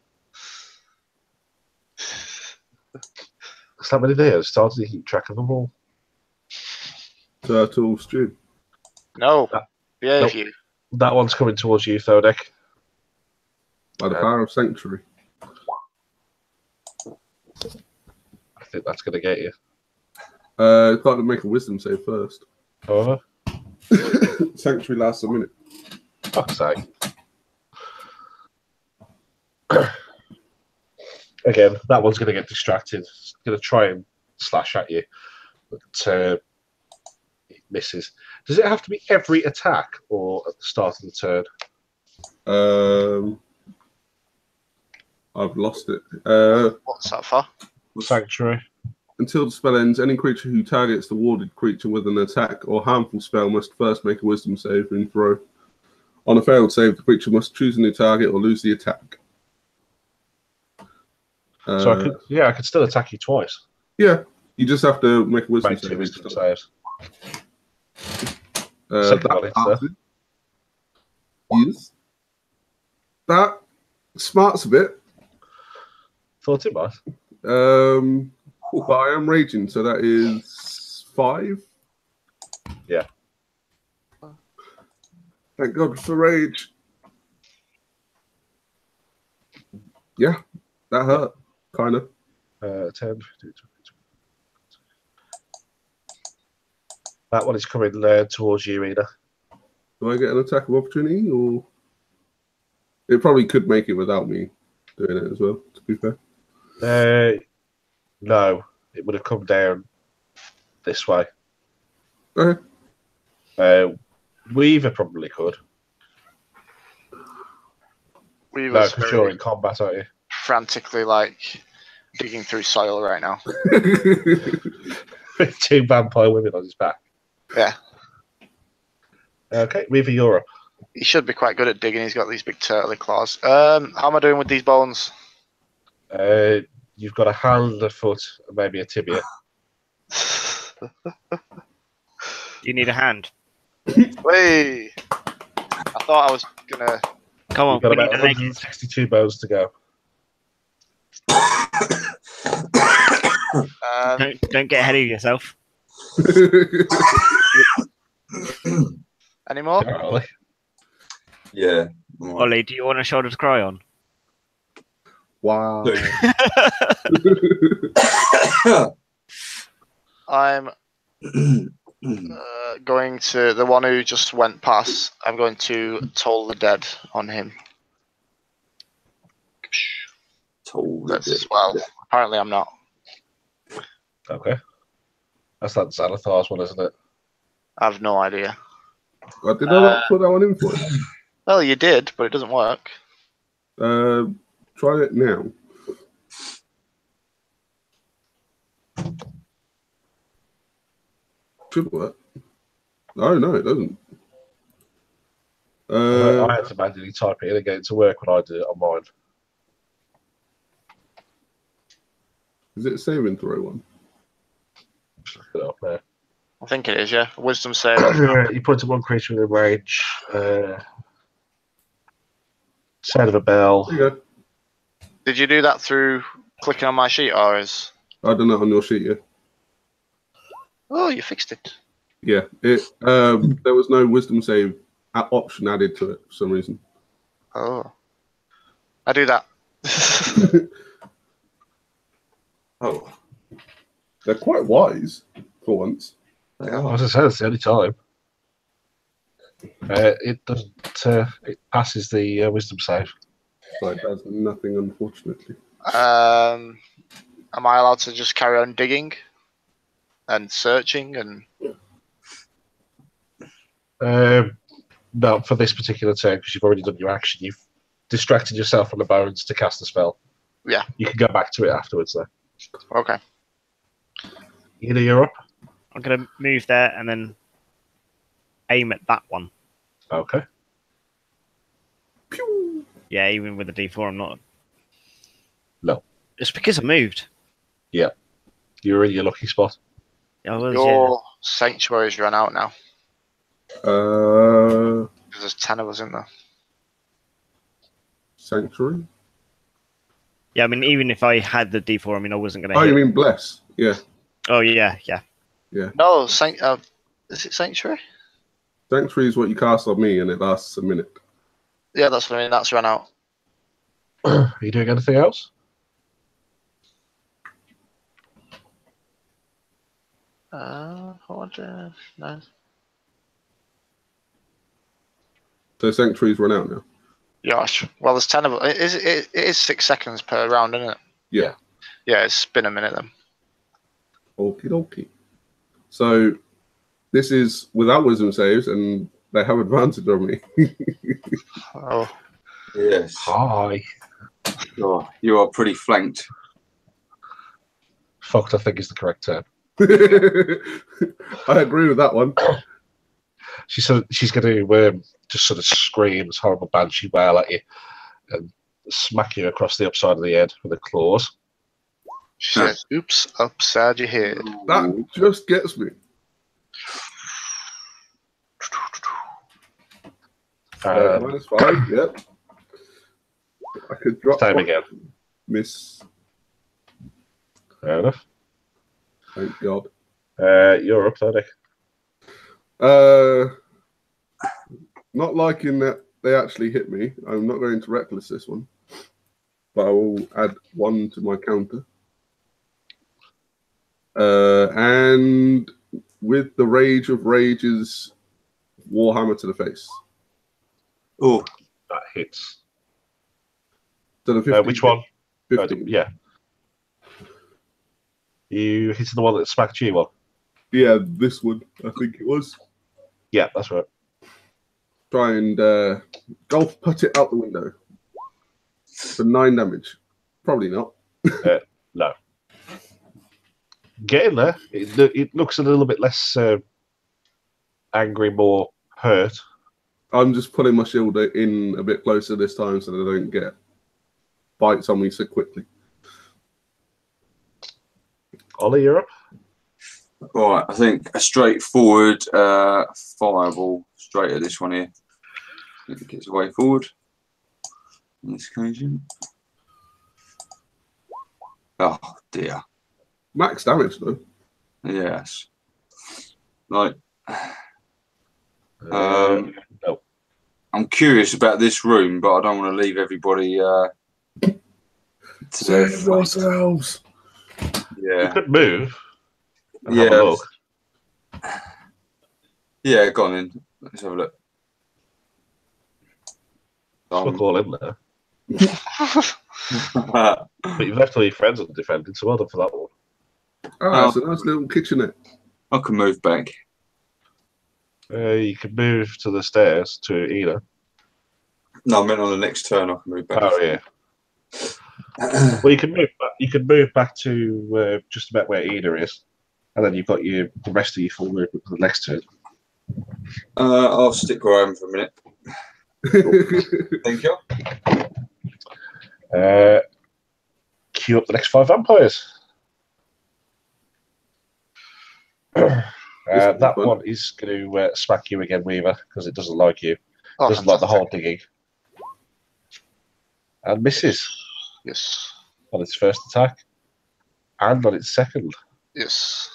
that many there. Started to keep track of them all. Turtle stew. No. Behave Nope. you. That one's coming towards you, Thodek. By the power of Sanctuary. I think that's going to get you. Got to make a wisdom save first. However, Sanctuary lasts a minute. fuck's sake. Again, that one's going to get distracted. It's going to try and slash at you, but it misses. Does it have to be every attack or at the start of the turn? I've lost it. What's that for? Sanctuary. Until the spell ends, any creature who targets the warded creature with an attack or harmful spell must first make a wisdom save and throw. On a failed save, the creature must choose a new target or lose the attack. So I could still attack you twice. Yeah, you just have to make a wisdom Make 2 save. wisdom saves. Uh, Second one, it's passes. Yes. That smarts a bit. Thought it might. But I am raging, so that is 5. Yeah. Thank God for rage. Yeah, that hurt, kind of. 10, 15, 20. That one is coming towards you, Ina. Do I get an attack of opportunity, or it probably could make it without me doing it as well? To be fair. No, it would have come down this way. Okay. Weaver probably could. We No, was because you're in combat, aren't you? frantically like digging through soil right now. With 2 vampire women on his back. Yeah. Okay, Weaver, you're up. He should be quite good at digging. He's got these big turtly claws. How am I doing with these bones? You've got a hand, a foot, and maybe a tibia. Do you need a hand? Wait. I thought I was gonna. Come on, You've got we need about a leg. 162 bones to go. Don't get ahead of yourself. Any more? Ollie. Yeah. Ollie, do you want a shoulder to cry on? Wow. I'm going to the one who just went past. I'm going to toll the dead on him. That's as well. Apparently, I'm not. Okay. That's that Xanathar's one, isn't it? I have no idea. Did I not put that one in for you? Well, you did, but it doesn't work. Try it now. Should work. No, it doesn't. I had to manually type it in and get it to work when I did it on mine. Is it a saving throw one? Just look it up there. I think it is, yeah. Wisdom save. You put to one creature within range. Sound of a bell. There you go. Did you do that through clicking on my sheet, or is? I've done that on your sheet, yeah. Oh, you fixed it. Yeah, there was no wisdom save option added to it for some reason. Oh, I do that. Oh. They're quite wise for once. As I said, it's the only time. It doesn't. It passes the wisdom save. So it does nothing, unfortunately. Am I allowed to just carry on digging and searching and? No, for this particular turn, because you've already done your action. You've distracted yourself from the bones to cast the spell. Yeah. You can go back to it afterwards, though. Okay. Either you're up. I'm going to move there and then aim at that one. Okay. Pew! Yeah, even with the D4, I'm not. No. It's because I moved. Yeah. You're in your lucky spot. I was, Your sanctuary's run out now. Uh, Because there's 10 of us in there. Sanctuary. yeah, I mean, even if I had the D4, I mean, I wasn't going to Oh, hit. you mean bless? Yeah. Oh, yeah. No, is it sanctuary? Sanctuary is what you cast on me, and it lasts a minute. Yeah, that's what I mean. That's run out. Are you doing anything else? No. So Sanctuary's run out now. Gosh. Well, there's 10 of us. It is 6 seconds per round, isn't it? Yeah. Yeah, it's been a minute then. Okie dokie. So this is without wisdom saves, and they have advantage on me. Oh. Yes. Hi. Oh, you are pretty flanked. Fucked, I think, is the correct term. I agree with that one. She's going to just sort of scream this horrible banshee wail at you and smack you across the upside of the head with her claws. She says, oops, upside your head. That just gets me. -5, yep. I could drop Time one. again. Miss. Fair enough. Thank God. You're up, Tony. Not liking that they actually hit me. I'm not going to reckless this one, but I will add 1 to my counter. And with the Rage of Rages, Warhammer to the face. Oh, That hits. So the 15, Which one? 15. Yeah. You hit the one that smacked you on? Yeah, this one, I think it was. Yeah, that's right. Try and golf putt it out the window for 9 damage. Probably not. No. Getting there. It looks a little bit less angry, more hurt. I'm just putting my shield in a bit closer this time so that I don't get bites on me so quickly. Ollie, you're up. right. I think a straightforward fireball straight at this one here. I think it gets way forward on this occasion. Oh dear. Max damage though. Yes. Right. No. I'm curious about this room, but I don't want to leave everybody to their Save yourselves. You Yeah. could move and Yeah. have a look. Yeah, go on then. Let's have a look. Fuck all in there. But you've left all your friends undefended, so well done for that one. Ah, it's a nice little kitchenette. I can move back. You can move to the stairs to Ina. No, I meant on the next turn I can move back. Oh yeah. Well, you can move. You can move back to just about where Ina is, and then you've got the rest of your full movement for the next turn. I'll stick where I am for a minute. Thank you. Queue up the next 5 vampires. That one is going to smack you again, Weaver, because it doesn't like you. Oh, Doesn't like the fantastic. whole digging. And misses Yes. on its first attack and on its second. Yes.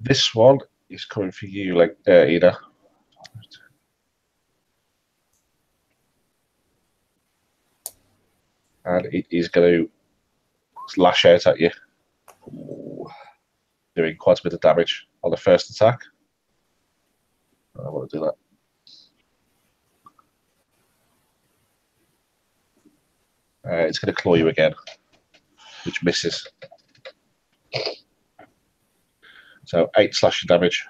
This one is coming for you, like Ina. And it is going to lash out at you, doing quite a bit of damage on the first attack. I want to do that. It's going to claw you again, which misses. So 8 slashing damage.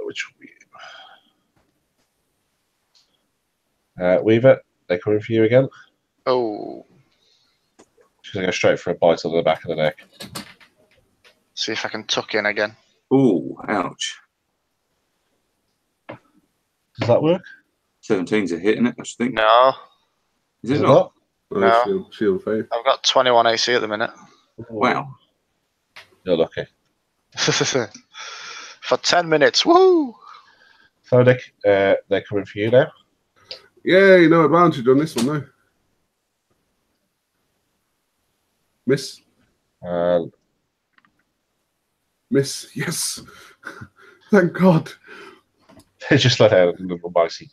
Which Weaver, they're coming for you again. Oh. She's going to go straight for a bite on the back of the neck. See if I can tuck in again. Oh, ouch. Does that work? 17's a hit, isn't it? I think. No. Is it not? No. Shield faith. I've got 21 AC at the minute. Wow. You're lucky. For 10 minutes. Woo! Thodic, they're coming for you now. Yeah, no advantage on this one, no. Miss. Miss. Yes. Thank God. They just let out a little mighty.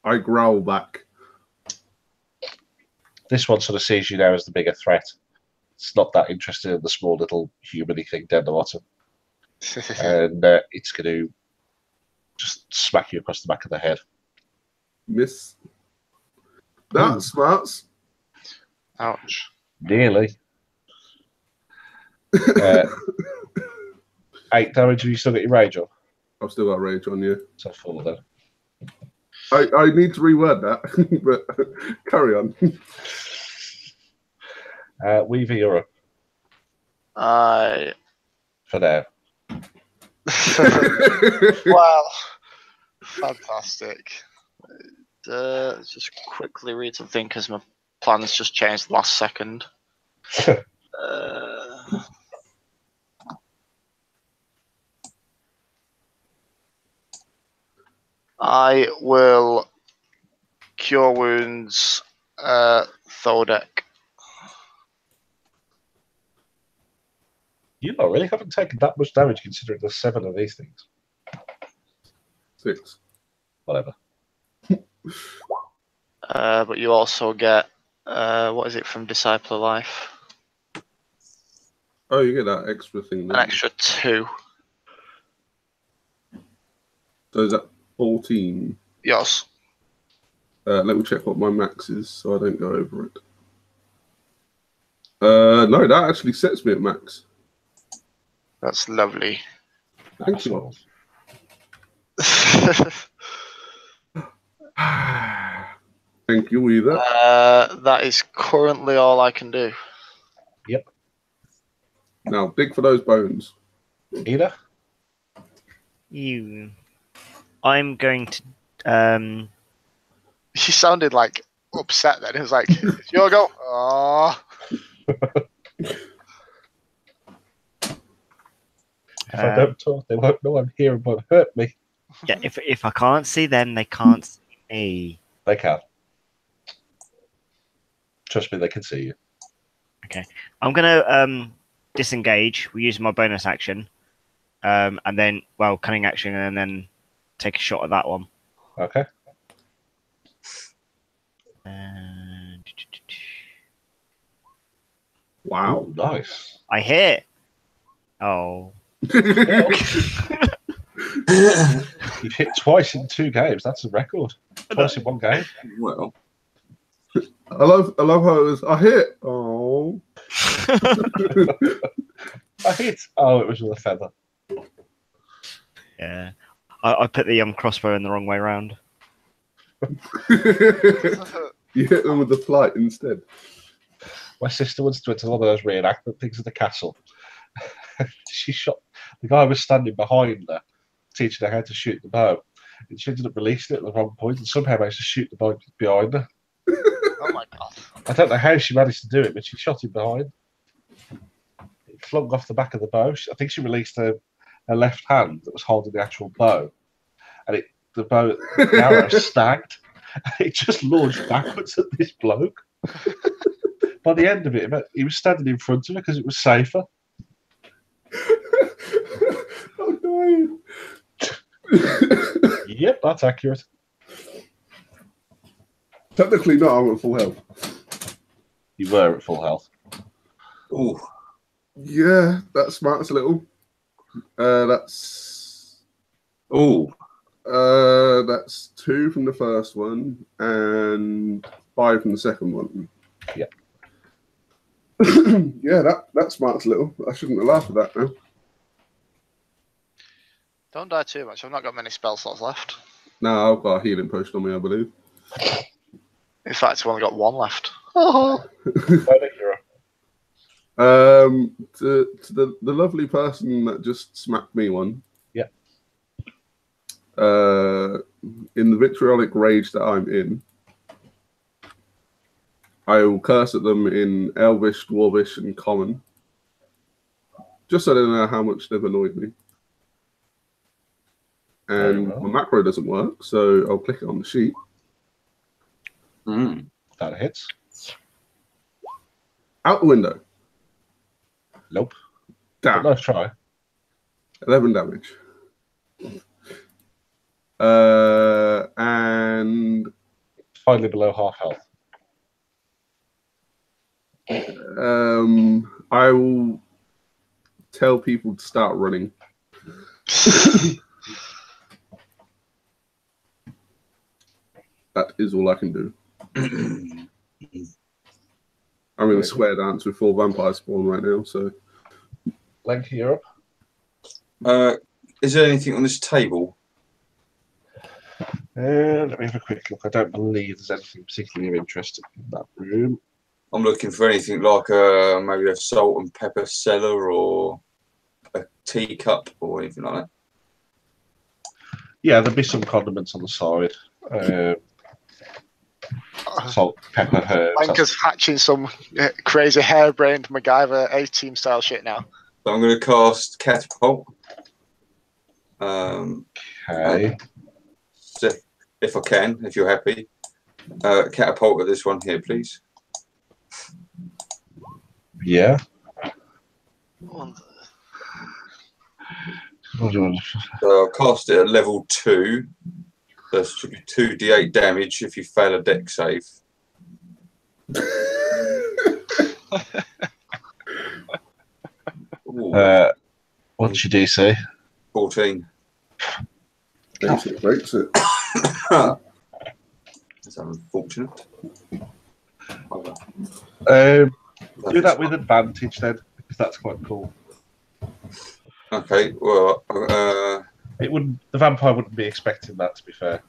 I growl back. This one sort of sees you now as the bigger threat. It's not that interested in the small little human-y thing down the bottom. And it's going to just smack you across the back of the head. Miss. That's smart. Ouch. Nearly. 8 damage. Have you still got your rage on? I've still got rage on you. So 4 then. I need to reword that, but carry on. Weaver, you're up I. for now. Wow. Fantastic. Just quickly read something because my plans just changed last second. I will cure wounds Thodek. You not really haven't taken that much damage considering there's 7 of these things. 6. Whatever. But you also get what is it from Disciple of Life? Oh, you get that extra thing. An extra 2. So is that 14? Yes. Let me check what my max is so I don't go over it. No, that actually sets me at max. That's lovely. Thank you. Thank you, Weaver. That is currently all I can do. Yep. Now, dig for those bones. Ida? I'm going to. She sounded like upset then. It was like, it's your go. Oh. If I don't talk, they won't know I'm here and won't hurt me. Yeah, if I can't see them, they can't see me. They can. Trust me, they can see you. Okay. I'm going to disengage. We're using my bonus action. And then, cunning action, and then take a shot at that one. Okay. Wow. Ooh, nice. I hit. Oh. You've hit twice in 2 games. That's a record. Twice in 1 game. Well, I love how it was. I hit. Oh. I hit. Oh, it was with a feather. Yeah. I put the crossbow in the wrong way around. You hit them with the flight instead. My sister once went to one of those reenactment things at the castle. She shot. The guy was standing behind her, teaching her how to shoot the bow. And she ended up releasing it at the wrong point and somehow managed to shoot the bow behind her. Oh my God. I don't know how she managed to do it, but she shot him behind. It flung off the back of the bow. I think she released her left hand that was holding the actual bow. And the arrow snagged. It just launched backwards at this bloke. By the end of it, he was standing in front of her because it was safer. Oh no! Yep, that's accurate. Technically not, I'm at full health. You were at full health. oh, Yeah, that smarts a little. That's... oh, That's 2 from the first one and 5 from the second one. Yeah. Yeah, that smart's little. I shouldn't have laughed at that now. Don't die too much. I've not got many spell slots left. No, I've got a healing potion on me, I believe. In fact, I've only got 1 left. Oh. To the lovely person that just smacked me one. Yeah. In the vitriolic rage that I'm in, I will curse at them in Elvish, Dwarvish, and Common, just so they know how much they've annoyed me. And my macro doesn't work, so I'll click it on the sheet. That hits. Out the window. Nope. Damn. But nice try. 11 damage. And Finally below half health. I will tell people to start running. That is all I can do. I'm in a square dance with 4 vampires spawn right now, so. Lenky, you're up. Is there anything on this table? Let me have a quick look. I don't believe there's anything particularly of interest in that room. I'm looking for anything like maybe a salt and pepper cellar or a teacup or anything like that. Yeah, there'll be some condiments on the side. Salt, pepper, herbs. Lanka's hatching some crazy harebrained MacGyver A-Team style shit now. So I'm going to cast Catapult. Okay. So if I can, if you're happy. Catapult at this one here, please. Yeah. So I'll cast it at level 2. That should be 2d8 damage if you fail a deck save. What's your DC? 14. It breaks it. That's unfortunate. Do that with advantage then, because that's quite cool. Okay, well, It wouldn't. The vampire wouldn't be expecting that, to be fair.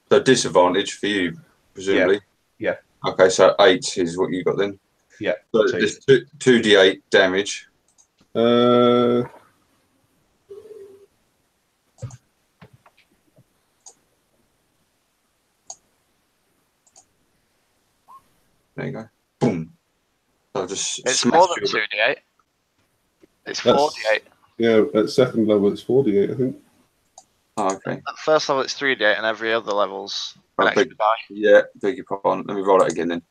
the disadvantage for you, presumably. Yeah. Okay, so 8 is what you got then. Yeah. So it's 2d8 damage. There you go. Boom. So just It's smash more than you. 2d8. It's 4d8. Yeah, at second level it's 48, I think. Oh, okay. At first level it's 3d8 and every other level's an Oh, extra big- die. Yeah, beg your pardon. Let me roll it again then.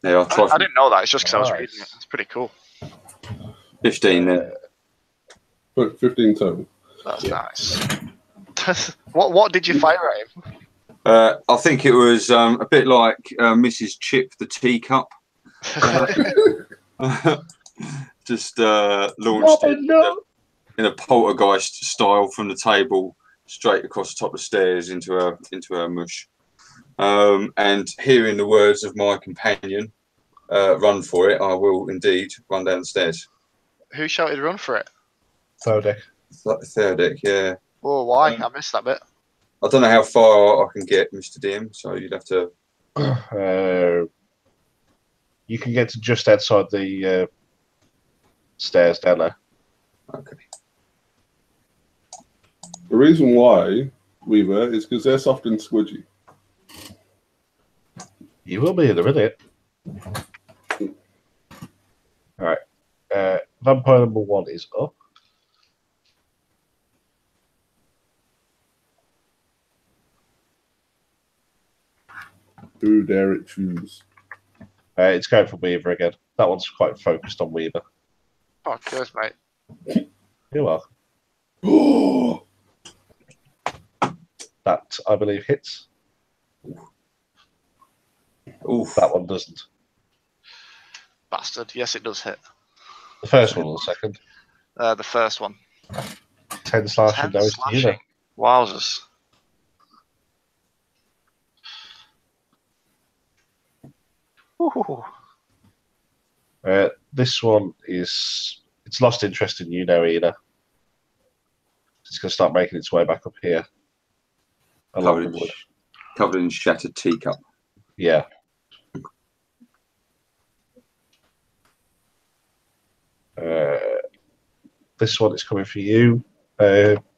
Yeah, I'll try I didn't know that, it's just because I was Nice. reading it. It's pretty cool. 15 then. But 15 total. That's nice. What did you fire at him? I think it was a bit like Mrs. Chip the teacup. Just launched it in a poltergeist style from the table straight across the top of the stairs into a mush. And hearing the words of my companion, run for it, I will indeed run down the stairs. Who shouted run for it? Third. Theodec, yeah. Oh, why? I missed that bit. I don't know how far I can get, Mr. DM, so you'd have to... You can get to just outside the stairs down there. Okay. The reason why, Weaver, is because they're soft and squidgy. You will be in a minute. All right. Vampire number 1 is up. Who dare it choose? It's going for Weaver again. That one's quite focused on Weaver. Oh, cheers, mate. You're welcome. Oh! That, I believe, hits. Oof. That one doesn't. Bastard. Yes, it does hit. The first one or the second? The first one. 10 slashing 10 damage to you then. slashing. Wowzers. Ooh. This one it's lost interest in you now, Ina. It's going to start making its way back up here. Along the wood. Covered in shattered teacup. Yeah. This one is coming for you,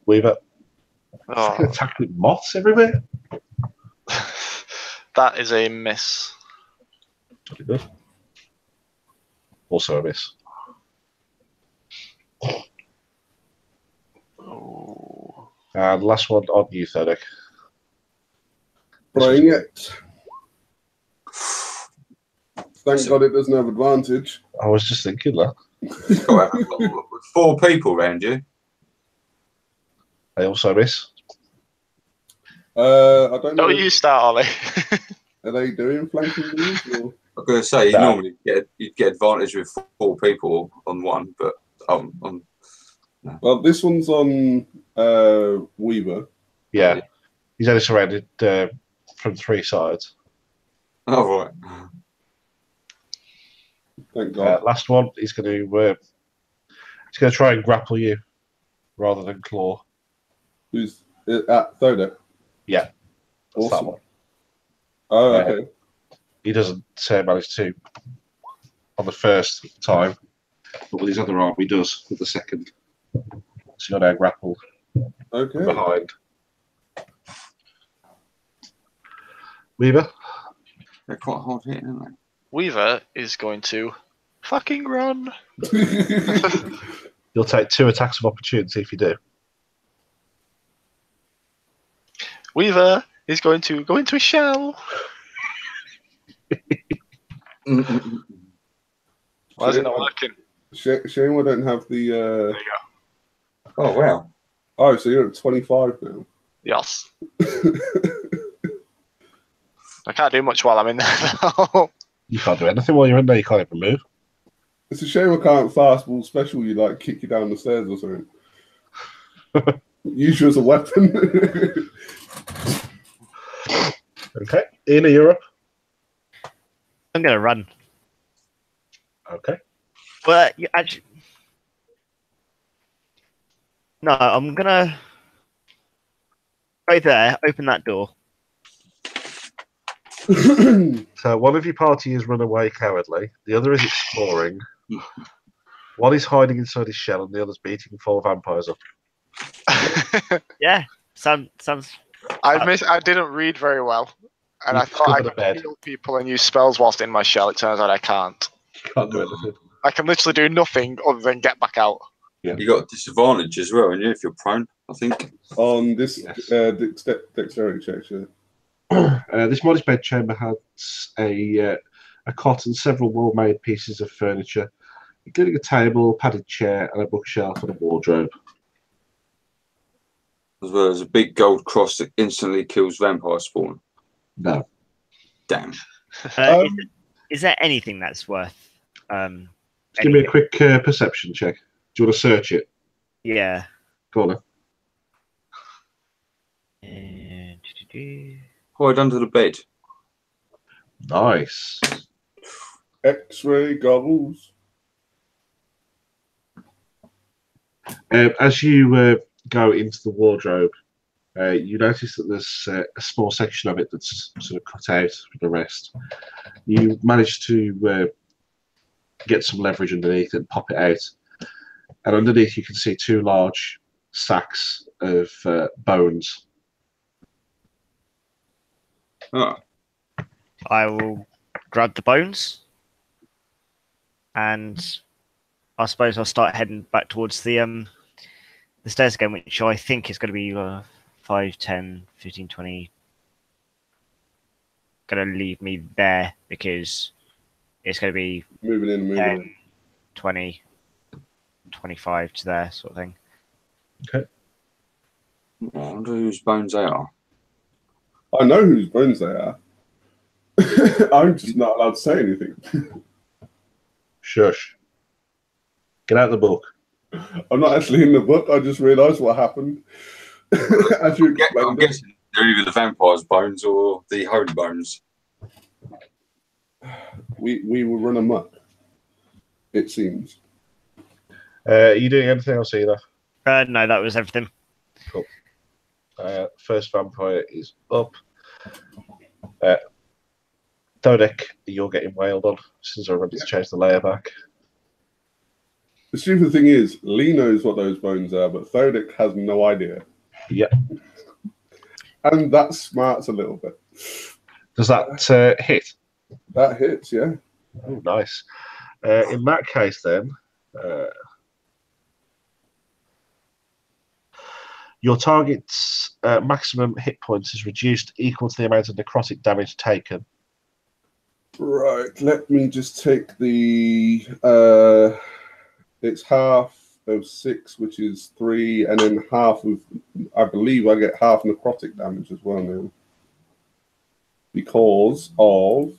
Weaver. Oh. Attacked with moths everywhere. That is a miss. Pretty good. Also a miss. Oh. And last one on you, Thedic. Bring it. Thank God it doesn't have advantage. I was just thinking that. Got 4 people around you. They also miss. I don't know. Don't you start, Ollie. Are they doing flanking moves? Or? I'm going to say No. normally you'd get advantage with 4 people on one, but no. Well, this one's on Weaver. Yeah. He's only surrounded from 3 sides. Oh right. Thank God. Last one, he's going to try and grapple you rather than claw. Who's at Thoda? Yeah. That's Awesome. that one. Oh, okay. He doesn't manage to on the first time, but with his other arm he does with the second. So you're now grappled Okay. behind. Weaver? They're quite hard hitting, aren't they? Weaver is going to fucking run. You'll take 2 attacks of opportunity if you do. Weaver is going to go into a shell. Why is it not working? Shame I don't have the. There you go. Oh wow. Oh, so you're at 25 now. Yes. I can't do much while I'm in there, though. You can't do anything while you're in there. You can't even move. It's a shame I can't fastball special you, like kick you down the stairs or something. Use you as a weapon. Okay. Ina, you're up. I'm going to run. Okay. But actually, no, I'm going to go there, open that door. So one of your party is run away cowardly. The other is exploring. One is hiding inside his shell, and the other's beating 4 vampires up. Yeah, sounds. I didn't read very well, and You I thought I discovered a could bed. heal people and use spells whilst in my shell. It turns out I can't. Can't do anything. I can literally do nothing other than get back out. You got a disadvantage as well, and if you're prone, I think. On this Yes. dexterity check, yeah. This modest bedchamber has a cot and several well-made pieces of furniture, including a table, padded chair, and a bookshelf and a wardrobe. As well as a big gold cross that instantly kills vampire spawn. No. Damn. Is there anything that's worth? Just give me a quick perception check. Do you want to search it? Yeah. Go on then. Hide under the bed. Nice. X-ray goggles. As you go into the wardrobe, you notice that there's a small section of it that's sort of cut out with the rest. You manage to get some leverage underneath it and pop it out. And underneath you can see 2 large sacks of bones. Oh. I will grab the bones, and I suppose I'll start heading back towards the stairs again, which I think is going to be 5, 10, 15, 20. Going to leave me there because it's going to be Moving in, moving 10, in. 20, 25 to there, sort of thing. Okay. I wonder whose bones they are. I know whose bones they are. I'm just not allowed to say anything. Shush. Get out the book. I'm not actually in the book. I just realised what happened. As you I'm explained it. guessing they're either the vampire's bones or the holy bones. we will run amok. It seems. Are you doing anything else either? No, that was everything. Cool. First vampire is up. Thodek, you're getting wailed on since I remember to change the layer back. The stupid thing is, Lee knows what those bones are, but Thodek has no idea. Yeah. And that smarts a little bit. Does that hit? That hits, yeah. Oh, nice. In that case, then, your target's maximum hit points is reduced equal to the amount of necrotic damage taken. Right, let me just take the... it's half of 6, which is 3, and then half of... I believe I get half necrotic damage as well now. Because of...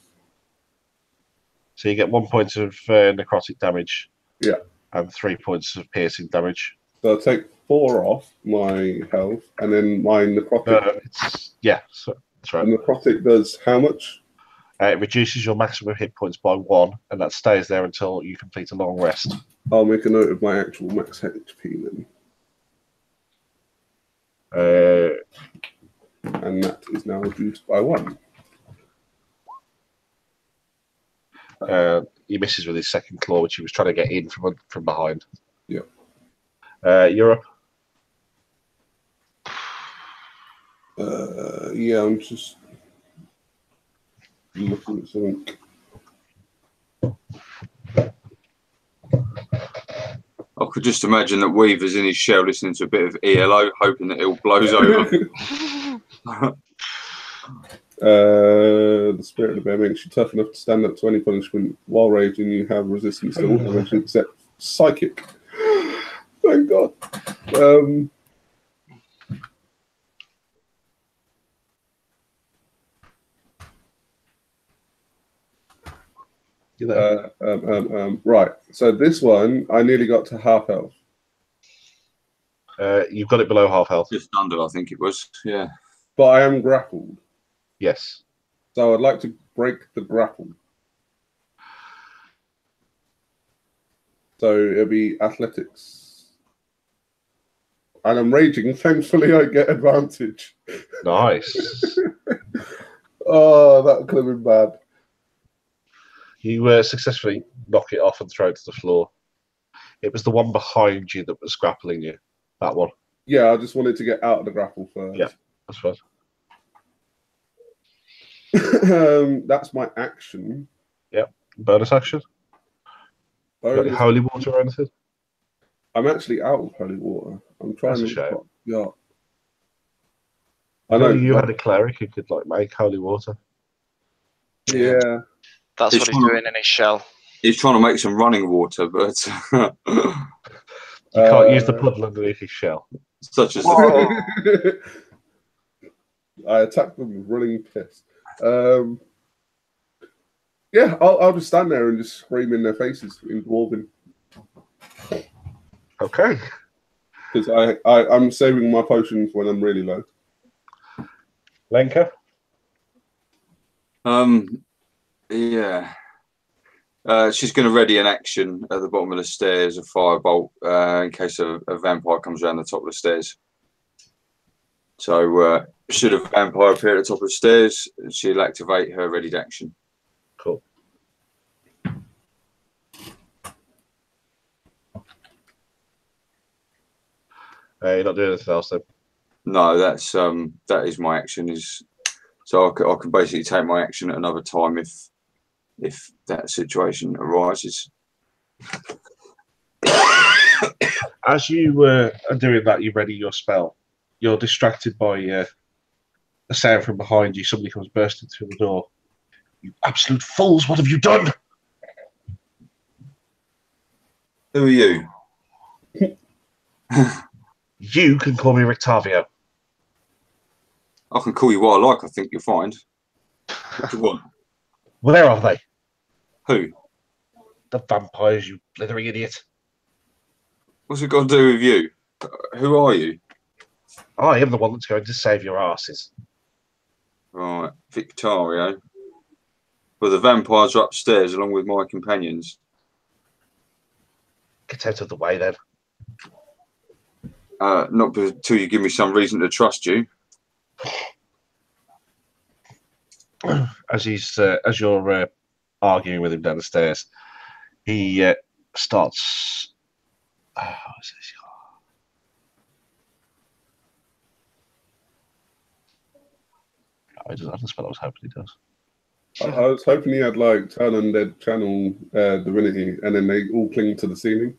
So you get 1 point of necrotic damage. Yeah. And 3 points of piercing damage. So I'll take 4 off my health, and then my necrotic... yeah, so, that's right. And necrotic does how much? It reduces your maximum hit points by 1, and that stays there until you complete a long rest. I'll make a note of my actual max HP then. And that is now reduced by 1. He misses with his second claw, which he was trying to get in from behind. Yeah. You're up. Yeah, I'm just looking at something. I could just imagine that Weaver's in his shell listening to a bit of ELO, hoping that it all blows over. The spirit of the bear makes you tough enough to stand up to any punishment. While raging, you have resistance to all damage except psychic. Thank God. Right. So this one, I nearly got to half health. You've got it below half health. Just under, I think it was. Yeah. But I am grappled. Yes. So I'd like to break the grapple. So it'll be athletics. And I'm raging. Thankfully, I get advantage. Nice. Oh, that could have been bad. You successfully knock it off and throw it to the floor. It was the one behind you that was grappling you. That one. Yeah, I just wanted to get out of the grapple first. Yeah, that's fine. That's my action. Yep. Bonus action? Got any holy water or anything? I'm actually out of holy water. I'm trying That's a shame. Yeah. I know you had a cleric who could make holy water. Yeah. That's what he's doing in his shell. He's trying to make some running water, but you can't use the puddle underneath his shell. Such as I attacked them with running piss. Yeah, I'll just stand there and just scream in their faces in Dwarven. Okay. Because I'm saving my potions when I'm really low. Lenka? Yeah. She's going to ready an action at the bottom of the stairs, a firebolt, in case a vampire comes around the top of the stairs. So, should a vampire appear at the top of the stairs, she'll activate her readied action. Cool. You're not doing anything else then? No, that is my action. So I can basically take my action at another time if that situation arises. As you are doing that, you ready your spell. You're distracted by a sound from behind you. Somebody comes bursting through the door. You absolute fools! What have you done? Who are you? You can call me Rictavio. I can call you what I like. I think you'll find. What do you want? Where are they? Who? The vampires, you blithering idiot. What's it got to do with you? Who are you? I am the one that's going to save your asses. Right, Victorio. Well, the vampires are upstairs along with my companions. Get out of the way then. Not until you give me some reason to trust you. As you're arguing with him down the stairs, he starts. What's this? He doesn't have the spell I was hoping he does. I was hoping he had like turn undead channel divinity, and then they all cling to the ceiling.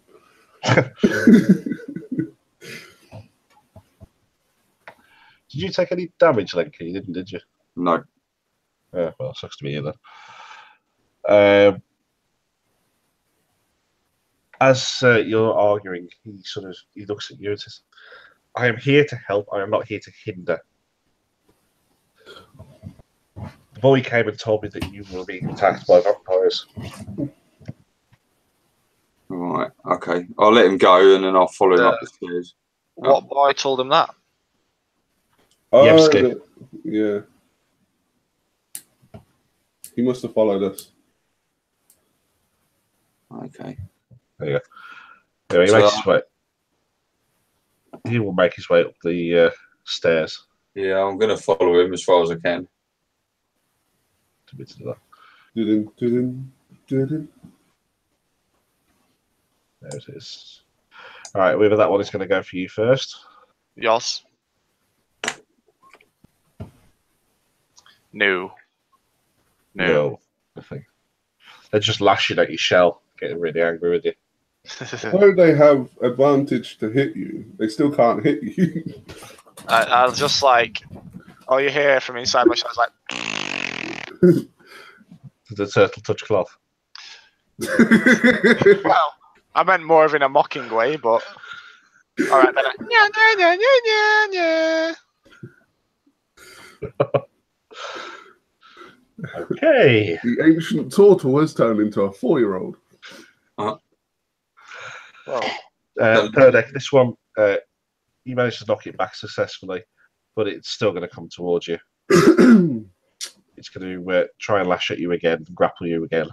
Did you take any damage, Lenky? You didn't, did you? No. Yeah, well, sucks to be you then. As you're arguing, he looks at you and says, "I am here to help. I am not here to hinder. The boy came and told me that you were being attacked by vampires." All right. Okay. I'll let him go, and then I'll follow him up the stairs. What boy told him that? Yevsky. Yeah. He must have followed us. Okay. There you go. Anyway, he makes his way. He will make his way up the stairs. Yeah, I'm going to follow him as far as I can. There it is. All right, whether that one is going to go for you first. Yes. No. Nothing. They're just lashing at your shell, getting really angry with you. Though they have advantage to hit you, they still can't hit you. I'll just like, all you hear from inside my shell is like. The turtle touch cloth. Well, I meant more of in a mocking way, but all right then. Okay. The ancient turtle has turned into a 4-year-old. Well, Perdek, this one, you managed to knock it back successfully, but it's still going to come towards you. It's going to try and lash at you again, and grapple you again.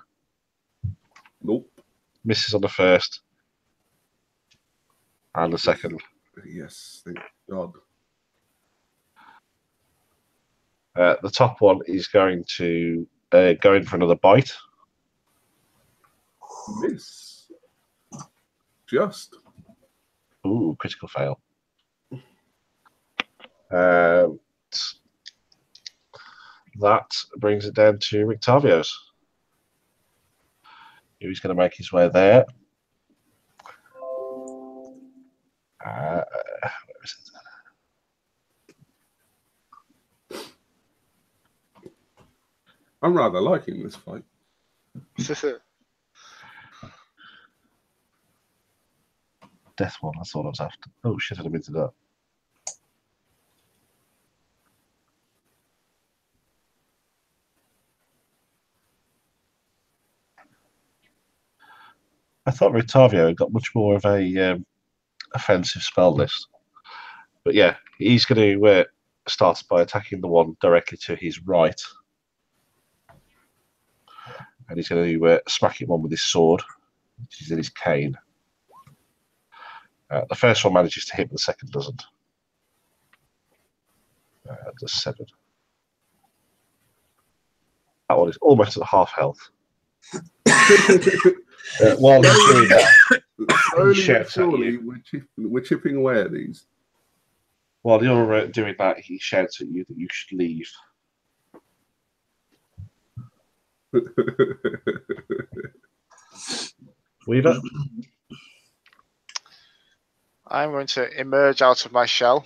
Nope. Misses on the first. And the second. Yes, thank God. The top one is going to go in for another bite. Miss. Just. Ooh, critical fail. That brings it down to Rictavio's. He's going to make his way there. Where is it? I'm rather liking this fight. Death one, that's all I was after. Oh shit, I didn't mean to do that. I thought Rictavio got much more of a offensive spell list. But yeah, he's going to start by attacking the one directly to his right. And he's going to smack it one with his sword, which is in his cane. The first one manages to hit, but the second doesn't. Does 7. That one is almost at half health. While he's doing that, he shouts at you. We're chipping away at these. While you're doing that, he shouts at you that you should leave. Weaver? I'm going to emerge out of my shell.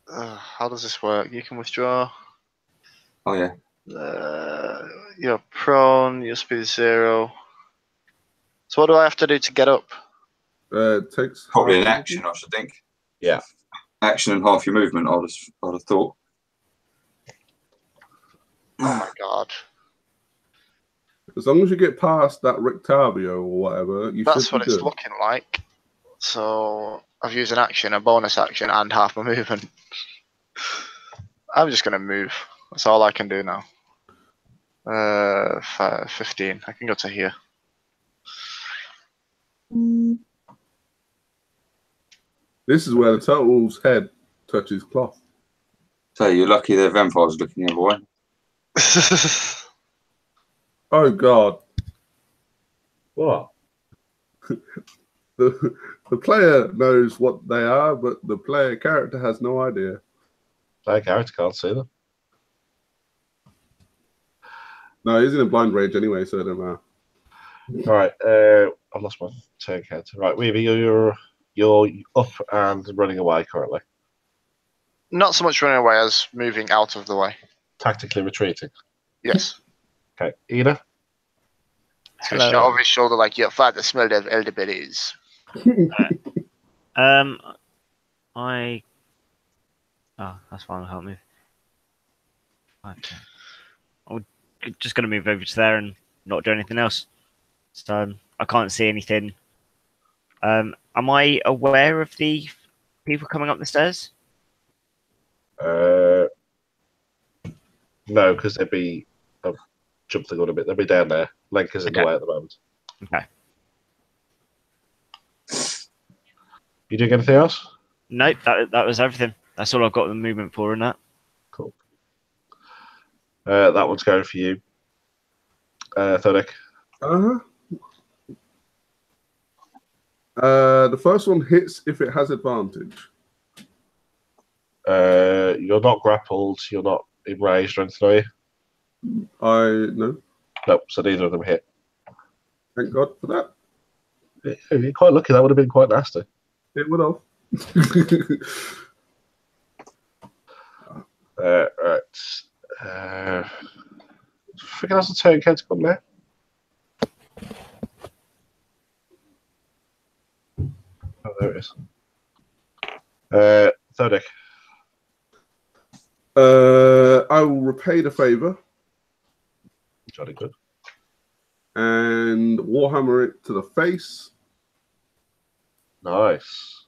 How does this work? You can withdraw. Oh, yeah. You're prone, your speed is 0. So what do I have to do to get up? Takes probably an action, I should think. Yeah. Action and half your movement, I'd have thought. Oh my god. As long as you get past that Rictavio or whatever, you That's should what be it's good. looking like. So I've used an action, a bonus action, and half my movement. I'm just going to move. That's all I can do now. 15. I can go to here. This is where the turtle's head touches cloth. So you're lucky the vampire's looking the other way. Oh God. What? The player knows what they are, but the player character has no idea. Player character can't see them. No, he's in a blind rage anyway, so it don't matter. All right. I've lost my turn counter. Right, Weavy, you're up and running away currently. Not so much running away as moving out of the way. Tactically retreating. Yes. Okay, Ina. Shot over his shoulder like your father smelled of elderberries. That's fine. I'll help move. Okay. I'm just going to move over to there and not do anything else. So I can't see anything. Am I aware of the people coming up the stairs? No, because they'd be. I've jumped the gun a bit. They'll be down there. Lenka's in the way at the moment. Okay. You doing anything else? Nope, that was everything. That's all I've got the movement for in that. Cool. That one's going for you. Thodic. The first one hits if it has advantage. You're not grappled. You're not enraged or anything, are you? No. Nope. So neither of them hit. Thank God for that. You're quite lucky. That would have been quite nasty. It would have. Right. Freaking how's the turn counter come there? Oh, there it is. Thodic. I will repay the favor. Jolly good. And Warhammer it to the face. Nice.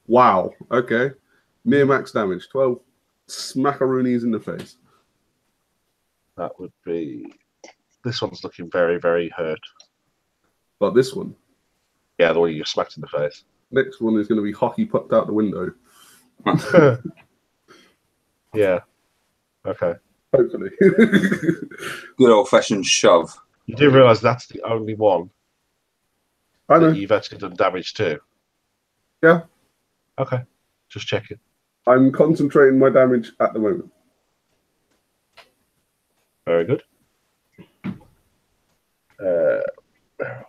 Wow. Okay. Near max damage. 12 smackaroonies in the face. That would be. This one's looking very, very hurt. But this one. Yeah, the one you smacked in the face. Next one is going to be hockey pucked out the window. Yeah. Okay. Hopefully. Good old-fashioned shove. You do realise that's the only one I know. that you've actually done damage to? Yeah. Okay. Just checking. I'm concentrating my damage at the moment. Very good. Where are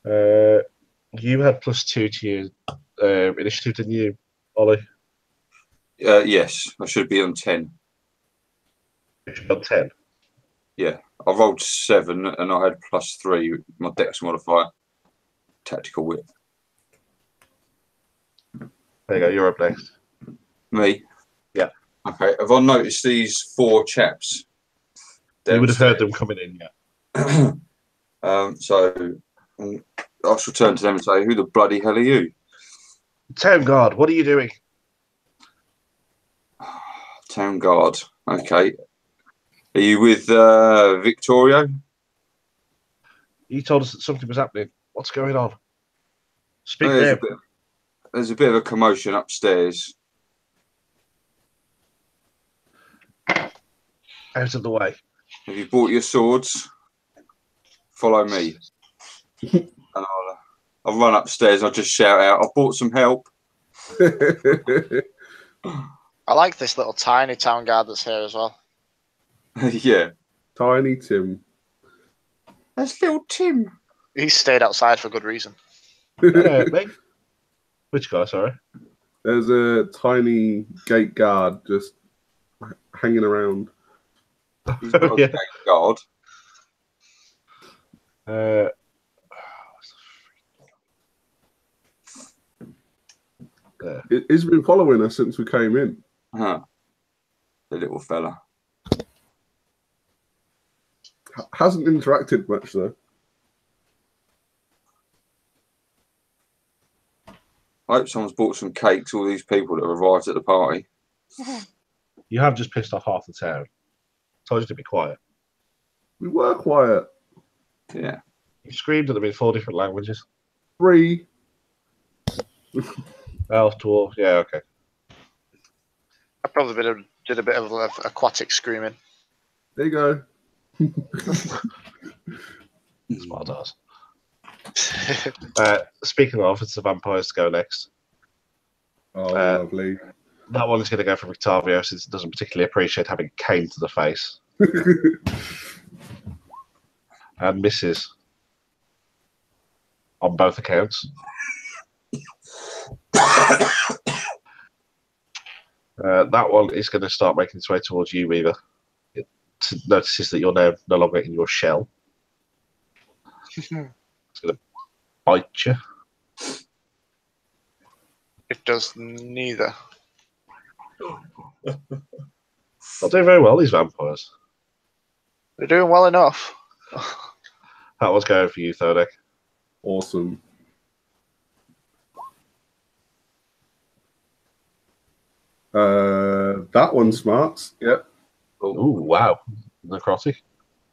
we? You had +2 to your initiative, didn't you, Ollie? Yes, I should be on 10. You should be on 10. Yeah, I rolled 7 and I had +3. My dex modifier, tactical wit. There you go. You're up next. Me? Yeah. Okay. Have I noticed these 4 chaps? You would have heard them coming in, yeah. So I shall turn to them and say, "Who the bloody hell are you?" Town guard, what are you doing? Town guard. Okay. Are you with Victorio? You told us that something was happening. What's going on? Speak There's there. there's a bit of a commotion upstairs. Out of the way. Have you brought your swords? Follow me. And I'll run upstairs and I'll just shout out, "I've brought some help." I like this little tiny town guard that's here as well. Yeah. Tiny Tim. That's little Tim. He stayed outside for good reason. Me? Which guy, sorry? There's a tiny gate guard just hanging around. He's not a Yeah. gate guard. He's been following us since we came in. Huh. The little fella. Hasn't interacted much though. I hope someone's bought some cakes, all these people that have arrived at the party. You have just pissed off half the town. Told you to be quiet. We were quiet. Yeah. You screamed at them in 4 different languages. 3. Elf, dwarf, yeah, okay. I probably did a bit of aquatic screaming. There you go. Smart ass. Speaking of, it's the vampires to go next. Oh, lovely. That one is going to go for Victavio since it doesn't particularly appreciate having cane to the face. And misses on both accounts. That one is going to start making its way towards you, Weaver. It notices that you're now no longer in your shell. It's going to bite you. It does neither. Not doing very well, these vampires. They're doing well enough. That was going for you, Thodek. Awesome. That one smarts. Yep. Oh, wow. Necrotic.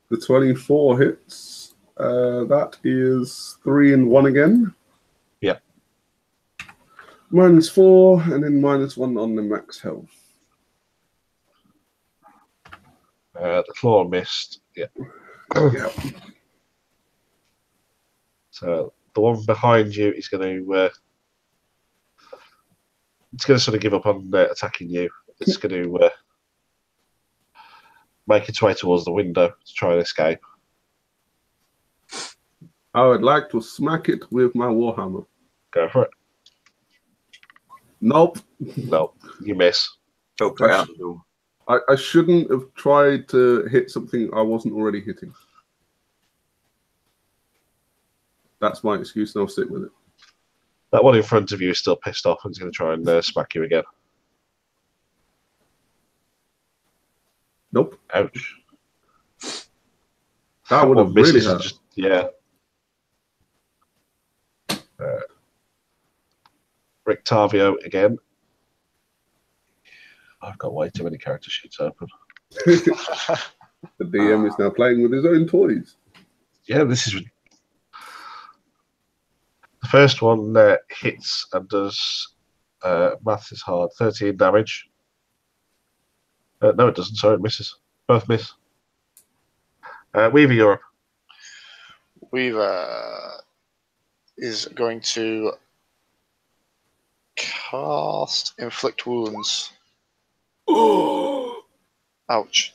The 24 hits. That is 3 and 1 again. Yep. -4, and then -1 on the max health. The claw missed. Yeah. Yeah. So the one behind you is going to it's going to sort of give up on attacking you. It's going to make its way towards the window to try and escape. I would like to smack it with my warhammer. Go for it. Nope. No, you miss. Help it out the door. I shouldn't have tried to hit something I wasn't already hitting. That's my excuse, and I'll stick with it. That one in front of you is still pissed off and is going to try and smack you again. Nope. Ouch. That would have really misses hurt. just, yeah. Rictavio again. I've got way too many character sheets open. The DM is now playing with his own toys. Yeah, this is... The first one hits and does... maths is hard. 13 damage. No, it doesn't. Sorry, it misses. Both miss. Weaver, you're up. Weaver is going to cast Inflict Wounds. Ouch.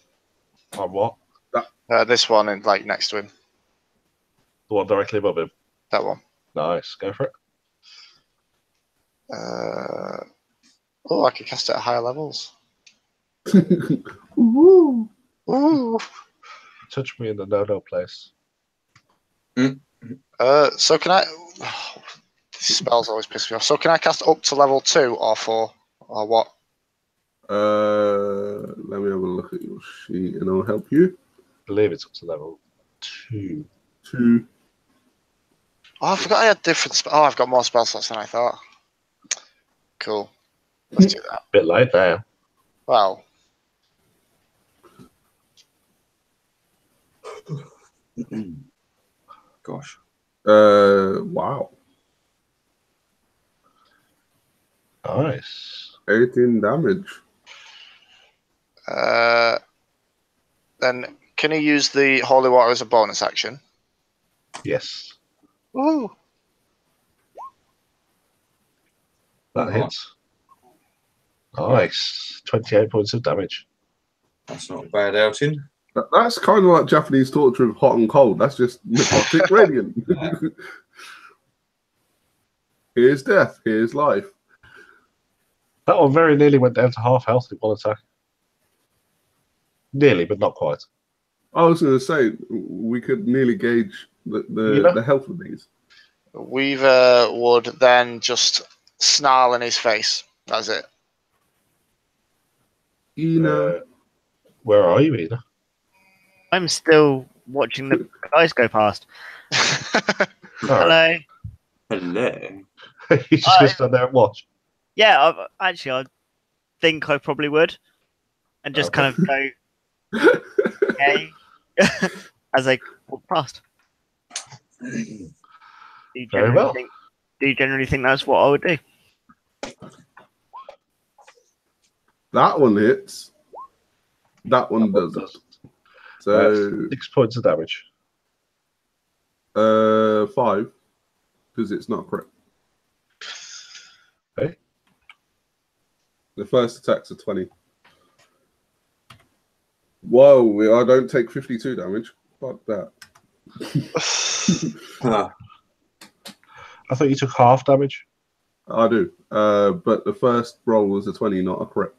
On what? This one, like next to him. The one directly above him. That one. Nice. Go for it. Oh, I can cast it at higher levels. Ooh. Ooh. Touch me in the no-no place. So can I... these spells always piss me off. So can I cast up to level 2 or 4? Or what? Let me have a look at your sheet and I'll help you. I believe it's up to level 2. 2. Oh, I forgot I had different spells. Oh, I've got more spell slots than I thought. Cool. Let's do that. Bit late now. Well... Gosh. Wow. Nice. 18 damage. Then can he use the holy water as a bonus action? Yes. Ooh. That hits. Nice. 28 points of damage. That's not a bad outing. That's kind of like Japanese torture of hot and cold. That's just necrotic radiant. Here's death. Here's life. That one very nearly went down to half health in one attack. Nearly, but not quite. I was going to say, we could nearly gauge the health of these. Weaver would then just snarl in his face. That's it. Ina. Where are you, Ina? I'm still watching the guys go past. Hello. Hello. You just gonna stand there and watch? Yeah, I think I probably would. and just kind of go, "Hey," as they walk past. Do you Very generally well. think that's what I would do? That one hits. That one doesn't. So 6 points of damage. 5, because it's not crit. Okay. The first attack's a 20. Whoa, I don't take 52 damage. Fuck that. I thought you took half damage. I do. But the first roll was a 20, not a crit.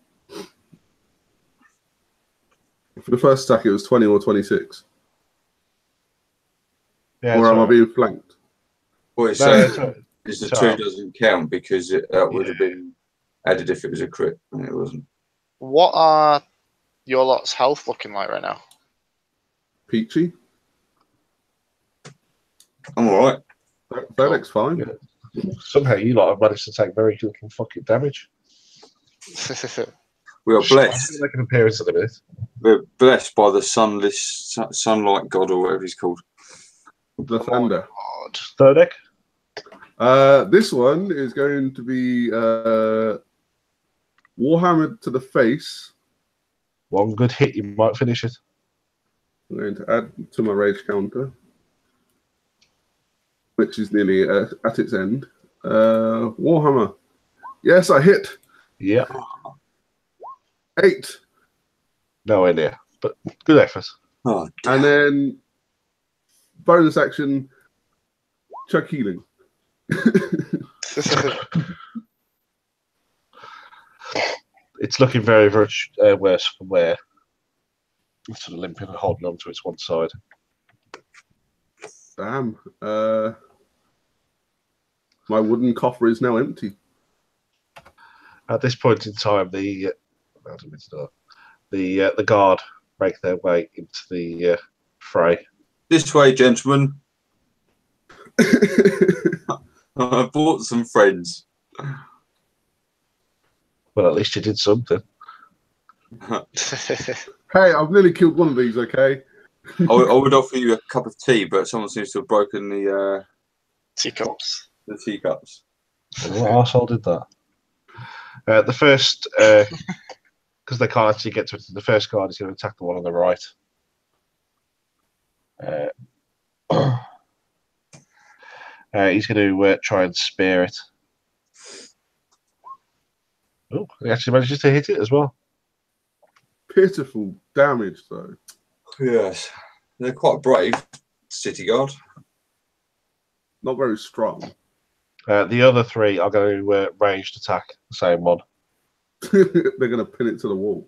For the first attack, it was 20 or 26. Yeah, Or am I sorry. being flanked? What it's No, saying sorry. is the Sorry. 2 doesn't count because that would have been added if it was a crit, and it wasn't. What are your lot's health looking like right now? Peachy? I'm all right. Fedek's fine. Yeah. Somehow you lot have managed to take very little fucking damage. We are I'm blessed. going to make an appearance in a minute. We're blessed by the sunlight god, or whatever he's called. The Thunder. God. Third deck. This one is going to be Warhammered to the face. One good hit, you might finish it. I'm going to add to my rage counter, which is nearly at its end. Warhammer. Yes, I hit. Yeah. 8. Nowhere near, but good effort. Oh, And then bonus action, Chuck healing. It's looking very, very worse from where it's sort of limping and holding on to its one side. Damn. My wooden coffer is now empty. At this point in time, the guard make their way into the fray. this way, gentlemen. I bought some friends. Well, at least you did something. Hey, I've nearly killed one of these, okay? I would offer you a cup of tea, but someone seems to have broken the Teacups. teacups. What arsehole did that? The first, because they can't actually get to it, the first guard is going to attack the one on the right. He's going to try and spear it. Oh, he actually manages to hit it as well. Pitiful damage, though. Yes, they're quite brave, city guard. Not very strong. The other 3 are going to ranged attack the same one. They're going to pin it to the wall.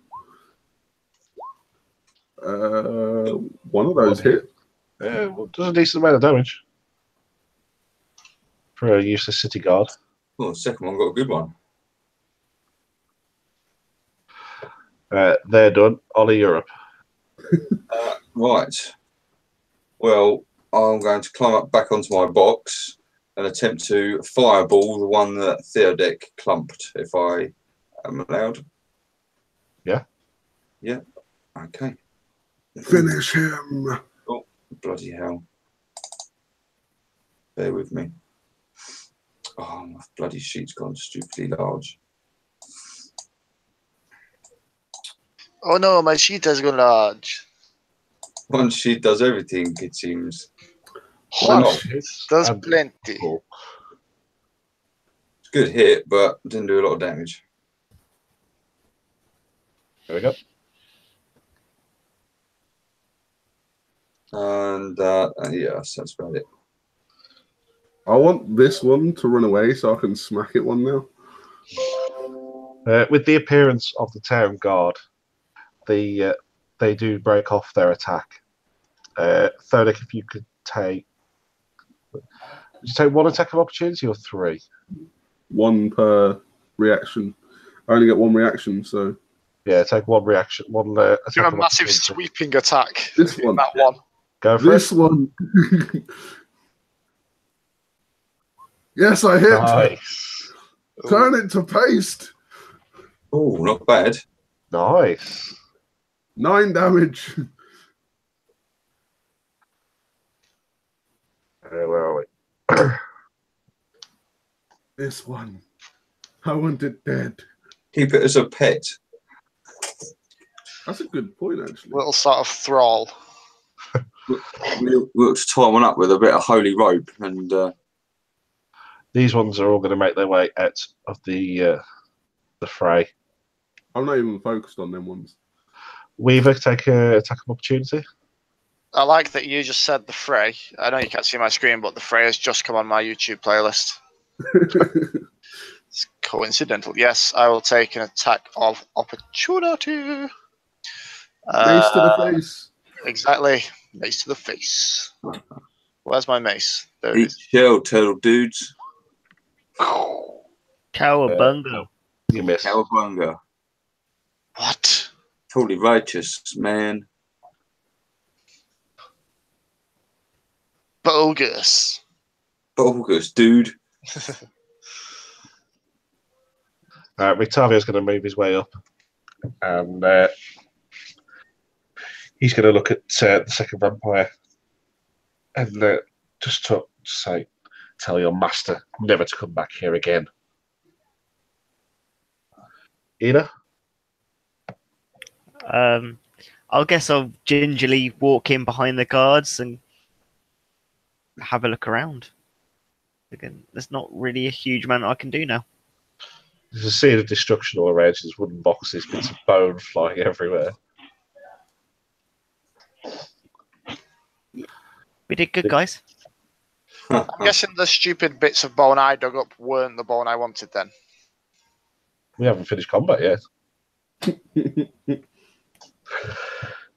One of those hit. Yeah, well, does a decent amount of damage for a useless city guard. Oh, the second one got a good one. They're done. Ollie, Europe. Right. Well, I'm going to climb up back onto my box and attempt to fireball the one that Theodek clumped, if I am allowed. Yeah. Yeah. Okay. Finish him. Oh, bloody hell. Bear with me. Oh, my bloody sheet's gone stupidly large. Oh no, my sheet has gone large. One sheet does everything, it seems. One Oh, does plenty. It's a good hit, but didn't do a lot of damage. There we go. And yes, that's about it. I want this one to run away so I can smack it one now. With the appearance of the town guard, they do break off their attack. Thodic, if you could take... Did you take 1 attack of opportunity or 3? 1 per reaction. I only get 1 reaction, so... Yeah, take 1 reaction. 1 attack Do a of massive opportunity. sweeping attack. This one. That one. Go for This it. one. Yes, I hit. Nice. Turn it to paste. Oh, not bad. Nice. 9 damage. Where are we? This one. I want it dead. Keep it as a pet. That's a good point, actually. Little sort of thrall. We'll tie one up with a bit of holy rope, and These ones are all going to make their way out of the fray. I'm not even focused on them ones. Weaver, take a attack of opportunity. I like that you just said the fray. I know you can't see my screen, but the fray has just come on my YouTube playlist. It's coincidental. Yes, I will take an attack of opportunity. Mace to the face. Exactly. Mace to the face. Where's my mace? There it eat is. shell, turtle dudes. Cowabunga. You miss. Cowabunga. What? Totally righteous, man. Bogus. Bogus, dude. Rictavio's going to move his way up, and he's going to look at the second vampire and just to say, tell your master never to come back here again. Ina? I guess I'll gingerly walk in behind the guards and have a look around. Again, there's not really a huge amount I can do now. There's a scene of destruction all around. There's wooden boxes, bits of bone flying everywhere. We did good, guys. I'm guessing the stupid bits of bone I dug up weren't the bone I wanted then. We haven't finished combat yet.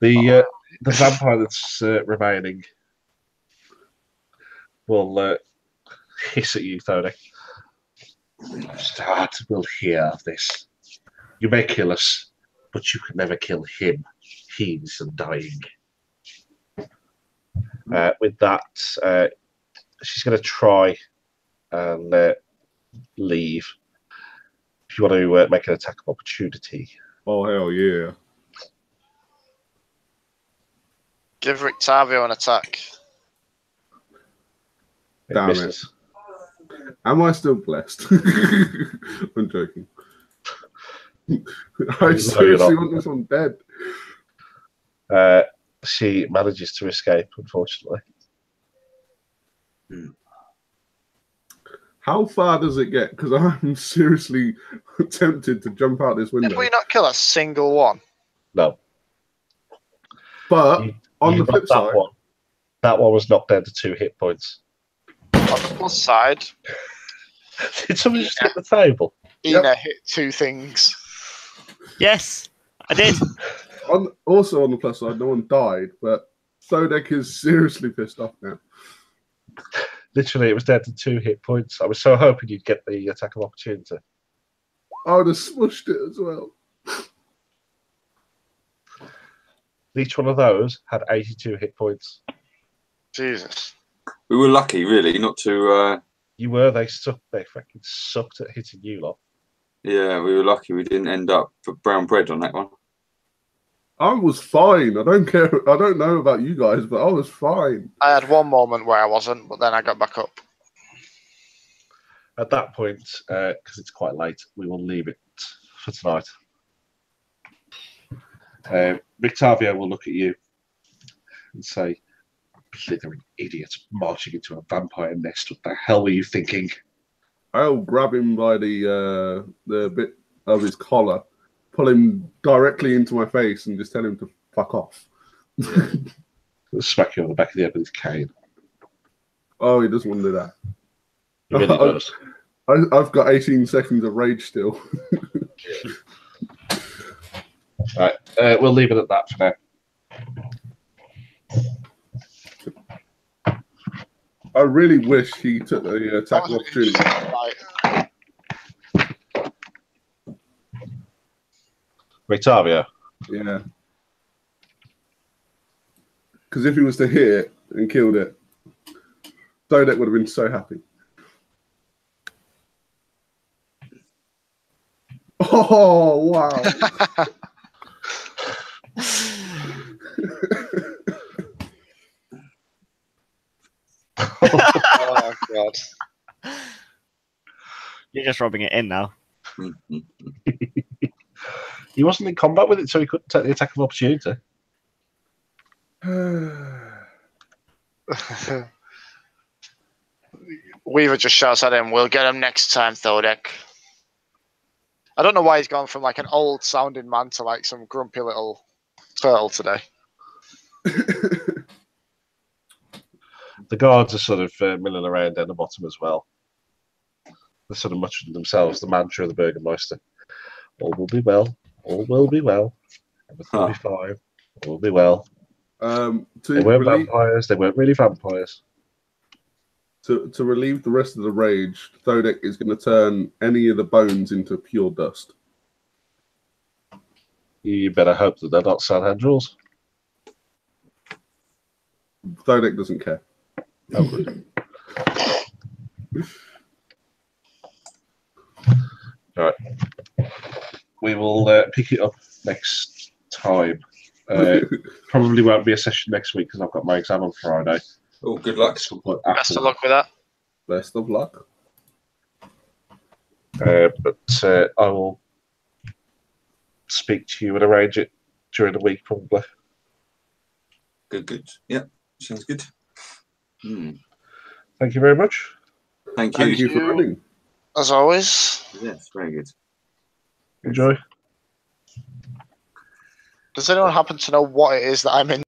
The vampire that's remaining will hiss at you, Tony. Strahd will hear of this. You may kill us, but you can never kill him. He's undying. With that, she's going to try and leave. If you want to make an attack of opportunity. Oh, hell yeah. Give Rictavio an attack. Damn misses. Am I still blessed? I'm joking. I seriously want this one dead. She manages to escape, unfortunately. How far does it get? Because I'm seriously tempted to jump out this window. Did we not kill a single one? No. But on the flip side, that one was knocked down to 2 hit points. On the plus side, Did somebody just hit the table? Ina hit 2 things. Yes, I did. Also on the plus side, no one died, but Sodek is seriously pissed off now. Literally, it was down to 2 hit points. I was so hoping you'd get the attack of opportunity. I would have smushed it as well. Each one of those had 82 hit points. Jesus. We were lucky, really, not to. You were. They sucked. They fucking sucked at hitting you lot. Yeah, we were lucky. We didn't end up for brown bread on that one. I was fine. I don't care. I don't know about you guys, but I was fine. I had one moment where I wasn't, but then I got back up. At that point, because it's quite late, we will leave it for tonight. Rictavio will look at you and say, blithering idiot marching into a vampire nest. What the hell were you thinking? I'll grab him by the bit of his collar, pull him directly into my face, and just tell him to fuck off. Smack you on the back of the head with his cane. Oh, he doesn't want to do that. He really does. I've got 18 seconds of rage still. Right, we'll leave it at that for now. I really wish he took the attack of opportunity. Rictavio. Yeah. Because if he was to hit it and killed it, Dodek would have been so happy. Oh, wow. Oh god. You're just rubbing it in now. He wasn't in combat with it, so he couldn't take the attack of opportunity. Weaver just shouts at him, "We'll get him next time, Thodek." I don't know why he's gone from like an old sounding man to like some grumpy little turtle today. The guards are sort of milling around down the bottom as well. They're sort of muttering themselves the mantra of the Burgermeister. All will be well. All will be well. Everything will be fine. All will be well. They weren't vampires. They weren't really vampires. To relieve the rest of the rage, Thodek is going to turn any of the bones into pure dust. You better hope that they're not Sanhedrils. Thodek doesn't care. Oh, good. All right. We will pick it up next time. Probably won't be a session next week because I've got my exam on Friday. Oh, good luck. Best of luck with that. Best of luck. But I will speak to you and arrange it during the week, probably. Good. Yeah, sounds good. Thank you very much. Thank you. Thank you for running. As always. Yes, very good. Enjoy. Does anyone happen to know what it is that I'm in